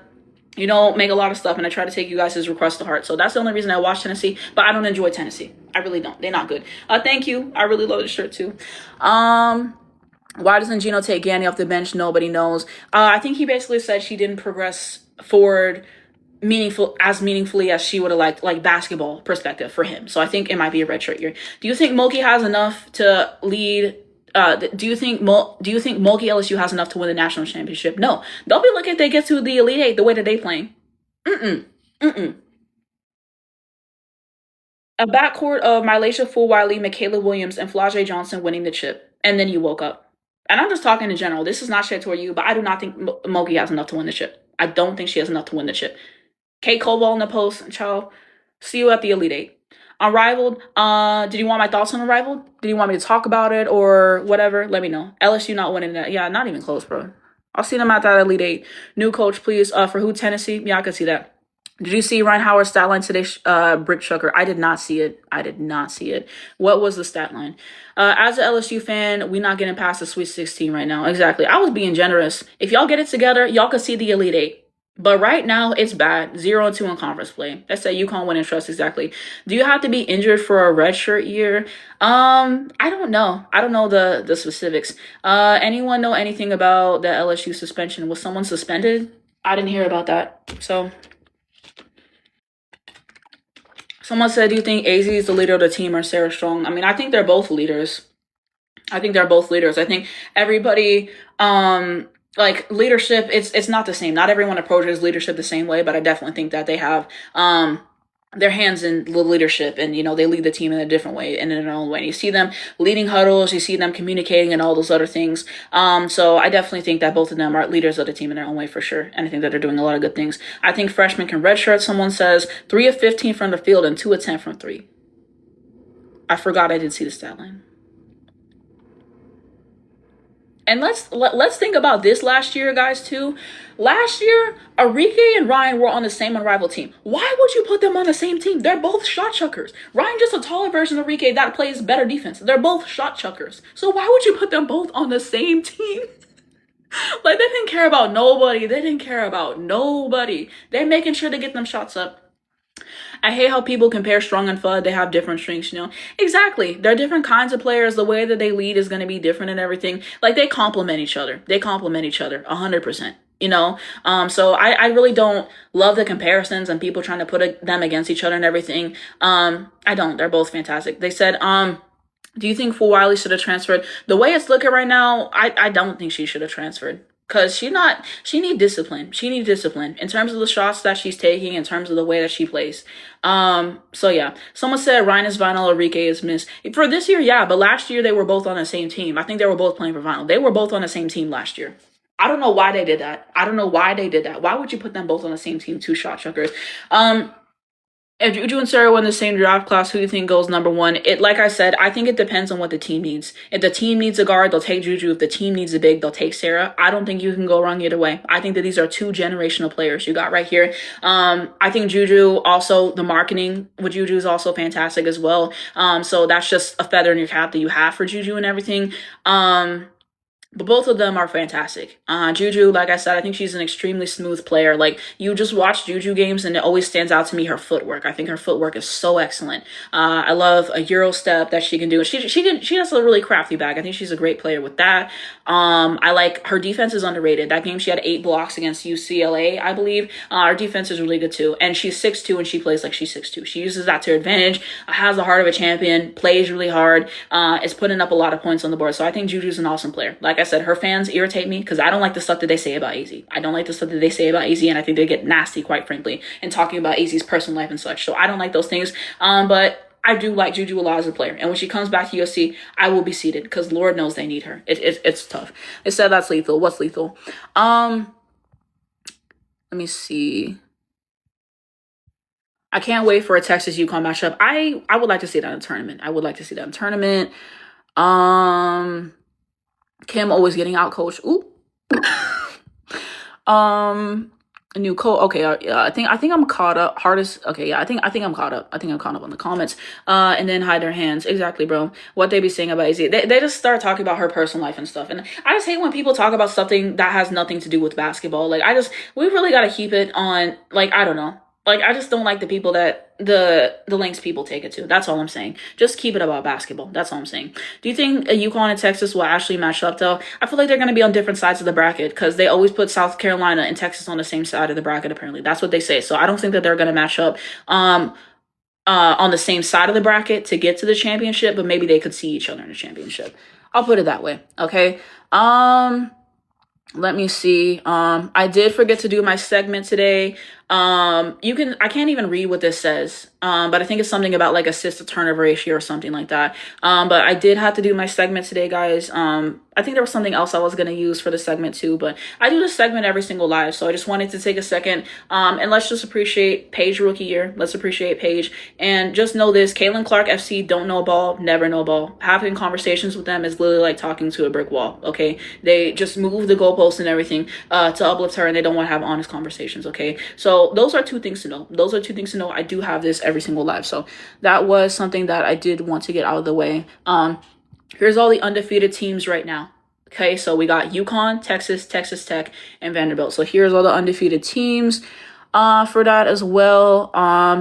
make a lot of stuff and I try to take you guys' requests to heart. So that's the only reason I watch Tennessee, but I don't enjoy Tennessee. I really don't. They're not good. Thank you. I really love the shirt too. Why doesn't Gino take Ganny off the bench? Nobody knows. I think he basically said she didn't progress forward meaningfully as she would have liked, like basketball perspective for him. So I think it might be a redshirt year. Do you think Mulkey has enough to lead? Do you think Mulkey LSU has enough to win the national championship? No. They'll be lucky if they get to the Elite Eight the way that they playing. A backcourt of Mylacia Full-Wiley, Michaela Williams, and Flau'jae Johnson winning the chip, and then you woke up. And I'm just talking in general. This is not shit toward you, but I do not think Mulkey has enough to win the chip. I don't think she has enough to win the chip. Kate Cobalt in the post. Ciao. See you at the Elite Eight. Unrivaled. Did you want my thoughts on Unrivaled? Did you want me to talk about it or whatever? Let me know. LSU not winning that. Yeah, not even close, bro. I'll see them at that Elite Eight. New coach, please. For who? Tennessee? Yeah, I could see that. Did you see Ryan Howard's stat line today, Brick Shucker? I did not see it. What was the stat line? As an LSU fan, we not getting past the Sweet 16 right now. Exactly. I was being generous. If y'all get it together, y'all could see the Elite Eight. But right now, it's bad. 0-2 in conference play. That's that UConn win and trust, exactly. Do you have to be injured for a redshirt year? I don't know. I don't know the specifics. Anyone know anything about the LSU suspension? Was someone suspended? I didn't hear about that. So, someone said, do you think AZ is the leader of the team or Sarah Strong? I mean, I think they're both leaders. I think everybody... like leadership, it's not the same. Not everyone approaches leadership the same way, but I definitely think that they have their hands in the leadership, and they lead the team in a different way and in their own way. And you see them leading huddles, you see them communicating and all those other things. So I definitely think that both of them are leaders of the team in their own way for sure. And I think that they're doing a lot of good things. I think freshmen can redshirt. Someone says 3 of 15 from the field and 2 of 10 from 3. I forgot I did see the stat line. And let's think about this last year, guys, too. Last year, Arike and Ryan were on the same unrivaled team. Why would you put them on the same team? They're both shot chuckers. Ryan just a taller version of Arike that plays better defense. They're both shot chuckers. So why would you put them both on the same team? Like, they didn't care about nobody. They didn't care about nobody. They're making sure to get them shots up. I hate how people compare Strong and Fudd. They have different strengths, Exactly. They're different kinds of players. The way that they lead is going to be different and everything. Like, they complement each other. They complement each other 100%. So I really don't love the comparisons and people trying to put them against each other and everything. I don't. They're both fantastic. They said, do you think Fool Wiley should have transferred? The way it's looking right now, I don't think she should have transferred. Because she needs discipline. She needs discipline in terms of the shots that she's taking, in terms of the way that she plays. So yeah. Someone said Ryan is Vinyl, Arike is Miss. For this year, yeah, but last year they were both on the same team. I think they were both playing for Vinyl. They were both on the same team last year. I don't know why they did that. Why would you put them both on the same team, 2 shot chuckers? If Juju and Sarah win the same draft class, who do you think goes number 1? Like I said, I think it depends on what the team needs. If the team needs a guard, they'll take Juju. If the team needs a big, they'll take Sarah. I don't think you can go wrong either way. I think that these are 2 generational players you got right here. I think Juju also, the marketing with Juju is also fantastic as well. So that's just a feather in your cap that you have for Juju and everything. But both of them are fantastic. Juju, like I said, I think she's an extremely smooth player. Like, you just watch Juju games and it always stands out to me her footwork. I think her footwork is so excellent. I love a Euro step that she can do. She has a really crafty bag. I think she's a great player with that. I like her defense is underrated. That game she had 8 blocks against UCLA, I believe. Her defense is really good too. And she's 6'2" and she plays like she's 6'2". She uses that to her advantage, has the heart of a champion, plays really hard, is putting up a lot of points on the board. So I think Juju's an awesome player. Like I said, her fans irritate me because I don't like the stuff that they say about AZ. I don't like the stuff that they say about AZ, and I think they get nasty, quite frankly, in talking about AZ's personal life and such. So I don't like those things. But I do like Juju a lot as a player. And when she comes back to USC, I will be seated because Lord knows they need her. It's tough. They said that's lethal. What's lethal? Let me see. I can't wait for a Texas UConn matchup. I would like to see that in a tournament. Kim always getting out coached. Ooh. A new coach. Okay, yeah, I think I'm caught up. Hardest. Okay, yeah, I think I'm caught up. I think I'm caught up on the comments. And then hide their hands. Exactly, bro. What they be saying about AZ. They just start talking about her personal life and stuff. And I just hate when people talk about something that has nothing to do with basketball. Like, we really gotta keep it on, like, I don't know. Like, I just don't like the people that the lengths people take it to. That's all I'm saying. Just keep it about basketball. That's all I'm saying. Do you think UConn and Texas will actually match up though? I feel like they're going to be on different sides of the bracket because they always put South Carolina and Texas on the same side of the bracket. Apparently, that's what they say. So I don't think that they're going to match up on the same side of the bracket to get to the championship, but maybe they could see each other in the championship. I'll put it that way. Okay. Let me see. I did forget to do my segment today. I can't even read what this says. But I think it's something about like assist to turnover ratio or something like that. But I did have to do my segment today, guys. I think there was something else I was going to use for the segment too, but I do this segment every single live. So I just wanted to take a second, and let's just appreciate Paige rookie year. Let's appreciate Paige and just know this, Caitlin Clark FC don't know ball, never know ball. Having conversations with them is literally like talking to a brick wall. Okay. They just move the goalposts and everything, to uplift her, and they don't want to have honest conversations. Okay. So those are 2 things to know. I do have this every single live. So that was something that I did want to get out of the way. Here's all the undefeated teams right now. Okay, so we got UConn, Texas, Texas Tech, and Vanderbilt. So here's all the undefeated teams for that as well.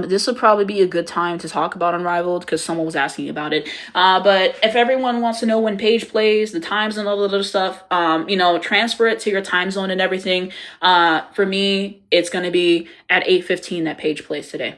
This would probably be a good time to talk about Unrivaled because someone was asking about it. But if everyone wants to know when Paige plays, the times and all the other stuff, transfer it to your time zone and everything. For me, it's going to be at 8:15 that Paige plays today.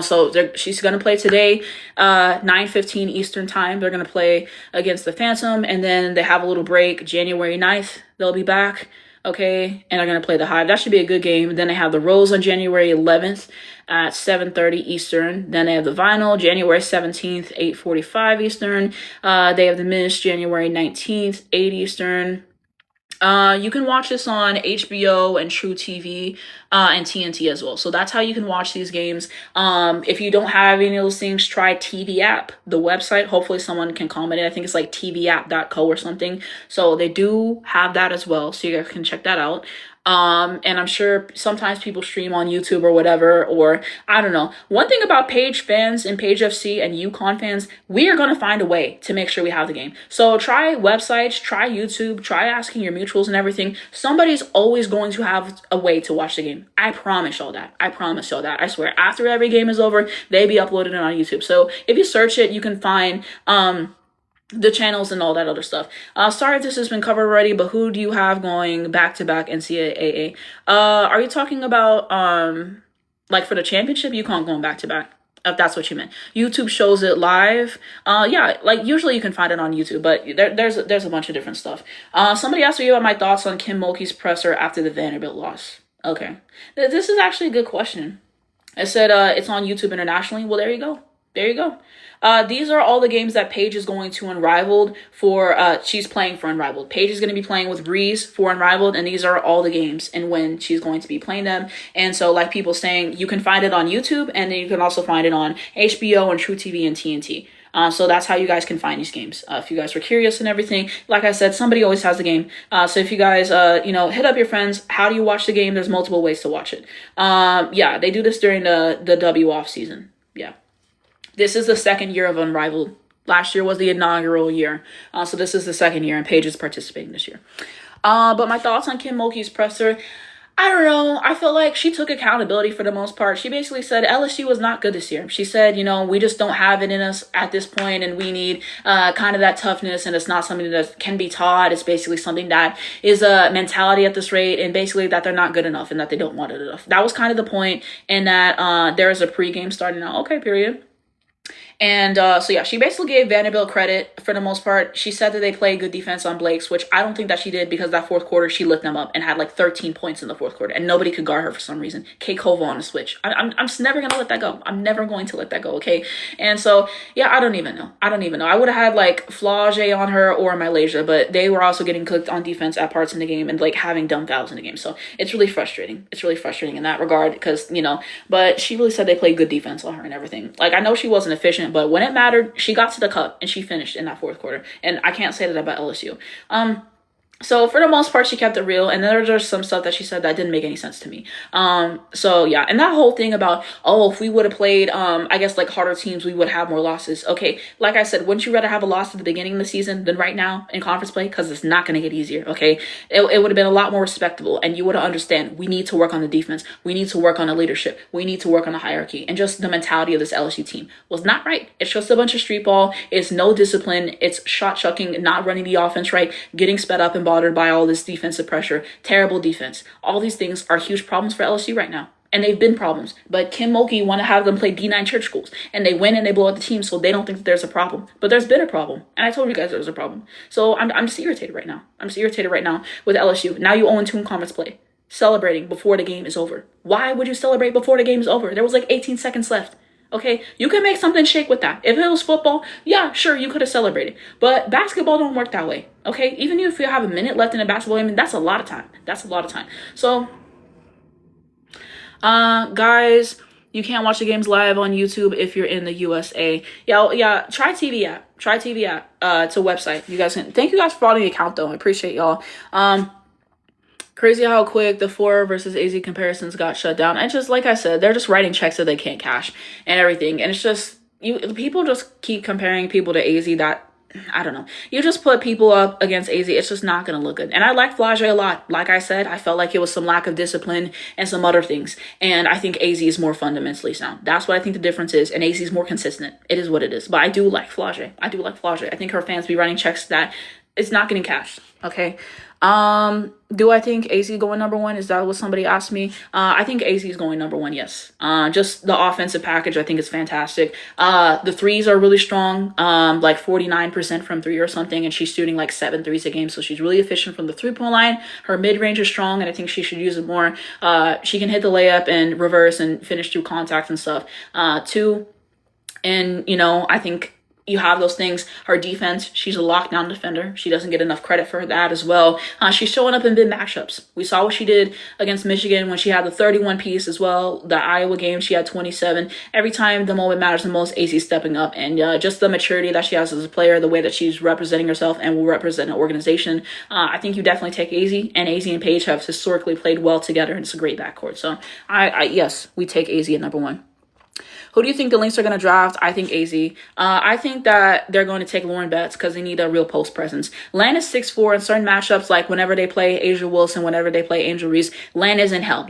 So she's going to play today, 9:15 Eastern time. They're going to play against the Phantom, and then they have a little break. January 9th, they'll be back. Okay, and they're gonna play the Hive. That should be a good game. Then they have the Rose on January 11th at 7:30 Eastern. Then they have the Vinyl January 17th, 8:45 Eastern. They have the Miss January 19th, 8 Eastern. You can watch this on HBO and True TV and TNT as well. So that's how you can watch these games. If you don't have any of those things, try TV App, the website. Hopefully someone can comment it. I think it's like tvapp.co or something. So they do have that as well. So you guys can check that out. And I'm sure sometimes people stream on YouTube or whatever, or I don't know. One thing about Page fans and Page FC and UConn fans, we are going to find a way to make sure we have the game. So try websites, try YouTube, try asking your mutuals and everything. Somebody's always going to have a way to watch the game. I promise y'all that. I promise y'all that. I swear. After every game is over, they be uploading it on YouTube. So if you search it, you can find, the channels and all that other stuff. Sorry if this has been covered already, but who do you have going back-to-back NCAA? Are you talking about, like for the championship? UConn going back-to-back, if that's what you meant. YouTube shows it live. Yeah, like usually you can find it on YouTube, but there's a bunch of different stuff. Somebody asked me about my thoughts on Kim Mulkey's presser after the Vanderbilt loss. Okay. This is actually a good question. I said it's on YouTube internationally. Well, there you go. There you go. These are all the games that Paige is going to Unrivaled for. She's playing for Unrivaled. Paige is going to be playing with Breeze for Unrivaled, and these are all the games and when she's going to be playing them. And so, like people saying, you can find it on YouTube, and then you can also find it on HBO and True TV and TNT. So that's how you guys can find these games. If you guys were curious and everything, like I said, somebody always has the game. So if you guys, hit up your friends, how do you watch the game? There's multiple ways to watch it. Yeah, they do this during the W off season. Yeah. This is the second year of Unrivaled. Last year was the inaugural year. So this is the second year, and Paige is participating this year. But my thoughts on Kim Mulkey's presser, I don't know. I feel like she took accountability for the most part. She basically said LSU was not good this year. She said, we just don't have it in us at this point, and we need kind of that toughness, and it's not something that can be taught. It's basically something that is a mentality at this rate, and basically that they're not good enough and that they don't want it enough. That was kind of the point, and that there is a pregame starting now. Okay, period. And so yeah, she basically gave Vanderbilt credit for the most part. She said that they played good defense on Blake's, which I don't think that she did, because that fourth quarter she lit them up and had like 13 points in the fourth quarter, and nobody could guard her for some reason. Kate Kova on a switch. I'm just never gonna let that go. I'm never going to let that go. Okay. And so yeah, I don't even know. I would have had like Flage on her or Malaysia, but they were also getting cooked on defense at parts in the game and like having dumb fouls in the game. So it's really frustrating. It's really frustrating in that regard, because but she really said they played good defense on her and everything. Like, I know she wasn't efficient, but when it mattered, she got to the cup and she finished in that fourth quarter. And I can't say that about LSU. So for the most part, she kept it real. And then there's just some stuff that she said that didn't make any sense to me. So yeah. And that whole thing about, if we would have played, I guess like harder teams, we would have more losses. Okay. Like I said, wouldn't you rather have a loss at the beginning of the season than right now in conference play? Because it's not going to get easier. Okay. It would have been a lot more respectable, and you would understand we need to work on the defense. We need to work on the leadership. We need to work on the hierarchy, and just the mentality of this LSU team was not right. It's just a bunch of street ball. It's no discipline. It's shot chucking, not running the offense right, getting sped up and bothered by all this defensive pressure, terrible defense. All these things are huge problems for LSU right now. And they've been problems. But Kim Mulkey want to have them play D9 church schools. And they win and they blow out the team, so they don't think that there's a problem. But there's been a problem. And I told you guys there was a problem. So I'm just irritated right now. I'm just irritated right now with LSU. Now you 0-2 in conference play. Celebrating before the game is over. Why would you celebrate before the game is over? There was like 18 seconds left. Okay, you can make something shake with that. If it was football, yeah, sure, you could have celebrated. But basketball don't work that way. Okay, even if you have a minute left in a basketball game, that's a lot of time. That's a lot of time. So, guys, you can't watch the games live on YouTube if you're in the USA. Yeah, try TV app. Try TV app. It's a website. You guys can. Thank you guys for following the account, though. I appreciate y'all. Crazy how quick the 4 versus AZ comparisons got shut down. And just like I said, they're just writing checks that they can't cash and everything. And it's just, people just keep comparing people to AZ that, I don't know. You just put people up against AZ, it's just not going to look good. And I like Flage a lot. Like I said, I felt like it was some lack of discipline and some other things. And I think AZ is more fundamentally sound. That's what I think the difference is. And AZ is more consistent. It is what it is. But I do like Flage. I think her fans be writing checks that it's not getting cashed. Okay. Do I think AZ going number one? Is that what somebody asked me? I think AZ is going number one, yes. Just the offensive package, I think is fantastic. The threes are really strong, like 49% from three or something, and she's shooting like 7 threes a game, so she's really efficient from the three-point line. Her mid-range is strong, and I think she should use it more. She can hit the layup and reverse and finish through contact and stuff, too. And, I think you have those things. Her defense, she's a lockdown defender. She doesn't get enough credit for that as well. She's showing up in big matchups. We saw what she did against Michigan when she had the 31 piece as well. The Iowa game, she had 27. Every time the moment matters the most, AZ stepping up. And just the maturity that she has as a player, the way that she's representing herself and will represent an organization. I think you definitely take AZ. And AZ and Paige have historically played well together, and it's a great backcourt. So, yes, we take AZ at number one. Who do you think the Lynx are going to draft? I think AZ. I think that they're going to take Lauren Betts because they need a real post presence. Lan is 6'4", in certain matchups, like whenever they play Asia Wilson, whenever they play Angel Reese, Lan is in hell.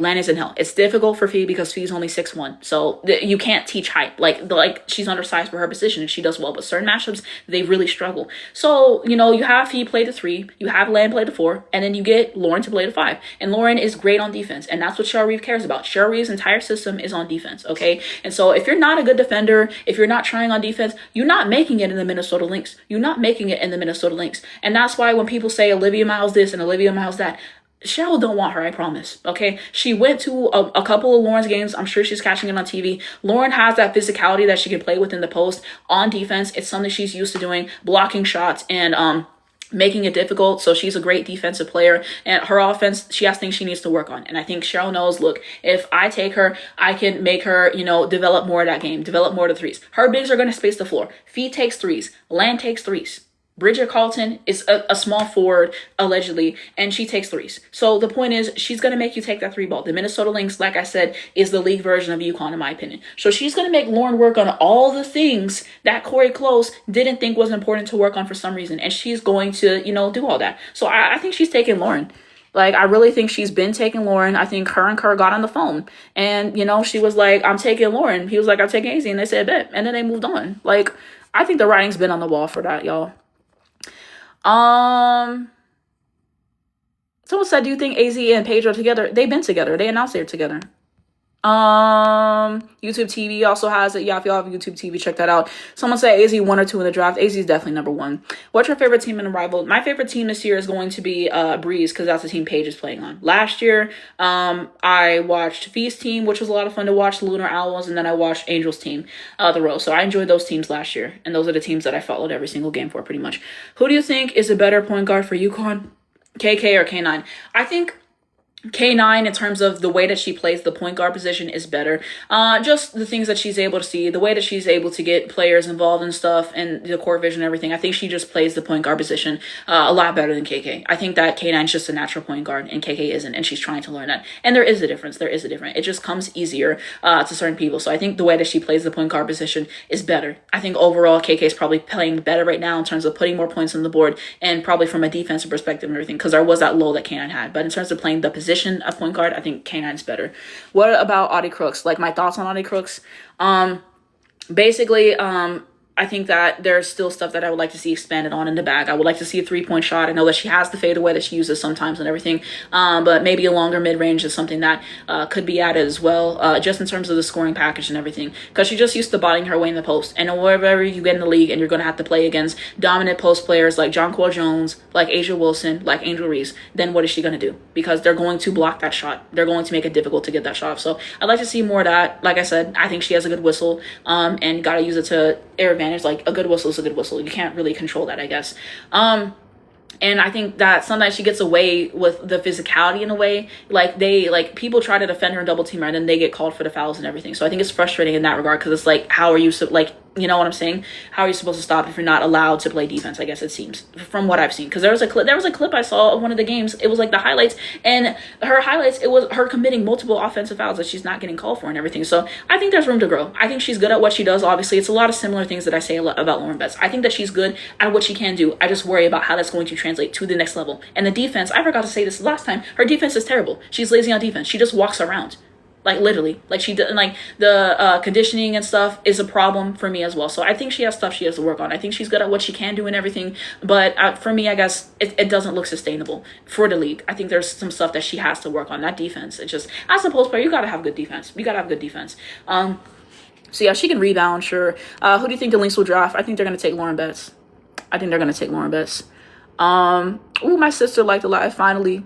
It's difficult for Fee because Fee's only 6'1". So you can't teach height. Like she's undersized for her position and she does well. But certain matchups, they really struggle. So, you have Fee play the 3, you have Lan play the 4, and then you get Lauren to play the 5. And Lauren is great on defense. And that's what Cheryl Reeve cares about. Cheryl Reeve's entire system is on defense, okay? And so if you're not a good defender, if you're not trying on defense, you're not making it in the Minnesota Lynx. You're not making it in the Minnesota Lynx. And that's why when people say Olivia Miles this and Olivia Miles that, Cheryl don't want her, I promise, okay? She went to a couple of Lauren's games. I'm sure she's catching it on TV. Lauren has that physicality that she can play within the post on defense. It's something she's used to doing, blocking shots and making it difficult. So she's a great defensive player, and her offense, she has things she needs to work on. And I think Cheryl knows, look, if I take her, I can make her, develop more of that game, develop more of the threes. Her bigs are going to space the floor. Fee takes threes. Lan takes threes. Bridget Carlton is a small forward, allegedly, and she takes threes. So the point is, she's going to make you take that 3 ball. The Minnesota Lynx, like I said, is the league version of UConn, in my opinion. So she's going to make Lauren work on all the things that Corey Close didn't think was important to work on for some reason. And she's going to, do all that. So I think she's taking Lauren. I really think she's been taking Lauren. I think her and Kerr got on the phone. And, she was like, I'm taking Lauren. He was like, I'm taking AZ. And they said, bet. And then they moved on. I think the writing's been on the wall for that, y'all. Someone said, do you think AZ and Paige are together? They've been together. They announced they're together. YouTube TV also has it. Yeah, if y'all have YouTube TV, check that out. Someone said AZ 1 or 2 in the draft. AZ is definitely number 1. What's your favorite team in the rival? My favorite team this year is going to be Breeze, because that's the team Paige is playing on. Last year, I watched Fee's team, which was a lot of fun to watch, the Lunar Owls, and then I watched Angel's team, the Rose. So I enjoyed those teams last year, and those are the teams that I followed every single game for, pretty much. Who do you think is a better point guard for UConn? KK or K9? I think K9, in terms of the way that she plays the point guard position, is better. Just the things that she's able to see, the way that she's able to get players involved and stuff, and the court vision and everything. I think she just plays the point guard position a lot better than KK. I think that K9 is just a natural point guard and KK isn't, and she's trying to learn that. And there is a difference. It just comes easier to certain people. So I think the way that she plays the point guard position is better. I think overall KK is probably playing better right now in terms of putting more points on the board, and probably from a defensive perspective and everything, because there was that lull that K9 had. But in terms of playing the position of point guard, I think K9 is better. What about Audie Crooks? My thoughts on Audie Crooks. Basically, I think that there's still stuff that I would like to see expanded on in the bag. I would like to see a 3-point shot. I know that she has the fadeaway that she uses sometimes and everything, but maybe a longer mid-range is something that could be added as well, just in terms of the scoring package and everything, because she just used to botting her way in the post. And wherever you get in the league and you're going to have to play against dominant post players like Jonquil Jones, like Asia Wilson, like Angel Reese, then what is she going to do? Because they're going to block that shot. They're going to make it difficult to get that shot off. So I'd like to see more of that. Like I said, I think she has a good whistle, and got to use it to air advantage. Like, a good whistle is a good whistle. You can't really control that, I guess. And I think that sometimes she gets away with the physicality in a way. People try to defend her and double team her, and then they get called for the fouls and everything. So I think it's frustrating in that regard, because it's how are you you know what I'm saying? How are you supposed to stop if you're not allowed to play defense? I guess it seems, from what I've seen. Because there was a clip I saw of one of the games. It was the highlights, and her highlights, it was her committing multiple offensive fouls that she's not getting called for and everything. So I think there's room to grow. I think she's good at what she does. Obviously, it's a lot of similar things that I say about Lauren Betts. I think that she's good at what she can do. I just worry about how that's going to translate to the next level. And the defense, I forgot to say this last time, her defense is terrible. She's lazy on defense. She just walks around. Like literally, like she did, like the conditioning and stuff is a problem for me as well. So I think she has stuff she has to work on. I think she's good at what she can do and everything, but for me, I guess it doesn't look sustainable for the league. I think there's some stuff that she has to work on. That defense, it's just as a post player, you gotta have good defense. You gotta have good defense. So yeah, she can rebound, sure. Who do you think the Lynx will draft? I think they're gonna take Lauren Betts. Ooh, my sister liked the live finally.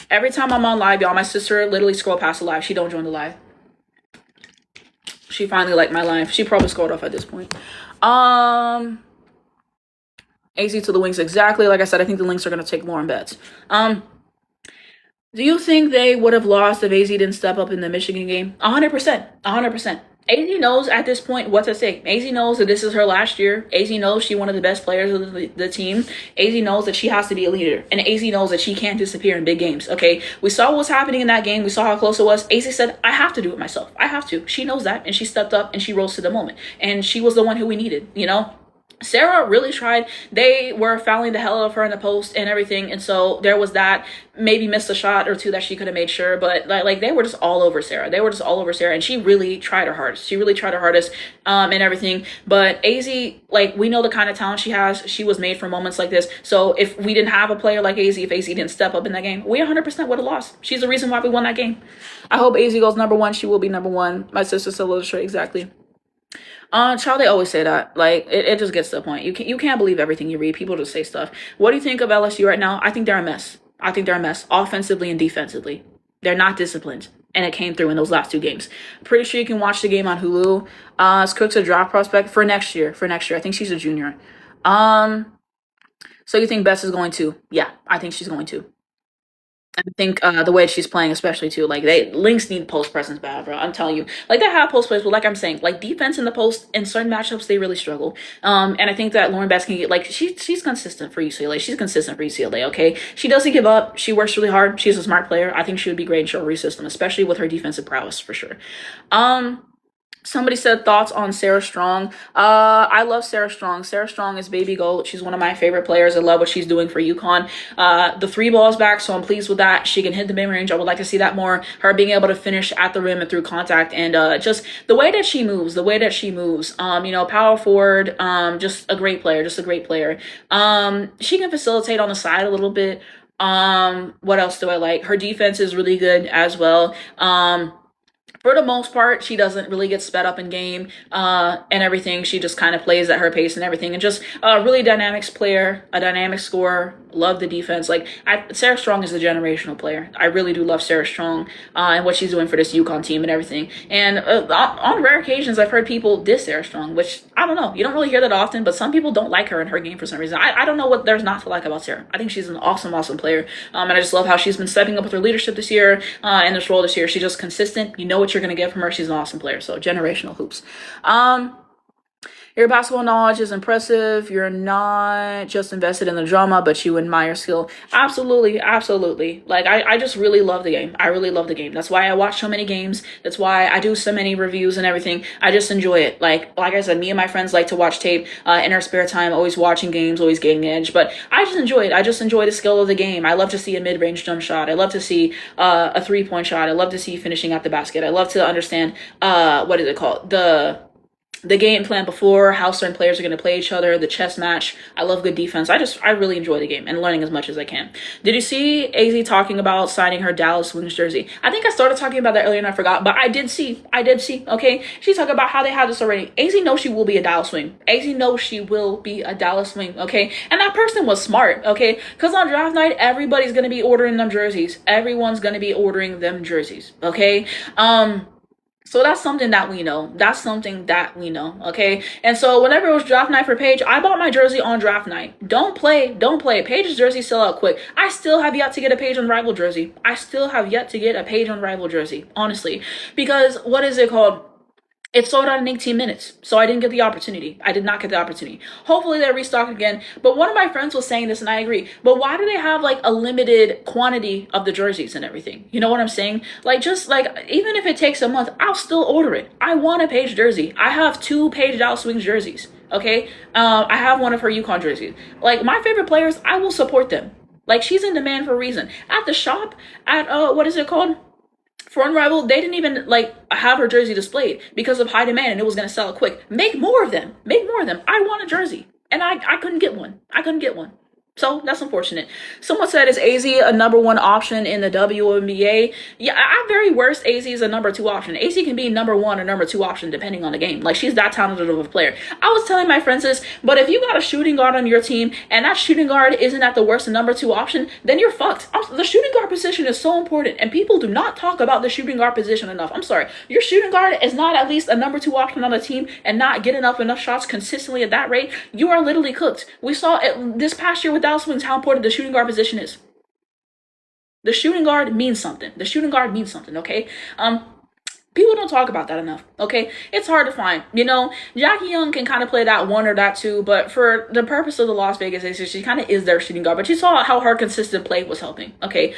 Every time I'm on live, y'all, my sister literally scroll past the live. She don't join the live. She finally liked my live. She probably scrolled off at this point. AZ to the Wings, exactly. Like I said, I think the Lynx are gonna take Lauren Betts. Do you think they would have lost if AZ didn't step up in the Michigan game? 100%. 100%. AZ knows at this point what to say. AZ knows that this is her last year. AZ knows she's one of the best players of the team. AZ knows that she has to be a leader. And AZ knows that she can't disappear in big games, okay? We saw what was happening in that game. We saw how close it was. AZ said, I have to do it myself. I have to. She knows that, and she stepped up, and she rose to the moment. And she was the one who we needed, you know? Sarah really tried. They were fouling the hell out of her in the post and everything, and so there was that. Maybe missed a shot or two that she could have made sure, but like they were just all over Sarah. They were just all over Sarah, and she really tried her hardest. She really tried her hardest, and everything. But AZ, like, we know the kind of talent she has. She was made for moments like this. So if we didn't have a player like AZ, if AZ didn't step up in that game, we 100% would have lost. She's the reason why we won that game. I hope AZ goes number one. She will be number one. My sister still illustrate exactly. Child, they always say that. Like, it just gets to the point. You can't believe everything you read. People just say stuff. What do you think of LSU right now? I think they're a mess. Offensively and defensively. They're not disciplined. And it came through in those last two games. Pretty sure you can watch the game on Hulu. Is Cooks a draft prospect for next year? I think she's a junior. So you think Bess is going to? Yeah, I think she's going to. I think the way she's playing, especially too, like Lynx need post presence bad, bro. I'm telling you, like they have post plays, but like I'm saying, like defense in the post in certain matchups they really struggle. And I think that Lauren Bass can get like she's consistent for UCLA. She's consistent for UCLA. Okay, she doesn't give up. She works really hard. She's a smart player. I think she would be great in chivalry system, especially with her defensive prowess for sure. Somebody said thoughts on Sarah Strong. I love Sarah Strong. Sarah Strong is baby gold. She's one of my favorite players. I love what she's doing for UConn. The three balls back, so I'm pleased with that. She can hit the mid-range. I would like to see that more. Her being able to finish at the rim and through contact, and just the way that she moves. Power forward. Just a great player. She can facilitate on the side a little bit. What else do I like? Her defense is really good as well. For the most part, she doesn't really get sped up in game and everything. She just kind of plays at her pace and everything. And just a really dynamic player, a dynamic scorer. Love the defense. Sarah Strong is a generational player. I really do love Sarah Strong and what she's doing for this UConn team and everything. And on rare occasions, I've heard people diss Sarah Strong, which I don't know. You don't really hear that often, but some people don't like her in her game for some reason. I don't know what there's not to like about Sarah. I think she's an awesome, awesome player. And I just love how she's been stepping up with her leadership this year and this role this year. She's just consistent. You know what you're going to get from her. She's an awesome player. So generational hoops. Your basketball knowledge is impressive. You're not just invested in the drama, but you admire skill. Absolutely. Like, I just really love the game. I really love the game. That's why I watch so many games. That's why I do so many reviews and everything. I just enjoy it. Like I said, me and my friends like to watch tape in our spare time, always watching games, always getting edge. But I just enjoy it. I just enjoy the skill of the game. I love to see a mid-range jump shot. I love to see a three-point shot. I love to see finishing at the basket. I love to understand, the game plan before, how certain players are going to play each other, the chess match. I love good defense. I really enjoy the game and learning as much as I can. Did you see AZ talking about signing her Dallas Wings jersey? I think I started talking about that earlier and I forgot, but I did see, okay? She's talking about how they have this already. AZ knows she will be a Dallas Wing. AZ knows she will be a Dallas Wing, okay? And that person was smart, okay? Because on draft night, everybody's going to be ordering them jerseys. Everyone's going to be ordering them jerseys, okay? So that's something that we know. Okay? And so whenever it was draft night for Paige, I bought my jersey on draft night. Don't play. Paige's jersey sell out quick. I still have yet to get a Paige on rival jersey. Honestly. Because what is it called? It sold out in 18 minutes, so I didn't get the opportunity. I did not get the opportunity. Hopefully they restock again. But one of my friends was saying this, and I agree. But why do they have like a limited quantity of the jerseys and everything? You know what I'm saying? Like, just like, even if it takes a month, I'll still order it. I want a Paige jersey. I have 2 Paige Dallas Wings jerseys. Okay, I have one of her UConn jerseys. Like, my favorite players, I will support them. Like, she's in demand for a reason. At the shop, at what is it called? Foreign rival, they didn't even like have her jersey displayed because of high demand, and it was going to sell quick. Make more of them. Make more of them. I want a jersey, and I couldn't get one. I couldn't get one. So that's unfortunate. Someone said, is AZ a number one option in the WNBA? Yeah, at very worst, AZ is a number two option. AZ can be number one or number two option depending on the game. Like, she's that talented of a player. I was telling my friends this, but if you got a shooting guard on your team and that shooting guard isn't at the worst a number two option, then you're fucked. The shooting guard position is so important, and people do not talk about the shooting guard position enough. I'm sorry. Your shooting guard is not at least a number two option on the team and not getting enough shots consistently at that rate. You are literally cooked. We saw it this past year with Dallas Wings how important the shooting guard position is. The shooting guard means something. The shooting guard means something, okay? People don't talk about that enough, okay? It's hard to find. You know, Jackie Young can kind of play that one or that two, but for the purpose of the Las Vegas Aces, she kind of is their shooting guard. But you saw how her consistent play was helping, okay?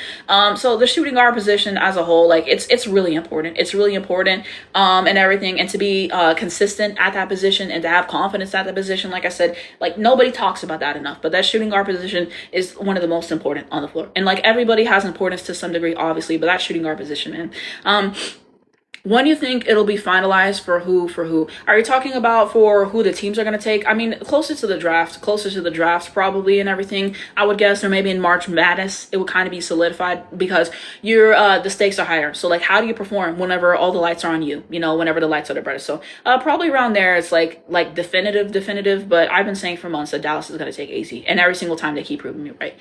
So the shooting guard position as a whole, like, it's really important. It's really important, and everything. And to be consistent at that position and to have confidence at that position, like I said, like, nobody talks about that enough. But that shooting guard position is one of the most important on the floor. And, like, everybody has importance to some degree, obviously, but that shooting guard position, man. When do you think it'll be finalized for who? Are you talking about for who the teams are going to take? I mean, closer to the drafts probably and everything, I would guess, or maybe in March Madness, it would kind of be solidified because the stakes are higher. So, like, how do you perform whenever all the lights are on you, you know, whenever the lights are the brightest? So, probably around there, it's like definitive, but I've been saying for months that Dallas is going to take AZ, and every single time they keep proving me right.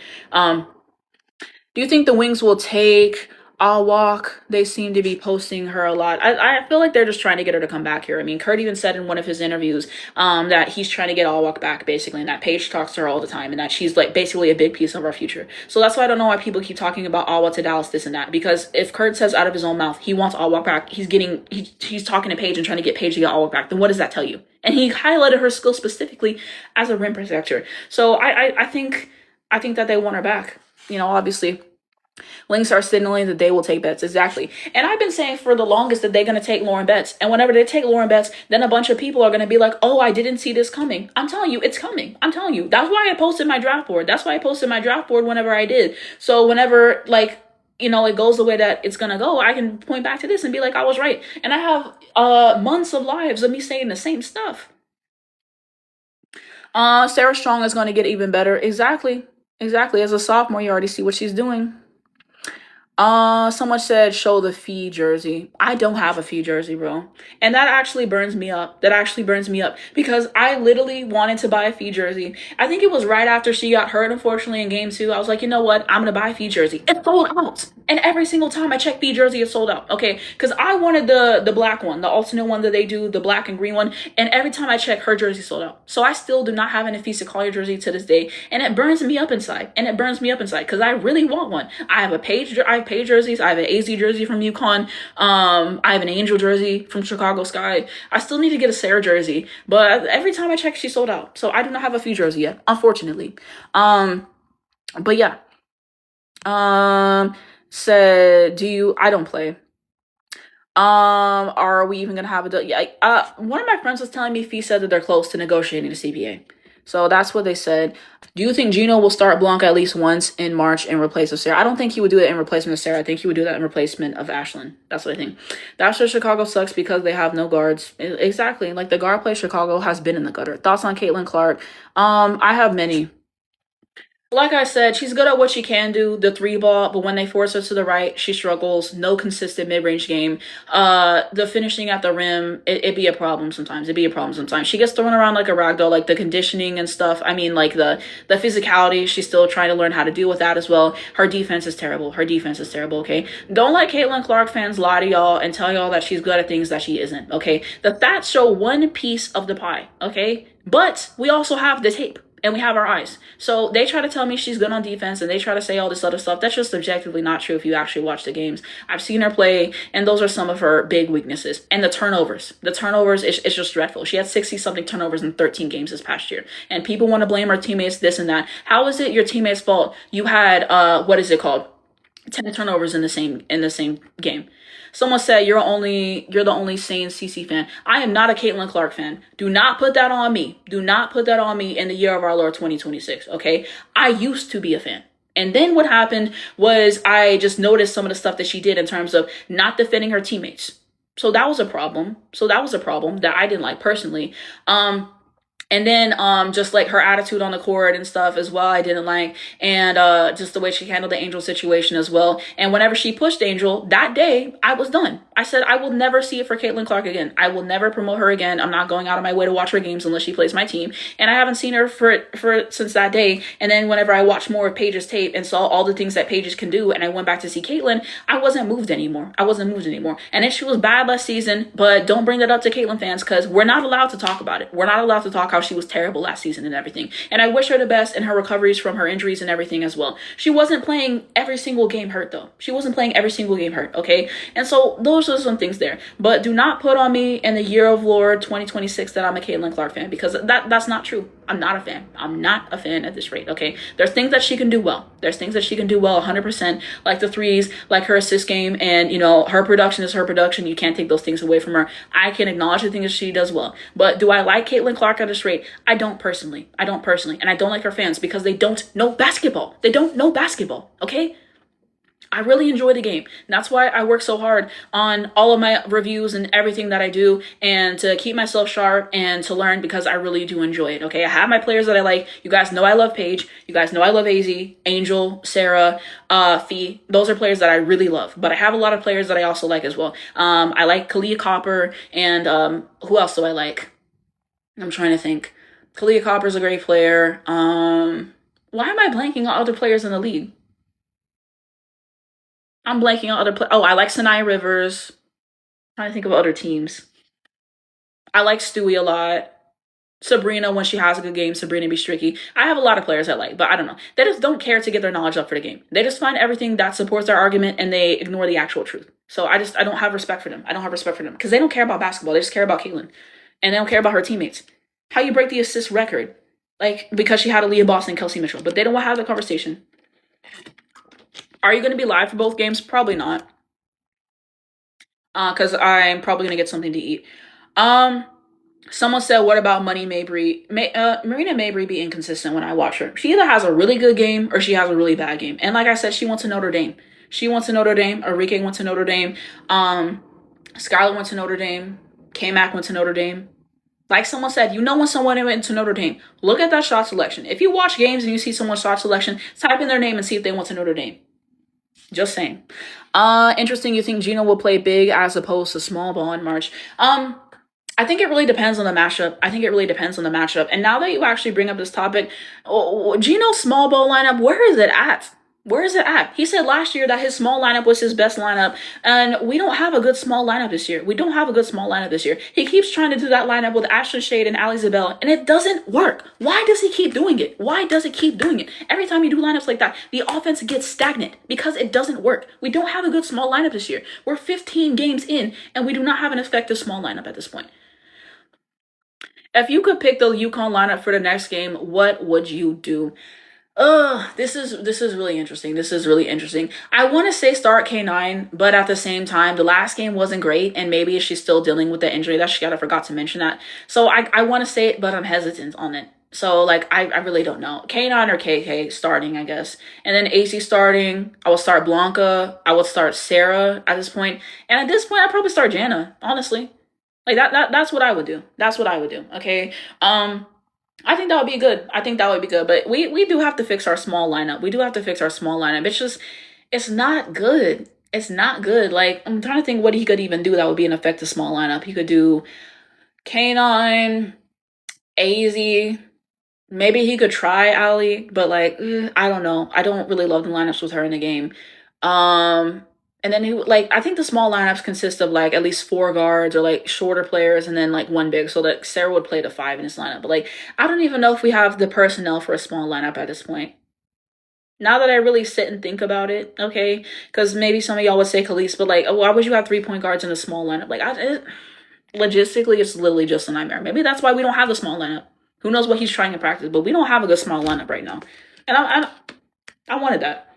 Do you think the Wings will take I'll walk? They seem to be posting her a lot. I feel like they're just trying to get her to come back here. I mean, Kurt even said in one of his interviews that he's trying to get I'll walk back, basically, and that Paige talks to her all the time, and that she's like basically a big piece of our future. So that's why I don't know why people keep talking about Awa to Dallas, this and that. Because if Kurt says out of his own mouth he wants I'll walk back, he's talking to Paige and trying to get Paige to get I'll walk back. Then what does that tell you? And he highlighted her skill specifically as a rim protector. So I think that they want her back. You know, obviously. Links are signaling that they will take Betts. Exactly. And I've been saying for the longest that they're going to take Lauren Betts. And whenever they take Lauren Betts, then a bunch of people are going to be like, oh, I didn't see this coming. I'm telling you, it's coming. I'm telling you. That's why I posted my draft board. That's why I posted my draft board whenever I did. So whenever, like, you know, it goes the way that it's going to go, I can point back to this and be like, I was right. And I have months of lives of me saying the same stuff. Sarah Strong is going to get even better. Exactly. As a sophomore, you already see what she's doing. Someone said show the fee jersey. I don't have a fee jersey, bro. And that actually burns me up. Because I literally wanted to buy a fee jersey. I think it was right after she got hurt, unfortunately, in game 2. I was like, you know what? I'm going to buy a fee jersey. It's sold out. And every single time I check fee jersey, it's sold out. Okay. Because I wanted the black one, the alternate one that they do, the black and green one. And every time I check, her jersey sold out. So I still do not have an Afisa Collier jersey to this day. And it burns me up inside. Because I really want one. I have Paige jerseys. I have an AZ jersey from UConn. I have an Angel jersey from Chicago Sky. I still need to get a Sarah jersey, but every time I check, she's sold out. So I do not have a fee jersey yet, unfortunately. But yeah. Said, I don't play. Are we even gonna have one of my friends was telling me Fee said that they're close to negotiating the CBA. So that's what they said. Do you think Gino will start Blanca at least once in March in replace of Sarah? I don't think he would do it in replacement of Sarah. I think he would do that in replacement of Ashlyn. That's what I think. That's where Chicago sucks because they have no guards. Exactly. Like, the guard play Chicago has been in the gutter. Thoughts on Caitlin Clark? I have many. Like I said, she's good at what she can do, the 3-ball, but when they force her to the right, she struggles. No consistent mid-range game. The finishing at the rim, it be a problem sometimes. She gets thrown around like a ragdoll, like the conditioning and stuff. I mean, like the physicality, she's still trying to learn how to deal with that as well. Her defense is terrible, okay? Don't let Caitlin Clark fans lie to y'all and tell y'all that she's good at things that she isn't, okay? The stats show one piece of the pie, okay? But we also have the tape. And we have our eyes. So they try to tell me she's good on defense and they try to say all this other stuff. That's just objectively not true if you actually watch the games. I've seen her play, and those are some of her big weaknesses. And the turnovers. It's just dreadful. She had 60-something turnovers in 13 games this past year. And people want to blame her teammates, this and that. How is it your teammates' fault? You had, 10 turnovers in the same game. Someone said you're the only sane CC fan. I am not a Caitlin Clark fan. Do not put that on me. In the year of our Lord 2026, okay? I used to be a fan. And then what happened was I just noticed some of the stuff that she did in terms of not defending her teammates. So that was a problem. That I didn't like personally. And then just like her attitude on the court and stuff as well, I didn't like. And just the way she handled the Angel situation as well. And whenever she pushed Angel, that day, I was done. I said, I will never see it for Caitlin Clark again. I will never promote her again. I'm not going out of my way to watch her games unless she plays my team. And I haven't seen her for since that day. And then whenever I watched more of Paige's tape and saw all the things that Paige can do, and I went back to see Caitlin, I wasn't moved anymore. And then she was bad last season, but don't bring that up to Caitlin fans because we're not allowed to talk about it. We're not allowed to talk how she was terrible last season and everything. And I wish her the best in her recoveries from her injuries and everything as well. She wasn't playing every single game hurt though. Okay? And so those are some things there. But do not put on me in the year of Lord 2026 that I'm a Caitlin Clark fan because that's not true. I'm not a fan. I'm not a fan at this rate, okay? There's things that she can do well. 100%, like the threes, like her assist game, and, her production is her production. You can't take those things away from her. I can acknowledge the things that she does well. But do I like Caitlin Clark at this rate? I don't personally. And I don't like her fans because they don't know basketball. Okay? I really enjoy the game. And that's why I work so hard on all of my reviews and everything that I do and to keep myself sharp and to learn because I really do enjoy it. Okay. I have my players that I like. You guys know I love Paige. You guys know I love AZ, Angel, Sarah, Fee. Those are players that I really love. But I have a lot of players that I also like as well. I like Kalia Copper and who else do I like? I'm trying to think. Kalia Copper's a great player. Why am I blanking on other players in the league? I'm blanking on other players. Oh, I like Sanaya Rivers. I'm trying to think of other teams. I like Stewie a lot. Sabrina, when she has a good game, Sabrina Bistricky. I have a lot of players I like, but I don't know. They just don't care to get their knowledge up for the game. They just find everything that supports their argument and they ignore the actual truth. So I don't have respect for them. Because they don't care about basketball. They just care about Caitlin. And they don't care about her teammates. How you break the assist record? Like, because she had Aaliyah Boston and Kelsey Mitchell. But they don't want to have the conversation. Are you going to be live for both games? Probably not. Because I'm probably going to get something to eat. Someone said, what about Marina Mabrey be inconsistent when I watch her? She either has a really good game or she has a really bad game. And like I said, she went to Notre Dame. Enrique went to Notre Dame. Skylar went to Notre Dame. K-Mac went to Notre Dame. Like someone said, when someone went to Notre Dame, look at that shot selection. If you watch games and you see someone's shot selection, type in their name and see if they went to Notre Dame. Just saying. Interesting. You think Gino will play big as opposed to small ball in March? I think it really depends on the matchup. And now that you actually bring up this topic, Gino's small ball lineup, where is it at? He said last year that his small lineup was his best lineup, and we don't have a good small lineup this year. He keeps trying to do that lineup with Ashley Shade and Ali Zabel, and it doesn't work. Why does he keep doing it? Every time you do lineups like that, the offense gets stagnant because it doesn't work. We don't have a good small lineup this year. We're 15 games in, and we do not have an effective small lineup at this point. If you could pick the UConn lineup for the next game, what would you do? This is really interesting. I want to say start K9, but at the same time, the last game wasn't great, and maybe she's still dealing with the injury that she got. I forgot to mention that. So I want to say it, but I'm hesitant on it. So I really don't know. K9 or KK starting, I guess. And then AC starting. I would start Blanca. I would start Sarah at this point. And at this point, I'd probably start Jana, honestly. Like that's what I would do. Okay. I think that would be good. But we do have to fix our small lineup. It's not good. Like, I'm trying to think what he could even do that would be an effective small lineup. He could do K9, AZ. Maybe he could try Ali, but I don't know. I don't really love the lineups with her in the game. And then I think the small lineups consist of at least 4 guards or shorter players and then 1 big. So that Sarah would play the 5 in this lineup. But I don't even know if we have the personnel for a small lineup at this point. Now that I really sit and think about it, okay, because maybe some of y'all would say Khalees, but why would you have 3 point guards in a small lineup? Logistically, it's literally just a nightmare. Maybe that's why we don't have the small lineup. Who knows what he's trying to practice, but we don't have a good small lineup right now. And I wanted that.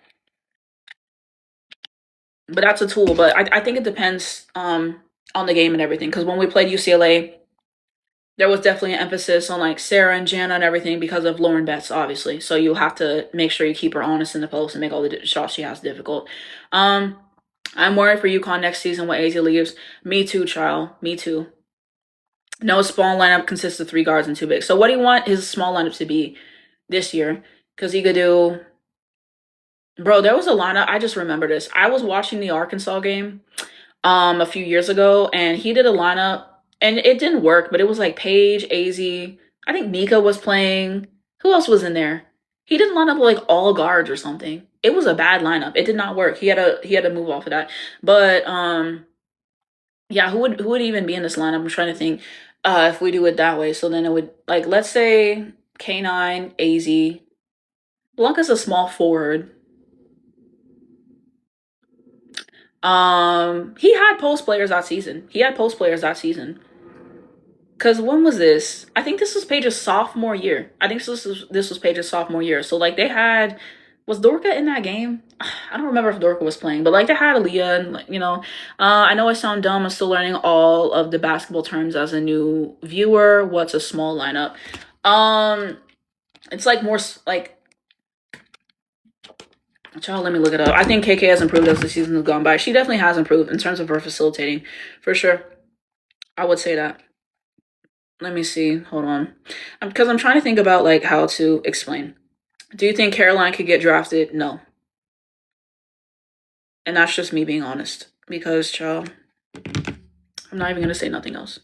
But that's a tool. But I think it depends on the game and everything. Because when we played UCLA, there was definitely an emphasis on like Sarah and Jana and everything because of Lauren Betts, obviously. So you have to make sure you keep her honest in the post and make all the shots she has difficult. Um, I'm worried for UConn next season when AZ leaves. Me too, child. Me too. No, small lineup consists of 3 guards and 2 bigs. So what do you want his small lineup to be this year? Because he could do. Bro, there was a lineup. I just remember this. I was watching the Arkansas game a few years ago, and he did a lineup, and it didn't work, but it was like Paige, AZ. I think Mika was playing. Who else was in there? He didn't line up like all guards or something. It was a bad lineup. It did not work. He had to move off of that. But yeah, who would even be in this lineup? I'm trying to think if we do it that way. So then it would like let's say K9, AZ. Blanca's a small forward. He had post players that season. Cause when was this? I think this was Paige's sophomore year. I think this was Paige's sophomore year. So like they had was Dorka in that game? I don't remember if Dorka was playing, but like they had Aaliyah and like, I know I sound dumb. I'm still learning all of the basketball terms as a new viewer. What's a small lineup? It's like more like child, let me look it up. I think KK has improved as the season has gone by. She definitely has improved in terms of her facilitating, for sure. I would say that. Let me see. Hold on, because I'm trying to think about like how to explain. Do you think Caroline could get drafted? No, and that's just me being honest. Because, child, I'm not even gonna say nothing else.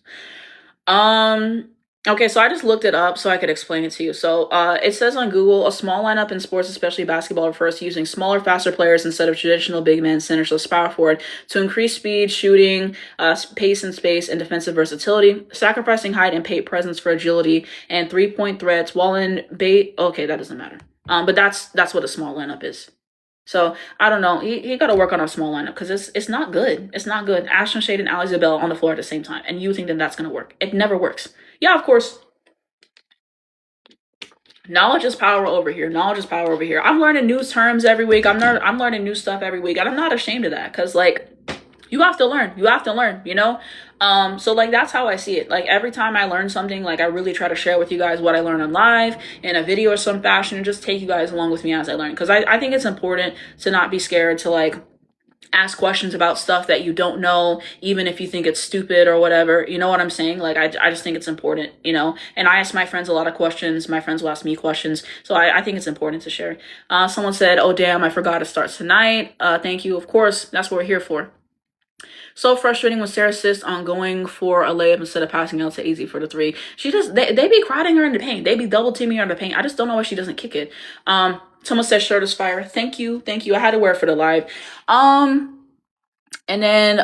Um, okay, so I just looked it up so I could explain it to you. So, it says on Google, a small lineup in sports, especially basketball, refers to using smaller, faster players instead of traditional big men centers, so power forward, to increase speed, shooting, pace and space, and defensive versatility, sacrificing height and paint presence for agility and 3-point threats, while in bait. Okay, that doesn't matter. But that's what a small lineup is. So I don't know. He got to work on our small lineup because it's not good. It's not good. Ashton Shade and Ali Zabel on the floor at the same time, and you think that that's gonna work? It never works. Yeah, of course. Knowledge is power over here. Knowledge is power over here. I'm learning new terms every week. I'm learning new stuff every week, and I'm not ashamed of that because like you have to learn. You have to learn. So like that's how I see it. Like every time I learn something, like I really try to share with you guys what I learn on live in a video or some fashion, and just take you guys along with me as I learn. Because I think it's important to not be scared to like ask questions about stuff that you don't know, even if you think it's stupid or whatever. You know what I'm saying? Like, I just think it's important, and I ask my friends a lot of questions. My friends will ask me questions. So I think it's important to share. Someone said, oh, damn, I forgot it starts tonight. Thank you. Of course, that's what we're here for. So frustrating when Sarah insists on going for a layup instead of passing out to AZ for the 3. She just, they be crowding her in the paint. They be double teaming her in the paint. I just don't know why she doesn't kick it. Someone said shirt is fire. Thank you. I had to wear it for the live. And then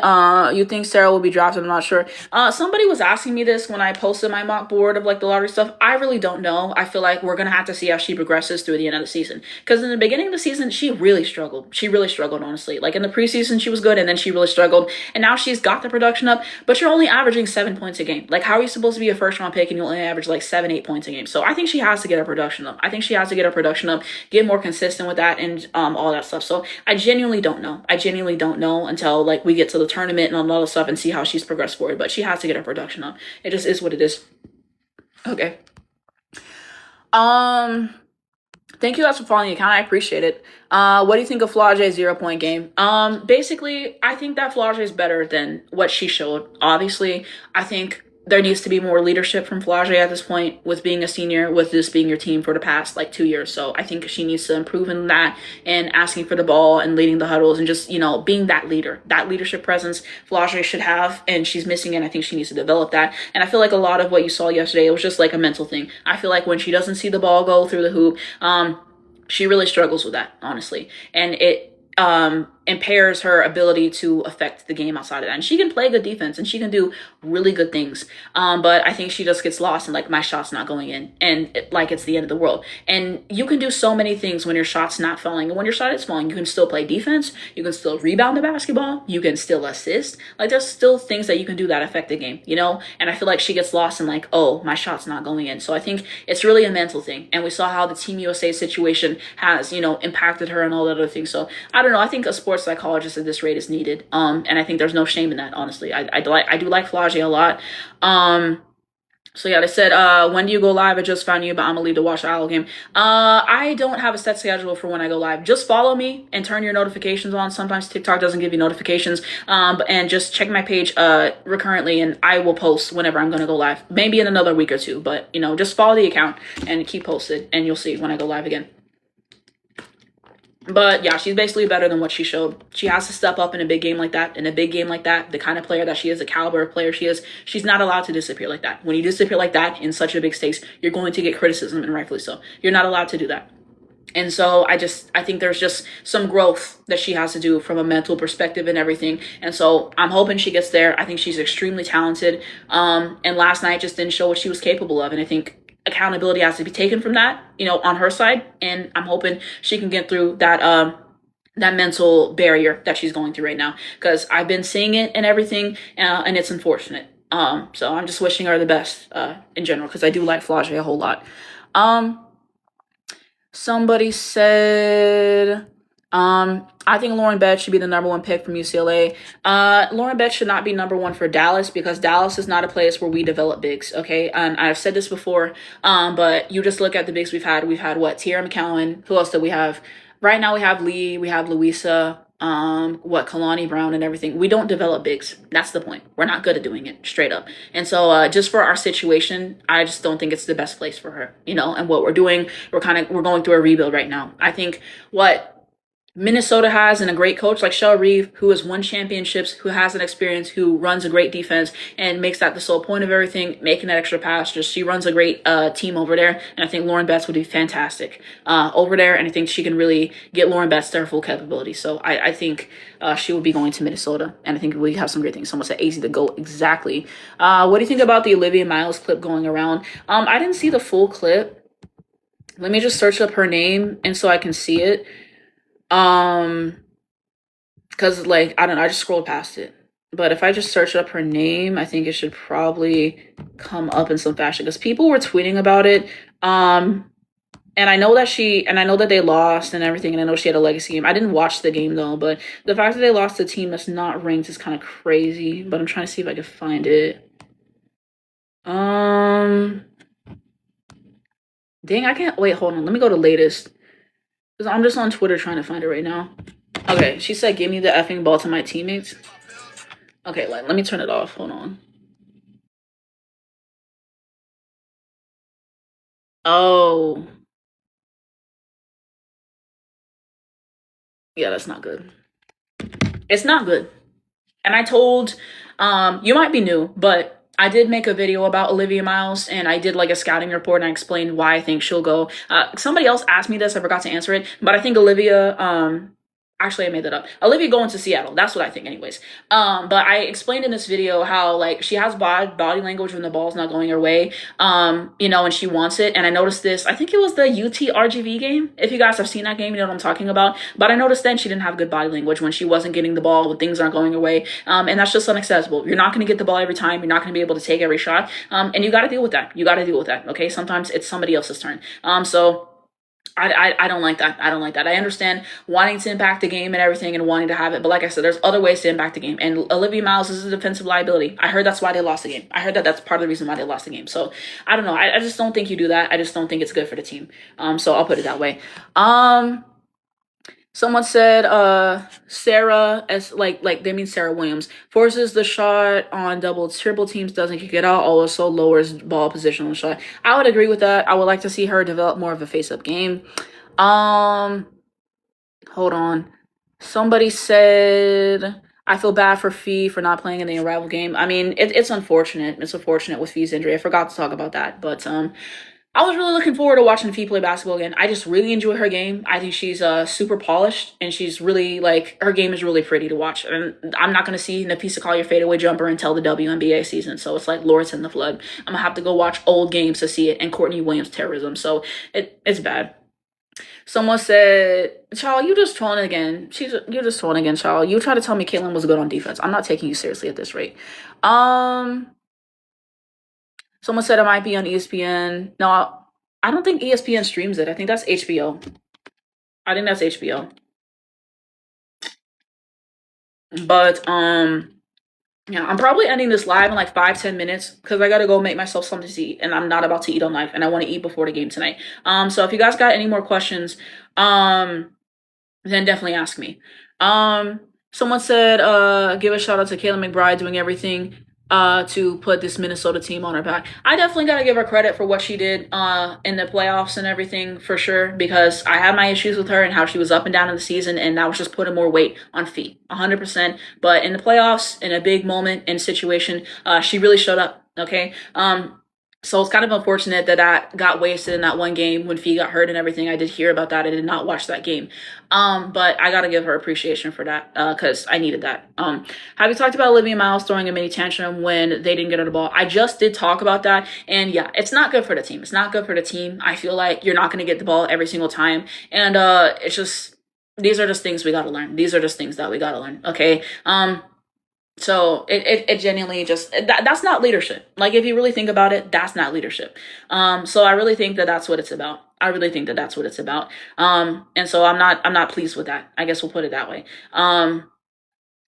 you think Sarah will be drafted? I'm not sure. Somebody was asking me this when I posted my mock board of like the lottery stuff. I really don't know. I feel like we're gonna have to see how she progresses through the end of the season. Because in the beginning of the season, she really struggled. Honestly. Like in the preseason, she was good, and then she really struggled. And now she's got the production up, but you're only averaging 7 points a game. Like how are you supposed to be a first round pick and you only average like 7-8 points a game? So I think she has to get her production up. Get more consistent with that, and all that stuff. So I genuinely don't know. Until like we get to the tournament and all that other stuff and see how she's progressed forward. But she has to get her production up. It just is what it is. Okay. Thank you guys for following the account. I appreciate it. What do you think of Flage's 0-point game? Basically, I think that Flage is better than what she showed. Obviously, I think there needs to be more leadership from Flage at this point with being a senior, with this being your team for the past like 2 years. So I think she needs to improve in that and asking for the ball and leading the huddles and just, being that leader, that leadership presence Flage should have, and she's missing it. I think she needs to develop that. And I feel like a lot of what you saw yesterday, it was just like a mental thing. I feel like when she doesn't see the ball go through the hoop, she really struggles with that, honestly. And it impairs her ability to affect the game outside of that. And she can play good defense and she can do really good things. But I think she just gets lost and like my shot's not going in and it's the end of the world. And you can do so many things when your shot's not falling. And when your shot is falling, you can still play defense. You can still rebound the basketball. You can still assist. Like there's still things that you can do that affect the game, And I feel like she gets lost in like, oh, my shot's not going in. So I think it's really a mental thing. And we saw how the Team USA situation has, impacted her and all that other things. So I don't know. I think a sports psychologist at this rate is needed. And I think there's no shame in that, honestly. I do like Flage a lot. So yeah, they said, when do you go live? I just found you, but I'm gonna leave to watch the Owl game. I don't have a set schedule for when I go live. Just follow me and turn your notifications on. Sometimes TikTok doesn't give you notifications. And just check my page recurrently, and I will post whenever I'm gonna go live. Maybe in another week or two, but just follow the account and keep posted, and you'll see when I go live again. But yeah, she's basically better than what she showed. She has to step up in a big game like that. In a big game like that, the kind of player that she is, the caliber of player she is, she's not allowed to disappear like that. When you disappear like that in such a big stakes, you're going to get criticism, and rightfully so. You're not allowed to do that. And so I think there's just some growth that she has to do from a mental perspective and everything. And so I'm hoping she gets there. I think she's extremely talented. And last night just didn't show what she was capable of. And I think accountability has to be taken from that, on her side. And I'm hoping she can get through that mental barrier that she's going through right now, because I've been seeing it and everything, and it's unfortunate. So I'm just wishing her the best in general, because I do like Flage a whole lot. Somebody said, I think Lauren Betts should be the #1 pick from UCLA. Lauren Betts should not be #1 for Dallas, because Dallas is not a place where we develop bigs, okay? And I've said this before, but you just look at the bigs we've had. We've had, Tierra McCowan. Who else do we have? Right now we have Lee, we have Louisa, Kalani Brown and everything. We don't develop bigs. That's the point. We're not good at doing it, straight up. And so just for our situation, I just don't think it's the best place for her, and what we're doing, we're going through a rebuild right now. I think what Minnesota has, and a great coach like Shel Reeve, who has won championships, who has an experience, who runs a great defense and makes that the sole point of everything, making that extra pass. She runs a great team over there, and I think Lauren Betts would be fantastic over there, and I think she can really get Lauren Betts to her full capability. So I think she will be going to Minnesota, and I think we have some great things. Someone said easy to go. Exactly. What do you think about the Olivia Miles clip going around? I didn't see the full clip. Let me just search up her name and so I can see it. Because I don't know, I just scrolled past it. But if I just search up her name, I think it should probably come up in some fashion, because people were tweeting about it. And I know that they lost and everything, and I know she had a legacy game. I didn't watch the game though, but the fact that they lost to a team that's not ranked is kind of crazy. But I'm trying to see if I can find it. Dang, I can't wait, hold on. Let me go to latest. Because I'm just on Twitter trying to find it right now. Okay, she said, give me the effing ball to my teammates. Okay, let me turn it off. Hold on. Oh. Yeah, that's not good. It's not good. And I told, you might be new, but I did make a video about Olivia Miles, and I did a scouting report, and I explained why I think she'll go. Somebody else asked me this, I forgot to answer it, but I think Olivia, actually I made that up. Olivia going to Seattle. That's what I think anyways. But I explained in this video how she has body language when the ball's not going her way, and she wants it. And I noticed this, I think it was the UT RGV game. If you guys have seen that game, you know what I'm talking about. But I noticed then she didn't have good body language when she wasn't getting the ball, when things aren't going her way. And that's just unacceptable. You're not going to get the ball every time. You're not going to be able to take every shot. And you got to deal with that. Okay. Sometimes it's somebody else's turn. So I don't like that. I don't like that. I understand wanting to impact the game and everything and wanting to have it. But like I said, there's other ways to impact the game. And Olivia Miles is a defensive liability. I heard that's why they lost the game. I heard that that's part of the reason why they lost the game. So I don't know. I just don't think you do that. I just don't think it's good for the team. So I'll put it that way. Someone said Sarah, as they mean Sarah Williams, forces the shot on double triple teams, doesn't kick it out, also lowers ball position on the shot. I would agree with that. I would like to see her develop more of a face-up game. Hold on. Somebody said, I feel bad for Fee for not playing in the rival game. I mean, it's unfortunate. It's unfortunate with Fee's injury. I forgot to talk about that, but I was really looking forward to watching Fee play basketball again. I just really enjoy her game. I think she's super polished, and she's really her game is really pretty to watch. And I'm not going to see Nafisa Collier fadeaway jumper until the WNBA season. So it's like Lawrence in the flood. I'm going to have to go watch old games to see it, and Courtney Williams terrorism. So it's bad. Someone said, child, you just trolling again. You're just trolling again, child. You try to tell me Caitlin was good on defense. I'm not taking you seriously at this rate. Someone said it might be on ESPN. No, I don't think ESPN streams it. I think that's HBO. I think that's HBO. But Yeah, I'm probably ending this live in like 5-10 minutes because I gotta go make myself something to eat, and I'm not about to eat all night, and I want to eat before the game tonight. So if you guys got any more questions, then definitely ask me. Someone said, give a shout out to Kayla McBride doing everything to put this Minnesota team on her back. I definitely gotta give her credit for what she did in the playoffs and everything for sure, because I had my issues with her and how she was up and down in the season, and that was just putting more weight on feet, 100%. But in the playoffs, in a big moment and situation, she really showed up. Okay. So it's kind of unfortunate that that got wasted in that one game when Fee got hurt and everything. I did hear about that. I did not watch that game. But I gotta give her appreciation for that, because I needed that. Have you talked about Olivia Miles throwing a mini tantrum when they didn't get her the ball? I just did talk about that, and yeah, it's not good for the team. It's not good for the team. I feel like you're not gonna get the ball every single time, and it's just, these are just things we gotta learn. These are just things that we gotta learn. Okay. So it genuinely just, that's not leadership. Like, if you really think about it, that's not leadership. So I really think that that's what it's about. I really think that that's what it's about. And so I'm not pleased with that. I guess we'll put it that way.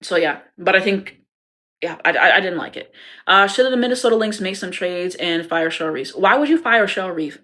So yeah, but I think, yeah, I didn't like it. Should the Minnesota Lynx make some trades and fire Shell Reeves? Why would you fire Shell Reeves?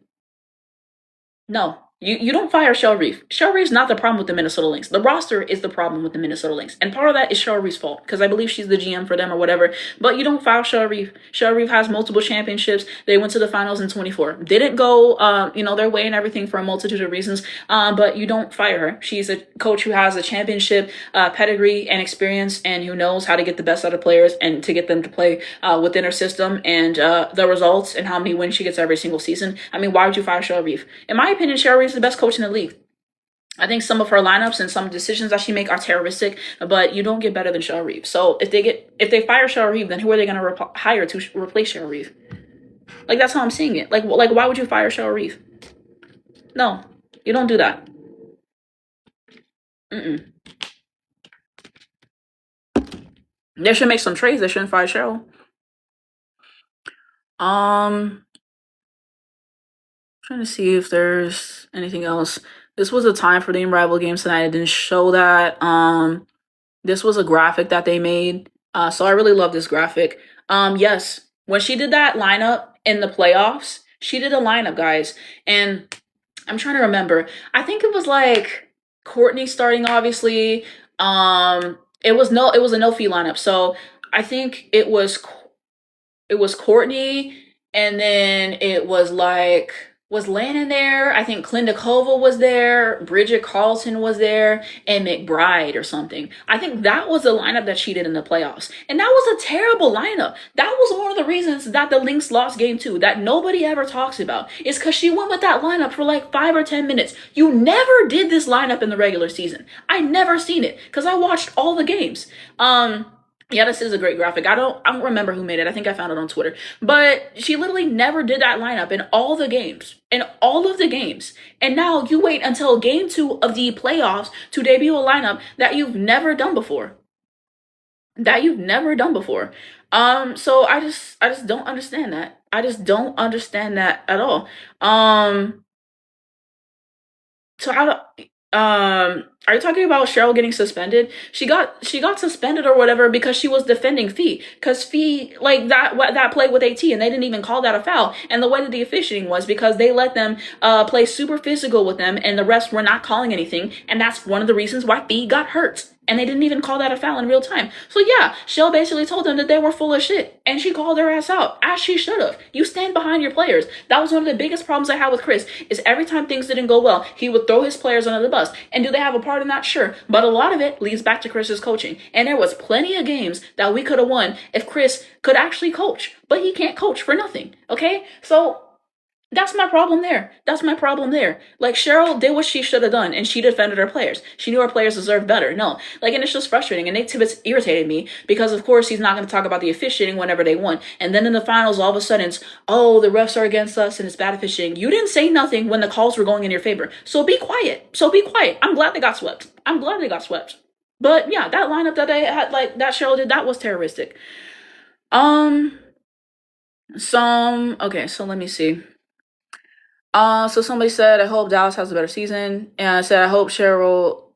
No, you don't fire Shell Reef. Shell Reef's not the problem with the Minnesota Lynx. The roster is the problem with the Minnesota Lynx. And part of that is Shell Reef's fault, because I believe she's the GM for them or whatever. But you don't fire Shell Reef. Shell Reef has multiple championships. They went to the finals in 24. Didn't go, their way and everything for a multitude of reasons. But you don't fire her. She's a coach who has a championship pedigree and experience, and who knows how to get the best out of players and to get them to play within her system, and the results and how many wins she gets every single season. I mean, why would you fire Shell Reef? In my opinion, Shell Reef is the best coach in the league. I think some of her lineups and some decisions that she make are terroristic, but you don't get better than Shell Reef. So if they fire Shell Reef, then who are they going to hire to replace Shell Reef? Like, that's how I'm seeing it. Like why would you fire Shell Reef? No, you don't do that. They should make some trades. They shouldn't fire Cheryl. Trying to see if there's anything else. This was a time for the rival games tonight. I didn't show that. This was a graphic that they made. So I really love this graphic. Yes, when she did that lineup in the playoffs, she did a lineup, guys. And I'm trying to remember. I think it was like Courtney starting, obviously. It was a no fee lineup. So I think it was Courtney, and then it was like, was Lannon there? I think Klindikova was there, Bridget Carlton was there, and McBride or something. I think that was the lineup that she did in the playoffs. And that was a terrible lineup. That was one of the reasons that the Lynx lost game 2 that nobody ever talks about, is because she went with that lineup for like 5 or 10 minutes. You never did this lineup in the regular season. I never seen it because I watched all the games. Yeah, this is a great graphic. I don't remember who made it. I think I found it on Twitter. But she literally never did that lineup in all the games. In all of the games. And now you wait until game 2 of the playoffs to debut a lineup that you've never done before. So I just don't understand that. I just don't understand that at all. So are you talking about Cheryl getting suspended? She got suspended or whatever because she was defending Fee. Because Fee, like, that play with AT, and they didn't even call that a foul. And the way that the officiating was, because they let them play super physical with them, and the refs were not calling anything. And that's one of the reasons why Fee got hurt. And they didn't even call that a foul in real time. So yeah, Shell basically told them that they were full of shit. And she called their ass out, as she should have. You stand behind your players. That was one of the biggest problems I had with Chris, is every time things didn't go well, he would throw his players under the bus. And do they have a part in that? Sure. But a lot of it leads back to Chris's coaching. And there was plenty of games that we could have won if Chris could actually coach. But he can't coach for nothing. Okay? So that's my problem there. Like, Cheryl did what she should have done, and she defended her players. She knew her players deserved better. No. Like, and it's just frustrating. And Nate Tibbetts irritated me because, of course, he's not going to talk about the officiating whenever they won. And then in the finals, all of a sudden, it's, oh, the refs are against us and it's bad officiating. You didn't say nothing when the calls were going in your favor. So be quiet. I'm glad they got swept. But yeah, that lineup that they had, like, that Cheryl did, that was terroristic. Okay, so let me see. So somebody said, I hope Dallas has a better season. And I said, I hope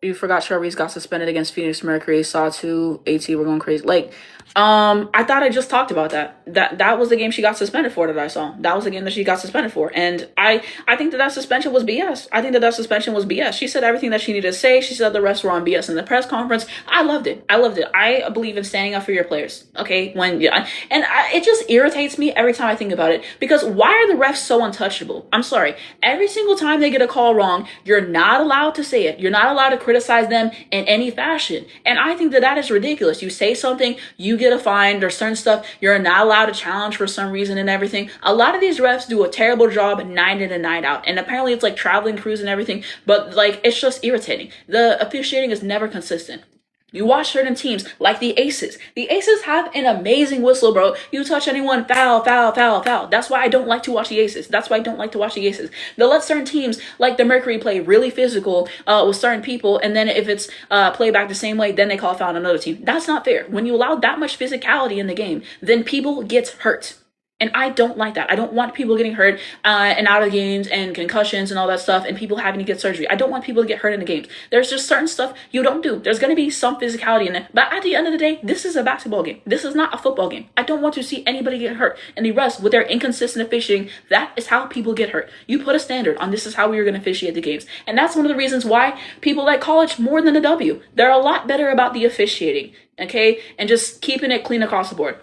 you forgot Cheryl Reese got suspended against Phoenix Mercury. Saw 2, AT, we're going crazy. Like, I thought I just talked about that. That was the game she got suspended for that I saw. That was the game that she got suspended for, and I think that suspension was BS. I think that suspension was BS. She said everything that she needed to say. She said the refs were on BS in the press conference. I loved it. I loved it. I believe in standing up for your players. Okay, it just irritates me every time I think about it, because why are the refs so untouchable? I'm sorry. Every single time they get a call wrong, you're not allowed to say it. You're not allowed to criticize them in any fashion, and I think that is ridiculous. You say something, you get a fine. There's certain stuff you're not allowed to challenge for some reason and everything. A lot of these refs do a terrible job night in and night out, and apparently it's like traveling crews and everything, but like it's just irritating. The officiating is never consistent. You watch certain teams like the Aces. The Aces have an amazing whistle, bro. You touch anyone, foul, foul, foul, foul. That's why I don't like to watch the Aces. That's why I don't like to watch the Aces. They'll let certain teams like the Mercury play really physical with certain people, and then if it's played back the same way, then they call a foul on another team. That's not fair. When you allow that much physicality in the game, then people get hurt. And I don't like that. I don't want people getting hurt and out of games and concussions and all that stuff and people having to get surgery. I don't want people to get hurt in the games. There's just certain stuff you don't do. There's going to be some physicality in it. But at the end of the day, this is a basketball game. This is not a football game. I don't want to see anybody get hurt. And the refs, with their inconsistent officiating, that is how people get hurt. You put a standard on this is how we are going to officiate the games. And that's one of the reasons why people like college more than the W. They're a lot better about the officiating, okay? And just keeping it clean across the board.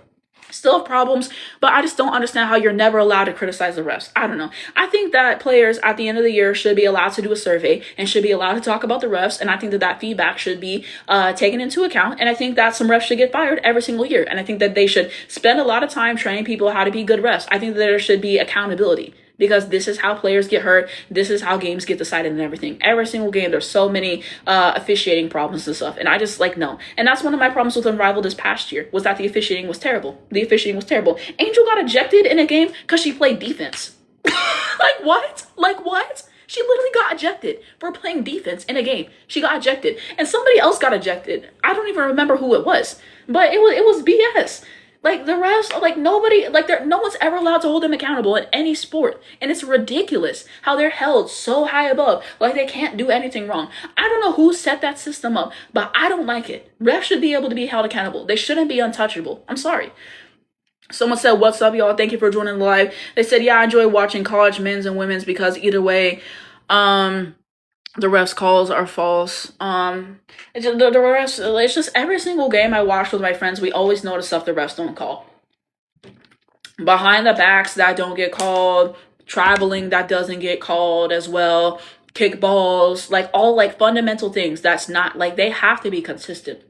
Still have problems, but I just don't understand how you're never allowed to criticize the refs. I don't know. I think that players at the end of the year should be allowed to do a survey and should be allowed to talk about the refs, and I think that feedback should be taken into account, and I think that some refs should get fired every single year, and I think that they should spend a lot of time training people how to be good refs. I think that there should be accountability, because this is how players get hurt. This is how games get decided and everything. Every single game, there's so many officiating problems and stuff. And I just no. And that's one of my problems with Unrivaled this past year, was that the officiating was terrible. The officiating was terrible. Angel got ejected in a game because she played defense. Like what? Like what? She literally got ejected for playing defense in a game. She got ejected. And somebody else got ejected. I don't even remember who it was. But it was BS. Like the refs, like nobody, like no one's ever allowed to hold them accountable in any sport. And it's ridiculous how they're held so high above, like they can't do anything wrong. I don't know who set that system up, but I don't like it. Refs should be able to be held accountable. They shouldn't be untouchable. I'm sorry. Someone said, "What's up, y'all? Thank you for joining the live." They said, "Yeah, I enjoy watching college men's and women's because either way, the refs calls are false." It's just, the refs, it's just every single game I watch with my friends, we always notice stuff the refs don't call. Behind the backs that don't get called, traveling that doesn't get called as well, kickballs, like all like fundamental things that's not, like they have to be consistent.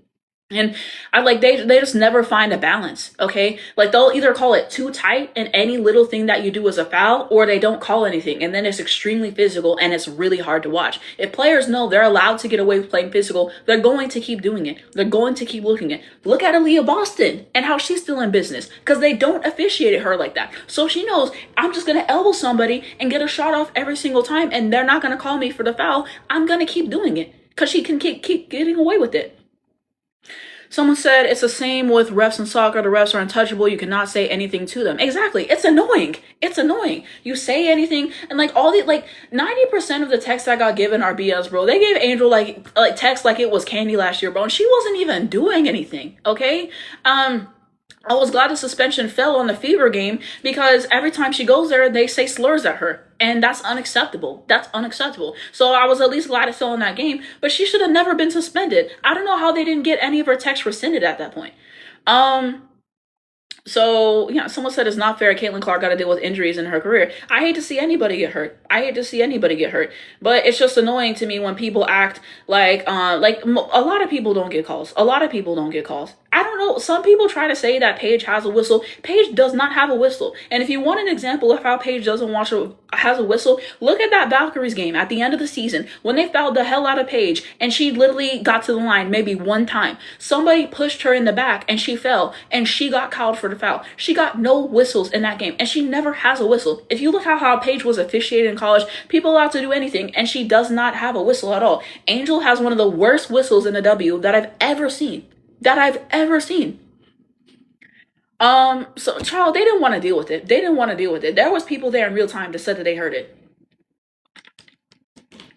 And I like they just never find a balance, okay? Like they'll either call it too tight and any little thing that you do is a foul, or they don't call anything and then it's extremely physical and it's really hard to watch. If players know they're allowed to get away with playing physical, they're going to keep doing it. They're going to keep looking at. Look at Aaliyah Boston and how she's still in business because they don't officiate her like that. So she knows I'm just gonna elbow somebody and get a shot off every single time, and they're not gonna call me for the foul. I'm gonna keep doing it because she can keep getting away with it. Someone said it's the same with refs in soccer. The refs are untouchable. You cannot say anything to them. Exactly. It's annoying. It's annoying. You say anything and like all the 90% of the texts I got given are BS, bro. They gave Angel like text like it was candy last year, bro, and she wasn't even doing anything. Okay. I was glad the suspension fell on the Fever game because every time she goes there, they say slurs at her. And that's unacceptable. That's unacceptable. So I was at least glad it fell in that game, but she should have never been suspended. I don't know how they didn't get any of her texts rescinded at that point. So, yeah, someone said it's not fair. Caitlin Clark got to deal with injuries in her career. I hate to see anybody get hurt. But it's just annoying to me when people act like a lot of people don't get calls. I don't know. Some people try to say that Paige has a whistle. Paige does not have a whistle. And if you want an example of how Paige has a whistle, look at that Valkyries game at the end of the season when they fouled the hell out of Paige and she literally got to the line maybe one time. Somebody pushed her in the back and she fell and she got called for the foul. She got no whistles in that game and she never has a whistle. If you look at how Paige was officiated in college, people allowed to do anything and she does not have a whistle at all. Angel has one of the worst whistles in the W that I've ever seen. So child, they didn't want to deal with it. There was people there in real time that said that they heard it.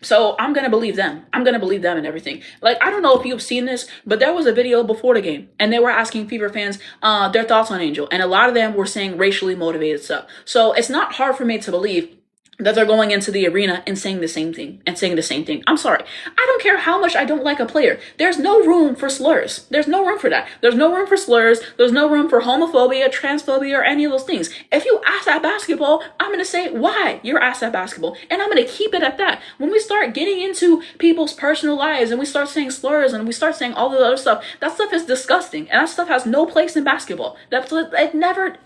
So I'm gonna believe them. I'm gonna believe them and everything. Like, I don't know if you've seen this, but there was a video before the game, and they were asking Fever fans their thoughts on Angel, and a lot of them were saying racially motivated stuff. So it's not hard for me to believe that they're going into the arena and saying the same thing and saying the same thing. I'm sorry. I don't care how much I don't like a player. There's no room for slurs. There's no room for that. There's no room for slurs. There's no room for homophobia, transphobia, or any of those things. If you ask at basketball, I'm going to say why you're asked at basketball. And I'm going to keep it at that. When we start getting into people's personal lives and we start saying slurs and we start saying all the other stuff, that stuff is disgusting. And that stuff has no place in basketball. It's never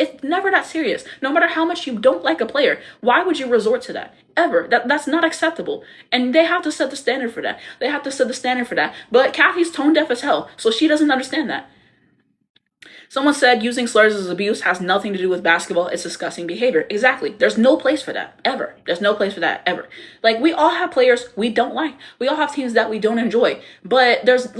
that serious. No matter how much you don't like a player, why would you resort to that? Ever. That's not acceptable. And they have to set the standard for that. They have to set the standard for that. But Kathy's tone deaf as hell, so she doesn't understand that. Someone said using slurs as abuse has nothing to do with basketball. It's disgusting behavior. Exactly. There's no place for that, ever. There's no place for that, ever. Like, we all have players we don't like. We all have teams that we don't enjoy. But there's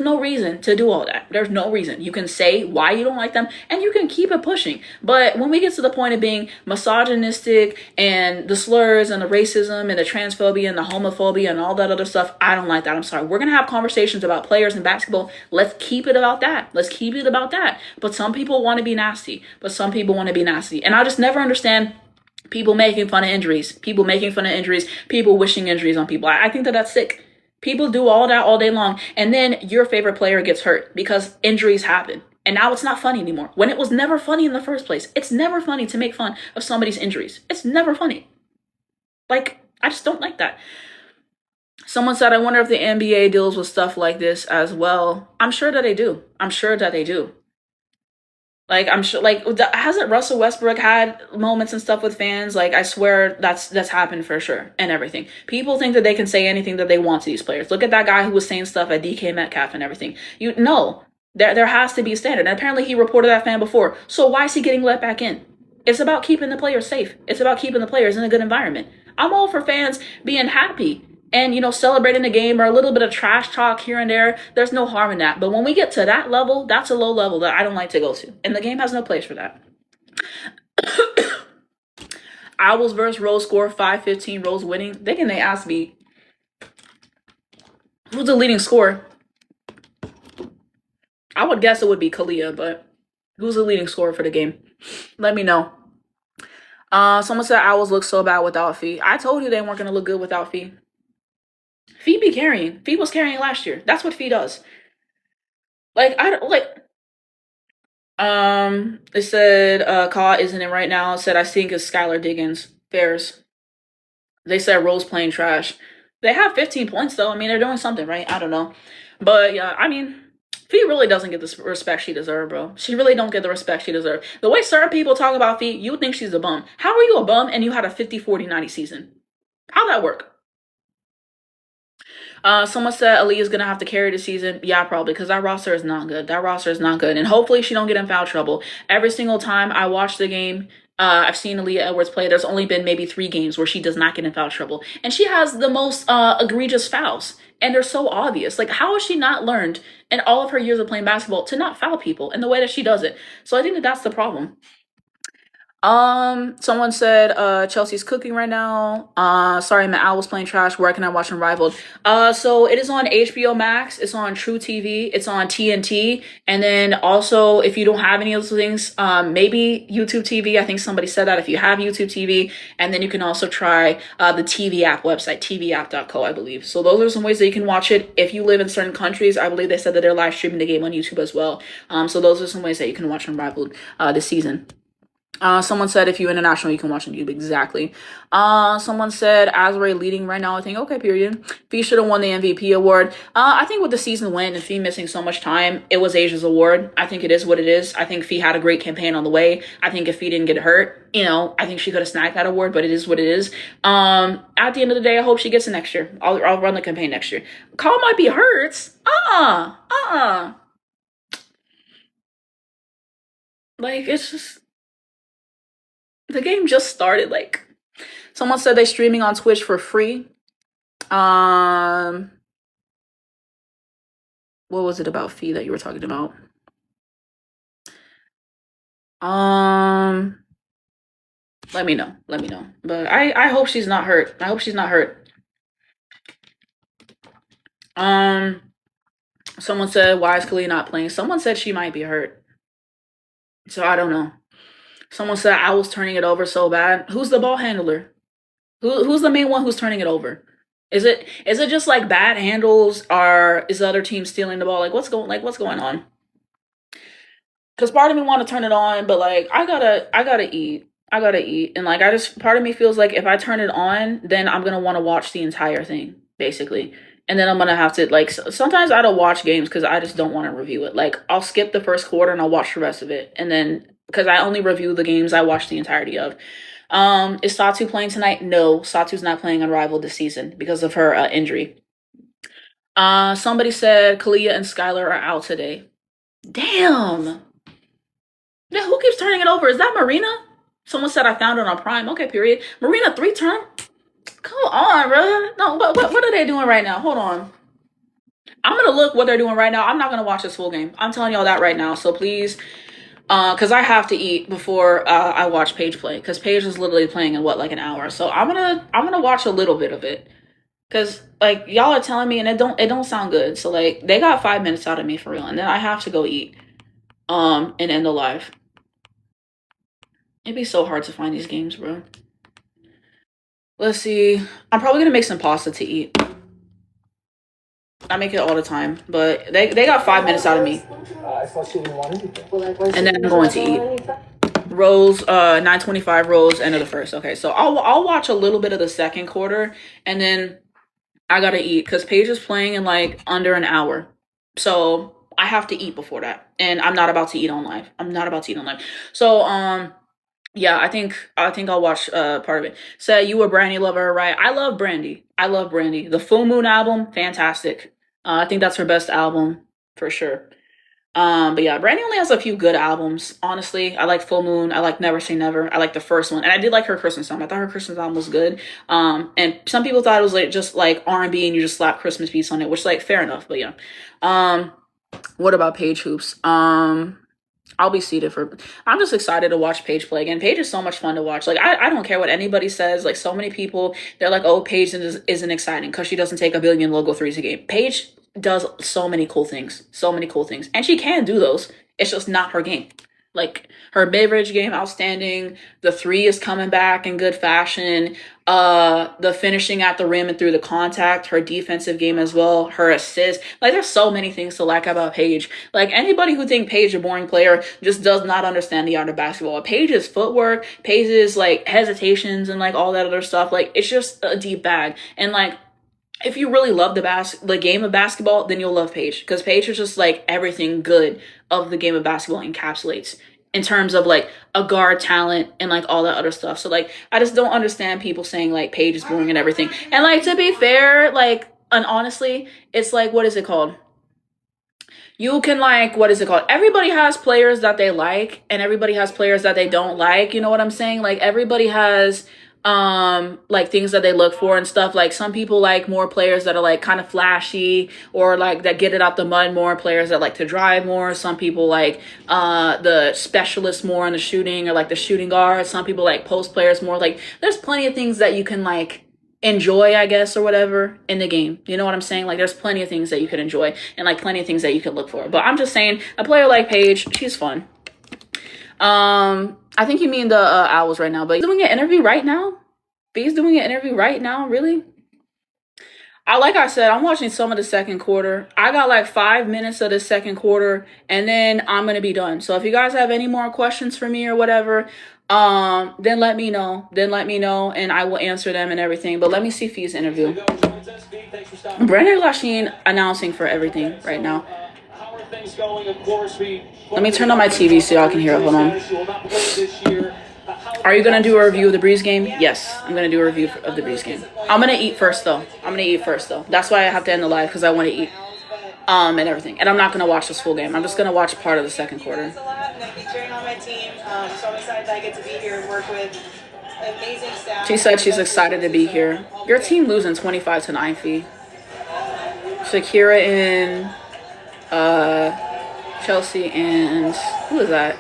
no reason to do all that. There's no reason. You can say why you don't like them, and you can keep it pushing. But when we get to the point of being misogynistic and the slurs and the racism and the transphobia and the homophobia and all that other stuff, I don't like that. I'm sorry. We're going to have conversations about players in basketball. Let's keep it about that. Let's keep it about that. But some people want to be nasty. And I just never understand people making fun of injuries. People wishing injuries on people. I think that that's sick. People do all that all day long, and then your favorite player gets hurt because injuries happen. And now it's not funny anymore. When it was never funny in the first place. It's never funny to make fun of somebody's injuries. It's never funny. Like, I just don't like that. Someone said, I wonder if the NBA deals with stuff like this as well. I'm sure that they do. Like, I'm sure, like, hasn't Russell Westbrook had moments and stuff with fans? Like, I swear that's happened for sure and everything. People think that they can say anything that they want to these players. Look at that guy who was saying stuff at DK Metcalf and everything. There has to be a standard. And apparently he reported that fan before. So why is he getting let back in? It's about keeping the players safe. It's about keeping the players in a good environment. I'm all for fans being happy and, celebrating the game or a little bit of trash talk here and there. There's no harm in that. But when we get to that level, that's a low level that I don't like to go to. And the game has no place for that. Owls versus Rose score 5-15, Rose winning. Thinking they asked me, who's the leading scorer? I would guess it would be Kalia, but who's the leading scorer for the game? Let me know. Someone said Owls look so bad without Fee. I told you they weren't going to look good without Fee. Fee be carrying. Fee was carrying last year. That's what Fee does. Like, I don't, like, it said, Kaw isn't in right now. It said, I think it's Skylar Diggins. Bears. They said Rose playing trash. They have 15 points, though. I mean, they're doing something, right? I don't know. But, yeah, I mean, Fee really doesn't get the respect she deserves, bro. She really don't get the respect she deserves. The way certain people talk about Fee, you would think she's a bum. How are you a bum and you had a 50-40-90 season? How'd that work? Someone said Aaliyah's gonna have to carry the season. Yeah, probably, because that roster is not good. And hopefully she don't get in foul trouble. Every single time I watch the game, I've seen Aaliyah Edwards play. There's only been maybe 3 games where she does not get in foul trouble. And she has the most egregious fouls. And they're so obvious. Like, how has she not learned in all of her years of playing basketball to not foul people in the way that she does it? So I think that that's the problem. Someone said, Chelsea's cooking right now. Sorry, my owl was playing trash. Where can I watch Unrivaled? So it is on HBO Max. It's on True TV. It's on TNT. And then also, if you don't have any of those things, maybe YouTube TV. I think somebody said that if you have YouTube TV. And then you can also try, the TV app website, tvapp.co, I believe. So those are some ways that you can watch it. If you live in certain countries, I believe they said that they're live streaming the game on YouTube as well. So those are some ways that you can watch Unrivaled, this season. Someone said if you're international, you can watch on YouTube. Exactly. Someone said Azray leading right now. I think, okay, period. Fee should have won the MVP award. I think with the season went and Fee missing so much time, it was Asia's award. I think it is what it is. I think Fee had a great campaign on the way. I think if Fee didn't get hurt, I think she could have snagged that award, but it is what it is. At the end of the day, I hope she gets it next year. I'll run the campaign next year. Call might be hurts. Like, it's just, the game just started. Like, someone said they're streaming on Twitch for free. What was it about Fee that you were talking about? Let me know. But I hope she's not hurt. Someone said, why is Kalia not playing? Someone said she might be hurt. So I don't know. Someone said I was turning it over so bad. Who's the ball handler? Who's the main one who's turning it over? Is it just like bad handles, or is the other team stealing the ball? What's going on? Because part of me want to turn it on, but like I gotta eat. I gotta eat, and like I just part of me feels like if I turn it on, then I'm gonna want to watch the entire thing basically, and then I'm gonna have to like sometimes I don't watch games because I just don't want to review it. Like I'll skip the first quarter and I'll watch the rest of it, and then because I only review the games I watch the entirety of. Is Satu playing tonight? No, Satu's not playing Unrivaled this season because of her injury. Somebody said Kalia and Skylar are out today. Damn. Yeah, who keeps turning it over? Is that Marina? Someone said I found it on Prime. Okay, period. Marina 3-turn? Come on, bro. No, what are they doing right now? Hold on. I'm gonna look what they're doing right now. I'm not gonna watch this full game. I'm telling y'all that right now. So please, because I have to eat before I watch Paige play. Because Paige is literally playing in like an hour. So I'm gonna watch a little bit of it. Cause like y'all are telling me and it don't sound good. So like they got 5 minutes out of me for real, and then I have to go eat. And end the live. It'd be so hard to find these games, bro. Let's see. I'm probably gonna make some pasta to eat. I make it all the time, but they got 5 minutes out of me. And then I'm going to eat. Rolls, 9:25 rolls, end of the first. Okay, so I'll watch a little bit of the second quarter, and then I gotta eat because Paige is playing in like under an hour. So I have to eat before that. And I'm not about to eat on live. So yeah, I think I'll watch part of it. Say you a Brandy lover, right? I love Brandy. The Full Moon album, fantastic. I think that's her best album for sure. But yeah, Brandy only has a few good albums. Honestly, I like Full Moon. I like Never Say Never. I like the first one, and I did like her Christmas album. I thought her Christmas album was good. And some people thought it was like just like R&B, and you just slap Christmas beats on it, which like fair enough. But yeah, what about Paige Hoops? I'll be seated for. I'm just excited to watch Paige play again. Paige is so much fun to watch. Like I don't care what anybody says. Like so many people, they're like, oh, Paige isn't exciting because she doesn't take a billion logo threes a game. Paige does so many cool things, and she can do those. It's just not her game. Like her mid-range game, outstanding. The three is coming back in good fashion. The finishing at the rim and through the contact, her defensive game as well, her assist. Like there's so many things to like about Paige. Like anybody who think Paige a boring player just does not understand the art of basketball. Paige's footwork, Paige's like hesitations and like all that other stuff. Like it's just a deep bag. And like if you really love the game of basketball, then you'll love Paige because Paige is just like everything good of the game of basketball encapsulates in terms of like a guard talent and like all that other stuff. So like I just don't understand people saying like Paige is boring and everything. And like to be fair, like and honestly, it's like what is it called? You can like what is it called? Everybody has players that they like and everybody has players that they don't like. You know what I'm saying? Like everybody has like things that they look for and stuff. Like some people like more players that are like kind of flashy or like that get it out the mud more, players that like to drive more. Some people like the specialists more in the shooting or like the shooting guard. Some people like post players more. Like there's plenty of things that you can like enjoy, I guess, or whatever in the game. You know what I'm saying? Like there's plenty of things that you can enjoy and like plenty of things that you can look for. But I'm just saying a player like Paige, she's fun. I think you mean the Owls right now, but he's doing an interview right now? B's doing an interview right now? Really? Like I said, I'm watching some of the second quarter. I got like 5 minutes of the second quarter, and then I'm going to be done. So if you guys have any more questions for me or whatever, then let me know. And I will answer them and everything. But let me see Fee's interview. Brendan Lasheen announcing for everything right now. Let me turn on my TV so y'all can hear it. Hold on. Are you going to do a review of the Breeze game? Yes, I'm going to do a review of the Breeze game. I'm going to eat first, though. That's why I have to end the live, because I want to eat and everything. And I'm not going to watch this full game. I'm just going to watch part of the second quarter. I'm going to be cheering on my team. So I'm excited that I get to be here and work with amazing staff. She said she's excited to be here. Your team losing 25-9, Fee. Shakira and Chelsea and who is that?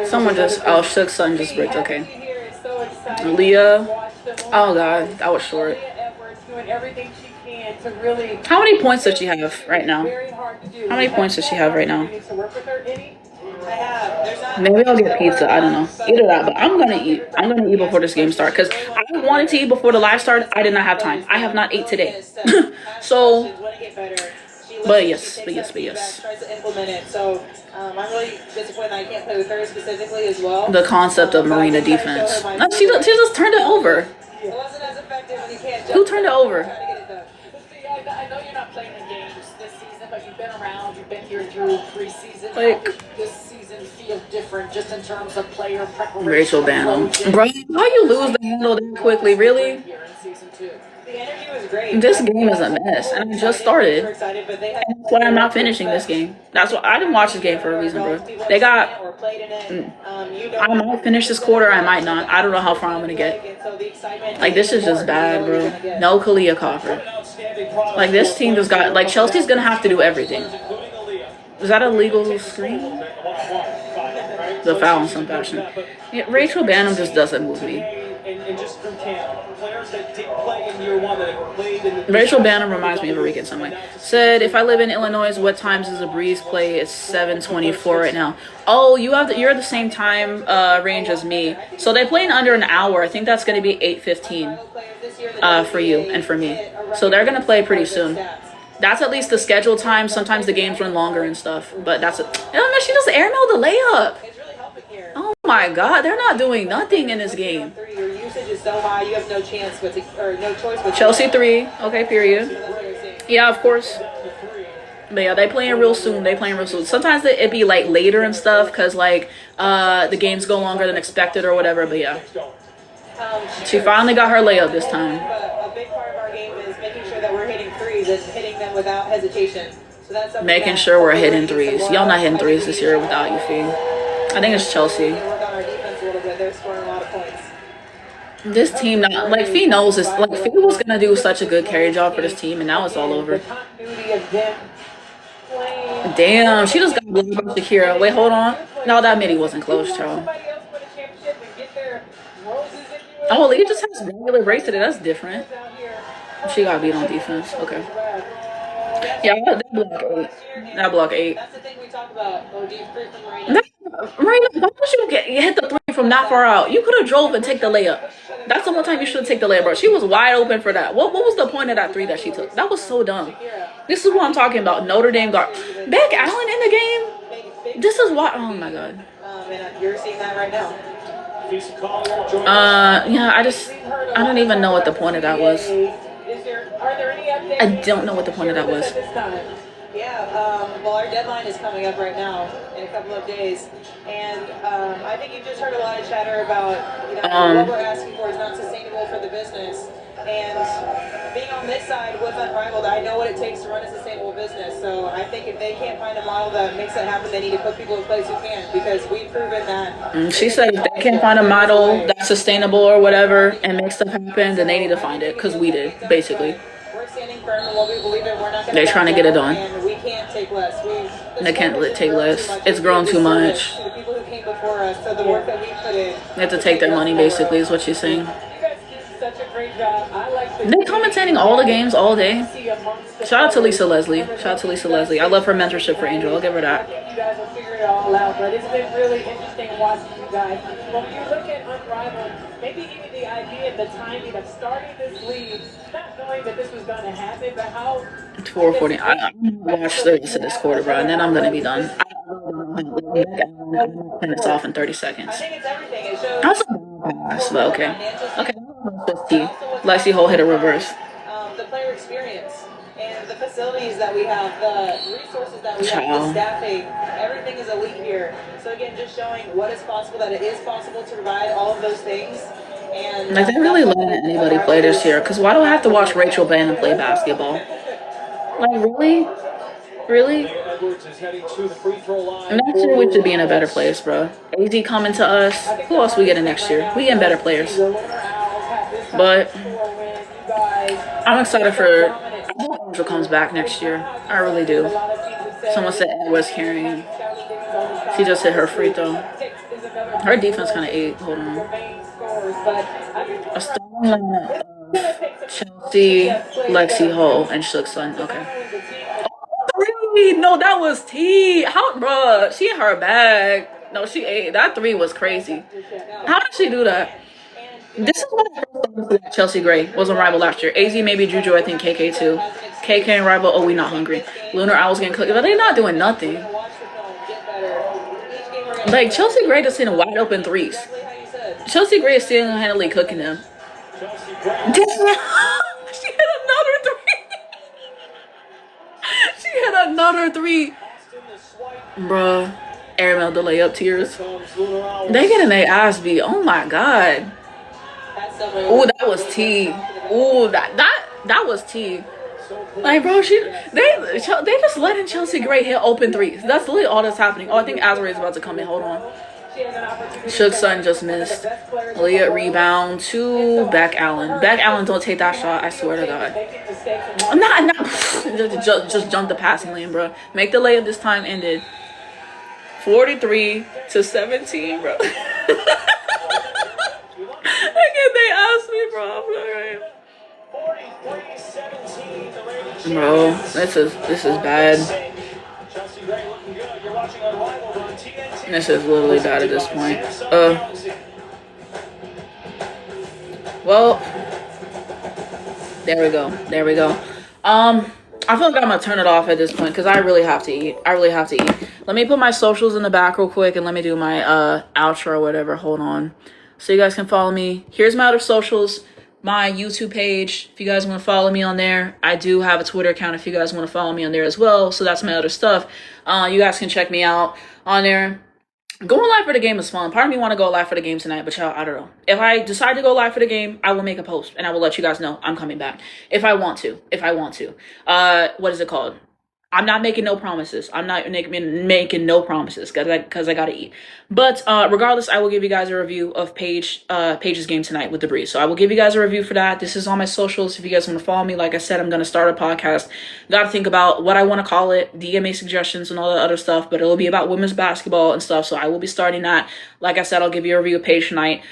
Someone just Shook's son just bricked. Okay. Leah. Oh God, that was short. Doing everything she can to really. How many points does she have right now? Very hard to do. How many points does she have right now? To work with her, Amy. I have. There's not Maybe I'll get pizza. I don't know. Either that, but I'm gonna eat. I'm gonna eat before this game starts because I wanted to eat before the live started. I did not have time. I have not ate today. So, but yes. Tries to implement it. So I'm really disappointed that I can't play with her specifically as well. The concept of Marina defense. No, she just turned it over. It wasn't as effective when you can't. Who turned it over? I know you're not playing the games this season, but you've been around. You've been here through preseason. Like, how does this season feel different, just in terms of player preparation? Rachel Banham, bro, how you lose the handle that quickly? Really? Here in season 2. The energy was great. This game is a mess, and I just started. And that's why I'm not finishing this game. That's why I didn't watch this game for a reason, bro. They got. I might finish this quarter. I might not. I don't know how far I'm gonna get. Like, this is just bad, bro. No Kalia Copper. Like, this team just got. Like, Chelsea's gonna have to do everything. Is that a legal screen? The foul in some fashion. Yeah, Rachel Banham just doesn't move me. Rachel Banham reminds me of Arika in some way. Said, if I live in Illinois, what times does a Breeze play? It's 7:24 right now. Oh, you're the same time range as me. So they play in under an hour. I think that's going to be 8:15 for you and for me. So they're going to play pretty soon. That's at least the scheduled time. Sometimes the games run longer and stuff. But that's it. Oh, no, she just airmailed the layup. Oh my God, they're not doing nothing in this game. Your usage is so high, you have no chance with no choice with Chelsea 3. Okay, period. Yeah, of course. But yeah, they playing real soon. Sometimes it be like later and stuff because like the games go longer than expected or whatever. But yeah, she finally got her layup this time. A big part of our game is making sure that we're hitting threes and hitting them without hesitation. So that's making sure we're hitting threes. Y'all not hitting threes this year without you, Fee. I think it's Chelsea. They're scoring a lot of points. This team, like Fee knows this. Like Fee was gonna do such a good carry job for this team, and now it's all over. Damn, she just got blocked by Shakira. Wait, hold on. No, that midi wasn't close, child. Oh, Leah just has regular breaks today. That's different. She got beat on defense. Okay. Yeah, that block 8. That's the thing we talk about. Oh, deep free from Marina. Marina, why would you hit the 3 from that far out? You could have drove and take the layup. That's the one time you should have taken the layup, bro. She was wide open for that. What was the point of that 3 that she took? That was so dumb. This is what I'm talking about. Notre Dame guard. Beck Allen in the game? This is why. Oh, my God. And you're seeing that right now. Yeah, I don't even know what the point of that was. I don't know what the point of that was. Yeah, well, our deadline is coming up right now in a couple of days, and I think you've just heard a lot of chatter about, what we're asking for is not sustainable for the business, and being on this side with Unrivaled, I know what it takes to run a sustainable business, so I think if they can't find a model that makes that happen, they need to put people in place who can, because we've proven that. She said if they can't find a model that's sustainable or whatever and make stuff happen, then they need to find it, because we did, basically. Standing firm in what we believe in. We're not They're trying to get it done. And we can't take less. They can't take less. It's grown too much. The people who came before us, so the work that we put in. They have to take their money, basically, is what she's saying. You guys do such a great job. I like They're commentating all the games all day. Shout out to Lisa Leslie. I love her mentorship for Angel. I'll give her that. You guys will figure it all out, but it's been really interesting watching you guys. When you look at Unrivaled, maybe even the idea, the timing of starting this league, not knowing that this was going to happen, but how... 4:40. I'm gonna watch the rest of this quarter, bro, and then I'm gonna be done. I'm gonna turn this off in 30 seconds. I think it's everything. It shows. That's a pass, but okay. Okay. Lexi Hole hit a reverse. The player experience and the facilities that we have, the resources that we have, the staffing, everything is elite here. So again, just showing what is possible, that it is possible to provide all of those things. And like, they're really letting anybody play this year. Because why do I have to watch Rachel Bannon play basketball? Like, really? Really? Next year we should be in a better place, bro. AZ coming to us. Who else we getting next year? We getting better players. But I'm excited for... I hope Angel comes back next year. I really do. Someone said Edwards carrying. She just hit her free throw. Her defense kind of ate. Hold on. A starting lineup Chelsea, Lexi Ho, and Shook Sun. Okay. Three. No, that was T. How, bruh? She in her bag. No, she ate. That three was crazy. How did she do that? This is what I first thought Chelsea Gray was on Rival last year. AZ, maybe Juju, I think KK too. KK and Rival, oh, we not hungry. Lunar Owls getting cooked, but they not doing nothing. Like, Chelsea Gray just hitting wide open threes. Chelsea Gray is single-handedly cooking them. Damn. She hit another three. She hit another three. Bruh. Airmail the layup tears. They getting their ass beat. Oh my god. Ooh, that was T. Ooh, that was T. Like, bro, they just letting Chelsea Gray hit open threes. That's literally all that's happening. Oh, I think Azure is about to come in. Hold on. Shook Sun just missed. Leah rebound to Beck Allen. Beck Allen, don't take that shot. I swear to God. I'm not just jump the passing lane, bro. Make the layup this time. Ended 43-17, bro. Again, they asked me, bro. Bro, this is bad. This is literally bad at this point. Well, there we go. I feel like I'm gonna turn it off at this point because I really have to eat. Let me put my socials in the back real quick and let me do my outro or whatever. Hold on. So you guys can follow me. Here's my other socials. My YouTube page, if you guys want to follow me on there. I do have a Twitter account if you guys want to follow me on there as well. So that's my other stuff. You guys can check me out on there. Going live for the game is fun. Part of me want to go live for the game tonight, but y'all, I don't know. If I decide to go live for the game, I will make a post and I will let you guys know I'm coming back. If I want to. What is it called? I'm not making no promises. I'm not making no promises because I gotta eat. But regardless, I will give you guys a review of Paige's game tonight with the Breeze. So I will give you guys a review for that. This is on my socials. If you guys want to follow me, like I said, I'm gonna start a podcast. Gotta think about what I want to call it, DMA suggestions and all that other stuff. But it'll be about women's basketball and stuff. So I will be starting that. Like I said, I'll give you a review of Paige tonight.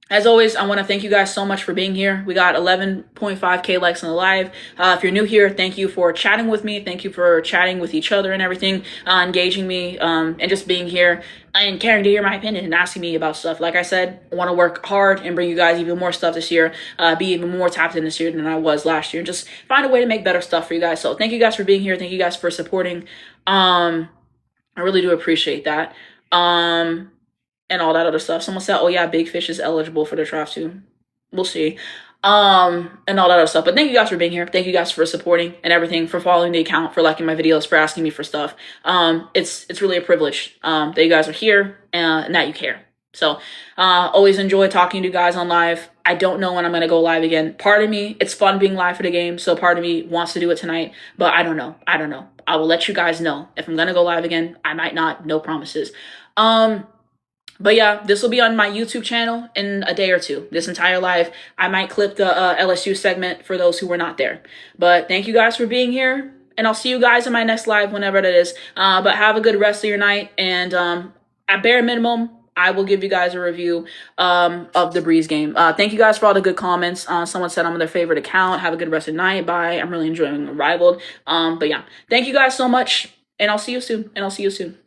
As always, I want to thank you guys so much for being here. We got 11.5K likes on the live. If you're new here, thank you for chatting with me. Thank you for chatting with each other and everything, engaging me, and just being here and caring to hear my opinion and asking me about stuff. Like I said, I want to work hard and bring you guys even more stuff this year, be even more tapped in this year than I was last year, and just find a way to make better stuff for you guys. So thank you guys for being here. Thank you guys for supporting. I really do appreciate that. And all that other stuff. Someone said, oh yeah, Big Fish is eligible for the draft too. We'll see. And all that other stuff. But thank you guys for being here. Thank you guys for supporting and everything, for following the account, for liking my videos, for asking me for stuff. It's really a privilege that you guys are here and that you care. So always enjoy talking to you guys on live. I don't know when I'm going to go live again. Part of me, it's fun being live for the game. So part of me wants to do it tonight. But I don't know. I will let you guys know. If I'm going to go live again, I might not. No promises. But yeah, this will be on my YouTube channel in a day or two. This entire live, I might clip the LSU segment for those who were not there. But thank you guys for being here, and I'll see you guys in my next live whenever that is. But have a good rest of your night, and at bare minimum, I will give you guys a review of the Breeze game. Thank you guys for all the good comments. Someone said I'm their favorite account. Have a good rest of the night. Bye. I'm really enjoying Rivaled. But yeah, thank you guys so much, and I'll see you soon.